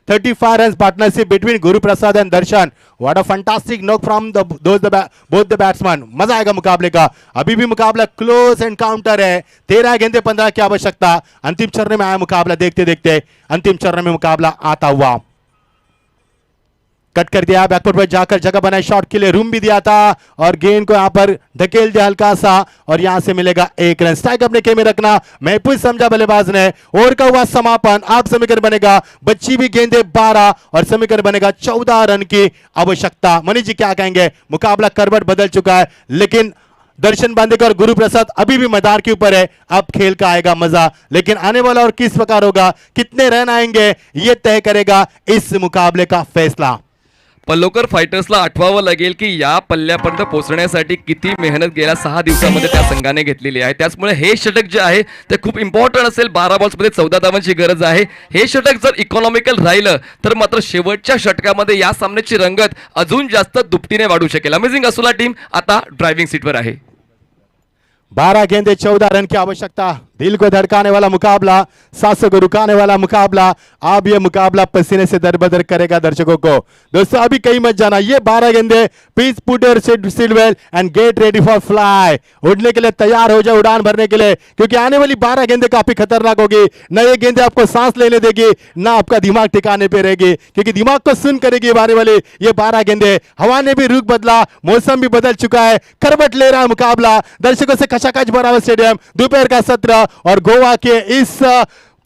35 run partnership between Guru Prasad and Darshan. What a fantastic knock from both the batsman. मजा आएगा मुकाबले का, अभी भी मुकाबला क्लोज एनकाउंटर है, 13 गेंदे 15 की आवश्यकता। अंतिम चरण में आया मुकाबला, देखते देखते अंतिम चरण में मुकाबला आता हुआ। कट कर दिया, बैकफुट पर जाकर जगह बनाई, शॉट के लिए रूम भी दिया था और गेंद को यहां पर धकेल दिया हल्का सा और यहां से मिलेगा 1 रन। स्ट्राइक अपने के में रखना महफूज समझा बल्लेबाज ने। ओवर का हुआ समापन, आप समीकरण बनेगा, बच्ची भी गेंदे 12 और समीकरण बनेगा 14 रन की आवश्यकता। मनीष जी क्या कहेंगे, मुकाबला करवट बदल चुका है, लेकिन दर्शन बांदेकर और गुरु प्रसाद अभी भी मैदान के ऊपर है, अब खेल का आएगा मजा, लेकिन आने वाला और किस प्रकार होगा, कितने रन आएंगे, यह तय करेगा इस मुकाबले का फैसला। पल्लोकर फायटर्सला आठवावं लागेल की या पल्ल्यापर्यंत पोहोचण्यासाठी किती मेहनत गेल्या 6 दिवसामध्ये त्या संघाने घेतलेली आहे। त्याचमुळे हे षटक जे आहे ते खूप इम्पॉर्टंट असेल। 12 बॉल्समध्ये 14 धावांची गरज आहे। हे षटक जर इकॉनॉमिकल राहिलं तर मात्र शेवटच्या षटकामध्ये या सामन्याची रंगत अजून जास्त दुपटीने वाढू शकेल। अमेजिंग असूला टीम आता ड्रायव्हिंग सीटवर आहे। 12 गेंदे 14 रन की आवश्यकता, दिल को धड़काने वाला मुकाबला, सांसों को रुकाने वाला मुकाबला। अब ये मुकाबला पसीने से दरबदर करेगा दर्शकों को। दोस्तों अभी कहीं मत जाना, ये 12 गेंदे, please put your seat well end get ready for fly. उड़ने के लिए तैयार हो जाओ, उड़ान भरने के लिए, क्योंकि आने वाली 12 गेंदे काफी खतरनाक होगी। न ये गेंदे आपको सांस लेने देगी, ना आपका दिमाग ठिकाने पे रहेगी, क्योंकि दिमाग को सुन करेगी आने वाली ये 12 गेंदे। हवा ने भी रुख बदला, मौसम भी बदल चुका है, करवट ले रहा है मुकाबला, दर्शकों से खचाखच भरा हुआ स्टेडियम, दोपहर का सत्र और गोवा के इस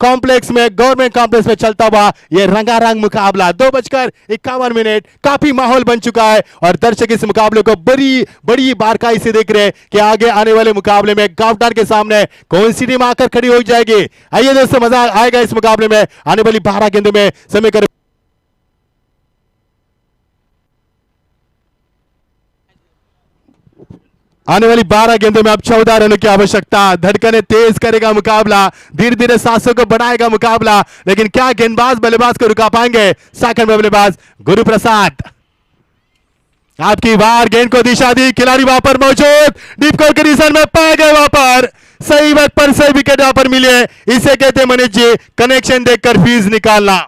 कॉम्प्लेक्स में, गवर्नमेंट कॉम्प्लेक्स में चलता हुआ ये रंगारंग मुकाबला। 2:51, काफी माहौल बन चुका है और दर्शक इस मुकाबले को बड़ी बड़ी बारकाई से देख रहे हैं कि आगे आने वाले मुकाबले में गावटान के सामने कौन सी टीम आकर खड़ी हो जाएगी। आइए दोस्तों मजा आएगा इस मुकाबले में। आने वाली 12 गेंदों में समीकरण आने वाली 12 गेंदों में अब 14 रनों की आवश्यकता। धड़कने तेज करेगा मुकाबला, धीरे धीरे सांसों को बढ़ाएगा मुकाबला, लेकिन क्या गेंदबाज बल्लेबाज को रुका पाएंगे। सेकंड में बल्लेबाज गुरु प्रसाद, आपकी बार गेंद को दिशा दी, खिलाड़ी वहां पर मौजूद, डीप कोर कंडीशन में पाए गए, वहां पर सही वक्त पर सही विकेट वहां पर मिले। इसे कहते हैं मनीष जी कनेक्शन देखकर फीस निकालना।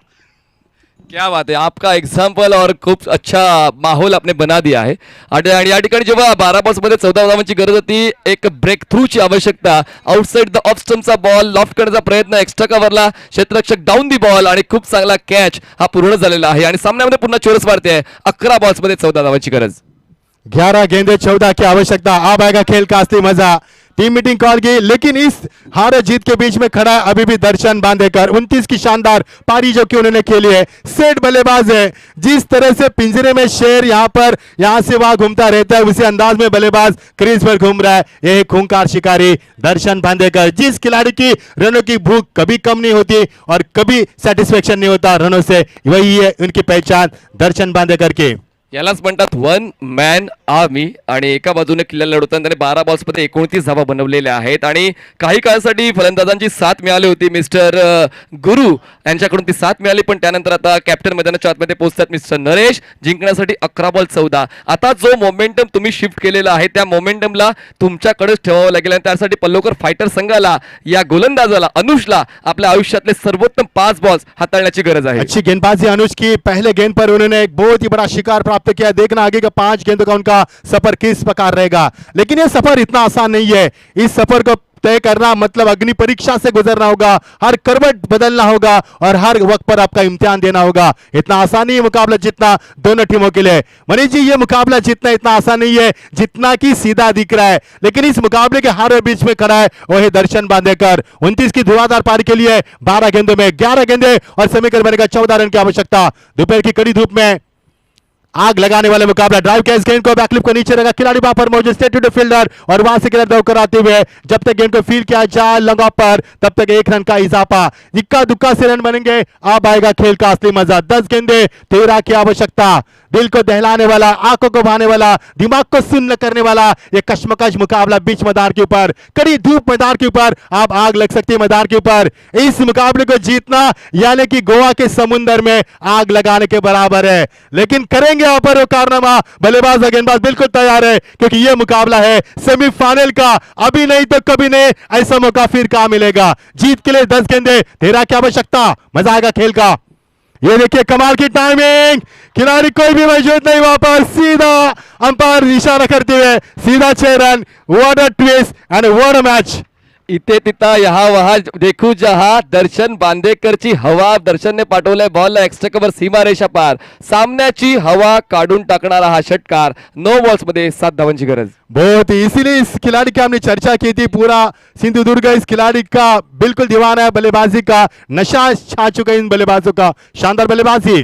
क्या बात है, आपका एग्जाम्पल और खूप अच्छा माहोल आपने बना दिया है। आणि या ठिकाणी जेव्हा 12 बॉल्समध्ये 14 धावांची गरज होती, एक ब्रेक थ्रूची आवश्यकता, आउटसाइड द ऑफ स्टंपचा बॉल लॉफ्ट करण्याचा प्रयत्न, एक्स्ट्रा कव्हरला क्षेत्ररक्षक डाऊन दी बॉल आणि खूप चांगला कॅच हा पूर्ण झालेला आहे आणि सामन्यामध्ये पुन्हा चोरस वाढते आहे। 11 बॉल्समध्ये 14 धावांची गरज, 11 गेंदे 14 की आवश्यकता। अब आएगा खेल का असली मजा। टीम मीटिंग कॉल की, लेकिन इस हार जीत के बीच में खड़ा है अभी भी दर्शन बांदेकर। 29 की शानदार पारी जो कि उन्होंने खेली है, सेट बल्लेबाज है। जिस तरह से पिंजरे में शेर यहां से वहां घूमता रहता है, उसी अंदाज में बल्लेबाज क्रीज पर घूम रहा है। यह खूंखार शिकारी दर्शन बांदेकर, जिस खिलाड़ी की रनों की भूख कभी कम नहीं होती और कभी सेटिस्फेक्शन नहीं होता रनों से, वही है उनकी पहचान दर्शन बांदेकर की। यालाच म्हणतात वन मॅन आर्मी. आणि एका बाजूने किल्ल्याला लढवताना त्याने 12 बॉल्समध्ये 29 धावा बनवलेल्या आहेत. आणि काही काळासाठी फलंदाजांची साथ मिळाली होती मिस्टर गुरु यांच्याकडून, ती साथ मिळाली. पण त्यानंतर आता कॅप्टन मैदानाच्या आतमध्ये पोहोचतात मिस्टर नरेश, जिंकण्यासाठी 11 बॉल 14. आता जो मोमेंटम तुम्ही शिफ्ट केलेला आहे त्या मोमेंटमला तुमच्याकडेच ठेवावं लागेल. आणि त्यासाठी पल्लोकर फायटर संघाला, या गोलंदाजाला अनुजला आपल्या आयुष्यातले सर्वोत्तम 5 बॉल्स हाताळण्याची गरज आहे. अच्छी गेंदबाजी अनुज की, पहले गेंद पर उन्होंने एक बहुत ही बड़ा शिकार प्राप्त किया. देखना आगे का 5 गेंदों का उनका सफर किस प्रकार रहेगा. लेकिन ये सफर इतना आसान नहीं है. इस सफर को तय करना मतलब अग्नि परीक्षा से गुजरना होगा, हर करवट बदलना होगा और हर वक्त पर आपका इम्तिहान देना होगा. इतना आसान नहीं है मुकाबला जीतना दोनों टीमों के लिए. मनीष जी, ये मुकाबला जीतना इतना आसान नहीं है जितना कि सीधा दिख रहा है. लेकिन इस मुकाबले के हर बीच में खड़ा है वो है दर्शन बांदेकर. 29 की धुआंधार पारी के लिए 12 गेंदों में 11 गेंदे और समीकरण बनेगा 14 रन की आवश्यकता. दोपहर की कड़ी धूप में आग लगाने वाले मुकाबला. ड्राइव के इस गेंद को बैकलिप को नीचे रखा, खिलाड़ी वहां पर मौजूद, स्टेट टू फील्डर और वहां से खिलाड़ी दौड़ कराते हुए जब तक गेंद को फील किया जाए लॉन्ग ऑफ पर तब तक 1 रन का इजाफा. इक्का दुक्का से रन बनेंगे, अब आएगा खेल का असली मजा. 10 गेंदे 13 की आवश्यकता. दिल को दहलाने वाला, आंखों को भाने वाला, दिमाग को सुन्न करने वाला ये कश्मकश मुकाबला बीच मैदान के ऊपर, कड़ी धूप मैदान के ऊपर. अब आग लग सकती है मैदान के ऊपर. इस मुकाबले को जीतना यानी कि गोवा के समुंदर में आग लगाने के बराबर है. लेकिन करेंगे यहाँ पर वो कारनामा. बल्लेबाज गेंदबाज बिल्कुल तैयार है क्योंकि ये मुकाबला है सेमीफाइनल का. अभी नहीं तो कभी नहीं, ऐसा मौका फिर कहां मिलेगा. जीत के लिए 10 गेंदे 13 की आवश्यकता. मजा आएगा खेल का. ये देखिए कमाल की टाइमिंग, खिलाड़ी कोई भी मौजूद नहीं वहां पर, सीधा अंपायर इशारा करते हुए सीधा 6 run. What a twist end what a match. इथे तिथं यहाँ वहा देखू जहा, दर्शन बांदेकरची हवा. दर्शनने पाठवलाय बॉलला एक्स्ट्रा कव्हर सीमारेषा पार. सामन्याची हवा काढून टाकणारा हा षटकार. 9 बॉल्स मध्ये 7 धावांची गरज. बहुत ही, इसीलिए इस खिलाड़ी की हमने चर्चा की थी. पूरा सिंधुदुर्ग इस खिलाड़ी का बिल्कुल दीवाना है. बल्लेबाजी का नशा छा चुका है इन बल्लेबाजों का. शानदार बल्लेबाजी.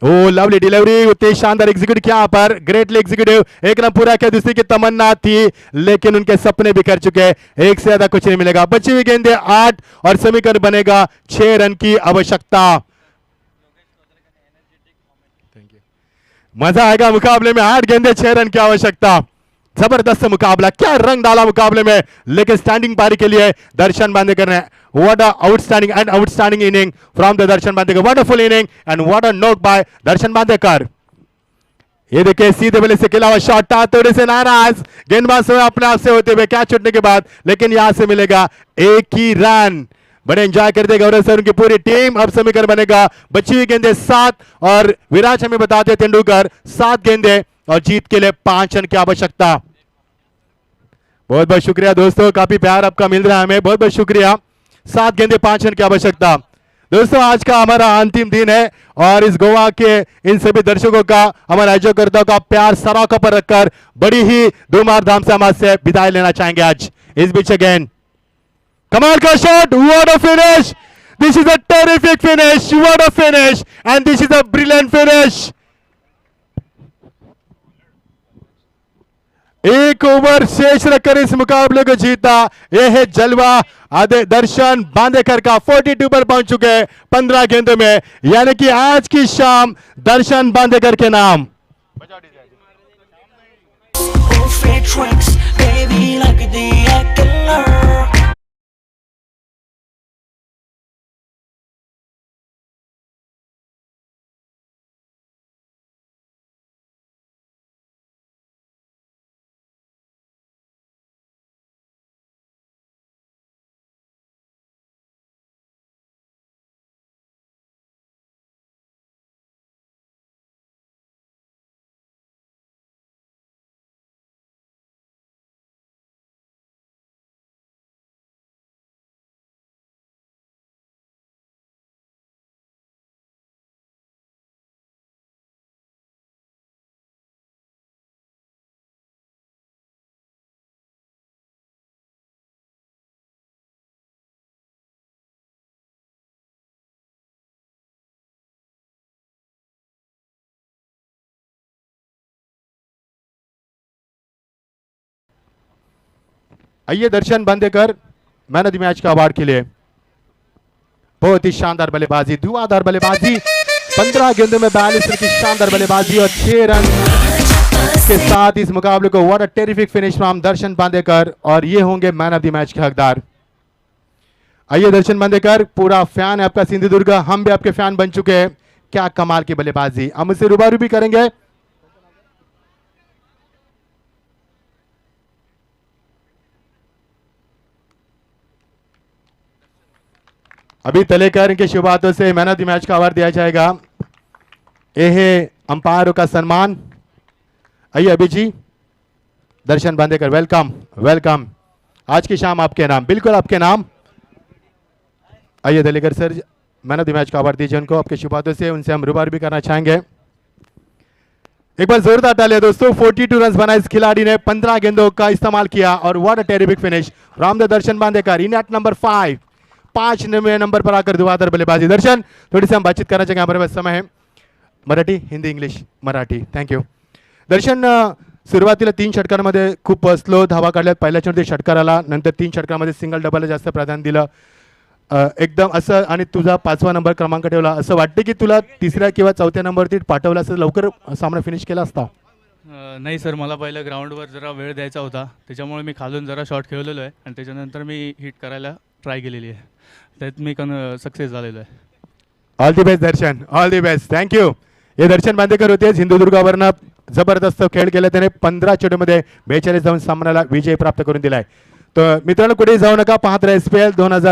ओ लवली डिलीवरी, उतनी शानदार एग्जीक्यूट किया यहाँ पर, ग्रेटली एग्जीक्यूटिव. एक रन पूरा किया, दूसरी की तमन्ना थी लेकिन उनके सपने बिखर चुके. एक से ज्यादा कुछ नहीं मिलेगा. बची हुई गेंदे 8 और समीकरण बनेगा 6 रन की आवश्यकता. मजा आएगा मुकाबले में. 8 गेंदे 6 रन की आवश्यकता. जबरदस्त मुकाबला, क्या रंग डाला मुकाबले में. लेकिन स्टैंडिंग पारी के लिए दर्शन बांदेकर ने what a outstanding inning from the Darshan Bandekar. Wonderful inning end what a knock by दर्शन बांदेकर. ये देखिए सीधे बल्ले से खेला हुआ शॉट था, थोड़े से नाराज गेंदबाज समय अपने आप से होते हुए कैच छूटने के बाद, लेकिन यहां से मिलेगा 1 ही रन. बड़े एंजॉय करते गौरव सर उनकी पूरी टीम. अब समीकरण बनेगा बची हुई गेंदे 7 और विराट हमें बताते तेंदुलकर 7 गेंदे और जीत के लिए 5 रन की आवश्यकता. बहुत बहुत शुक्रिया दोस्तों, काफी प्यार आपका मिल रहा है हमें, बहुत बहुत शुक्रिया. 7 गेंदे 5 रन की आवश्यकता. दोस्तों आज का हमारा अंतिम दिन है और इस गोवा के इन सभी दर्शकों का, हमारे आयोजकर्ताओं का प्यार सराखों पर रखकर बड़ी ही धूमधाम से हम से विदाई लेना चाहेंगे आज. इस बीच अगेन कमाल का shot, what a finish. This is a terrific finish, what a finish end this is a brilliant finish. 1 over शेष रखकर इस मुकाबले को जीता. यह है जलवा आधे दर्शन बांदेकर का. 42 पर पहुंच चुके हैं 15 गेंदों में, यानी कि आज की शाम दर्शन बांदेकर के नाम. आइए Darshan Bandekar man of the match का अवार्ड के लिए. बहुत ही शानदार बल्लेबाजी, धुआंधार बल्लेबाजी 15 गेंदों में 42 रन की शानदार बल्लेबाजी और 6 रन के साथ इस मुकाबले को what a terrific finish from Darshan Bandekar, और ये होंगे मैन ऑफ द मैच के हकदार। आइए दर्शन बांदेकर, पूरा फैन है आपका सिंधुदुर्ग, हम भी आपके फैन बन चुके हैं। क्या कमाल की बल्लेबाजी, हम उसे रूबरू भी करेंगे। अभी तलेकर इनके शुभ हाथों से मैन ऑफ द मैच का अवार्ड दिया जाएगा। ये है अंपायरों का सम्मान। आइए अभी जी, दर्शन बांदेकर, वेलकम वेलकम। आज की शाम आपके नाम, बिल्कुल आपके नाम। आइए Dalekar sir, man of the match का अवार्ड दीजिए उनको आपके शुभ हाथों से, उनसे हम रूबरू भी करना चाहेंगे। एक बार जोरदार तालियां दोस्तों। 42 रन बना इस खिलाड़ी ने, 15 गेंदों का इस्तेमाल किया और what a terrific finish from the Darshan Bandekar in at number 5। 5 number पर आकर धुआंधार बल्लेबाजी। दर्शन, थोड़ी सी हम बातचीत करना चाहेंगे, हमारे पास समय है। Marathi, Hindi, English, Marathi, thank you. दर्शन, सुरुवातीला 3 षटकांमध्ये खूप स्लो धावा काढल्यात। पहिल्या चेंडूत षटकाराला, नंतर 3 षटकांमध्ये सिंगल डबलला जास्त प्राधान्य दिलं एकदम असं, आणि तुझा 5वा नंबर क्रमांक ठेवला। असं वाटते की तुला 3ऱ्या किंवा 4थ्या नंबरवरती पाठवलं असं लवकर सामना फिनिश केला असता? नाही सर, मला पहिलं ग्राउंडवर जरा वेळ द्यायचा होता, त्याच्यामुळे मी खालून जरा शॉट खेळलेलो आहे आणि त्याच्यानंतर मी हिट करायला ट्राय केलेली आहे, त्यात मी सक्सेस झालेलो आहे। All the best Darshan, all the best, thank you. हे दर्शन बांदेकर होते, सिंधुदुर्गावरनं जबरदस्त खेळ केला त्याने। 15 चेंडूमध्ये 42 धावांच्या सामन्याला विजय प्राप्त करून दिलाय। तर मित्रांनो, कुठेही जाऊ नका, पाहत राहा SPL 2000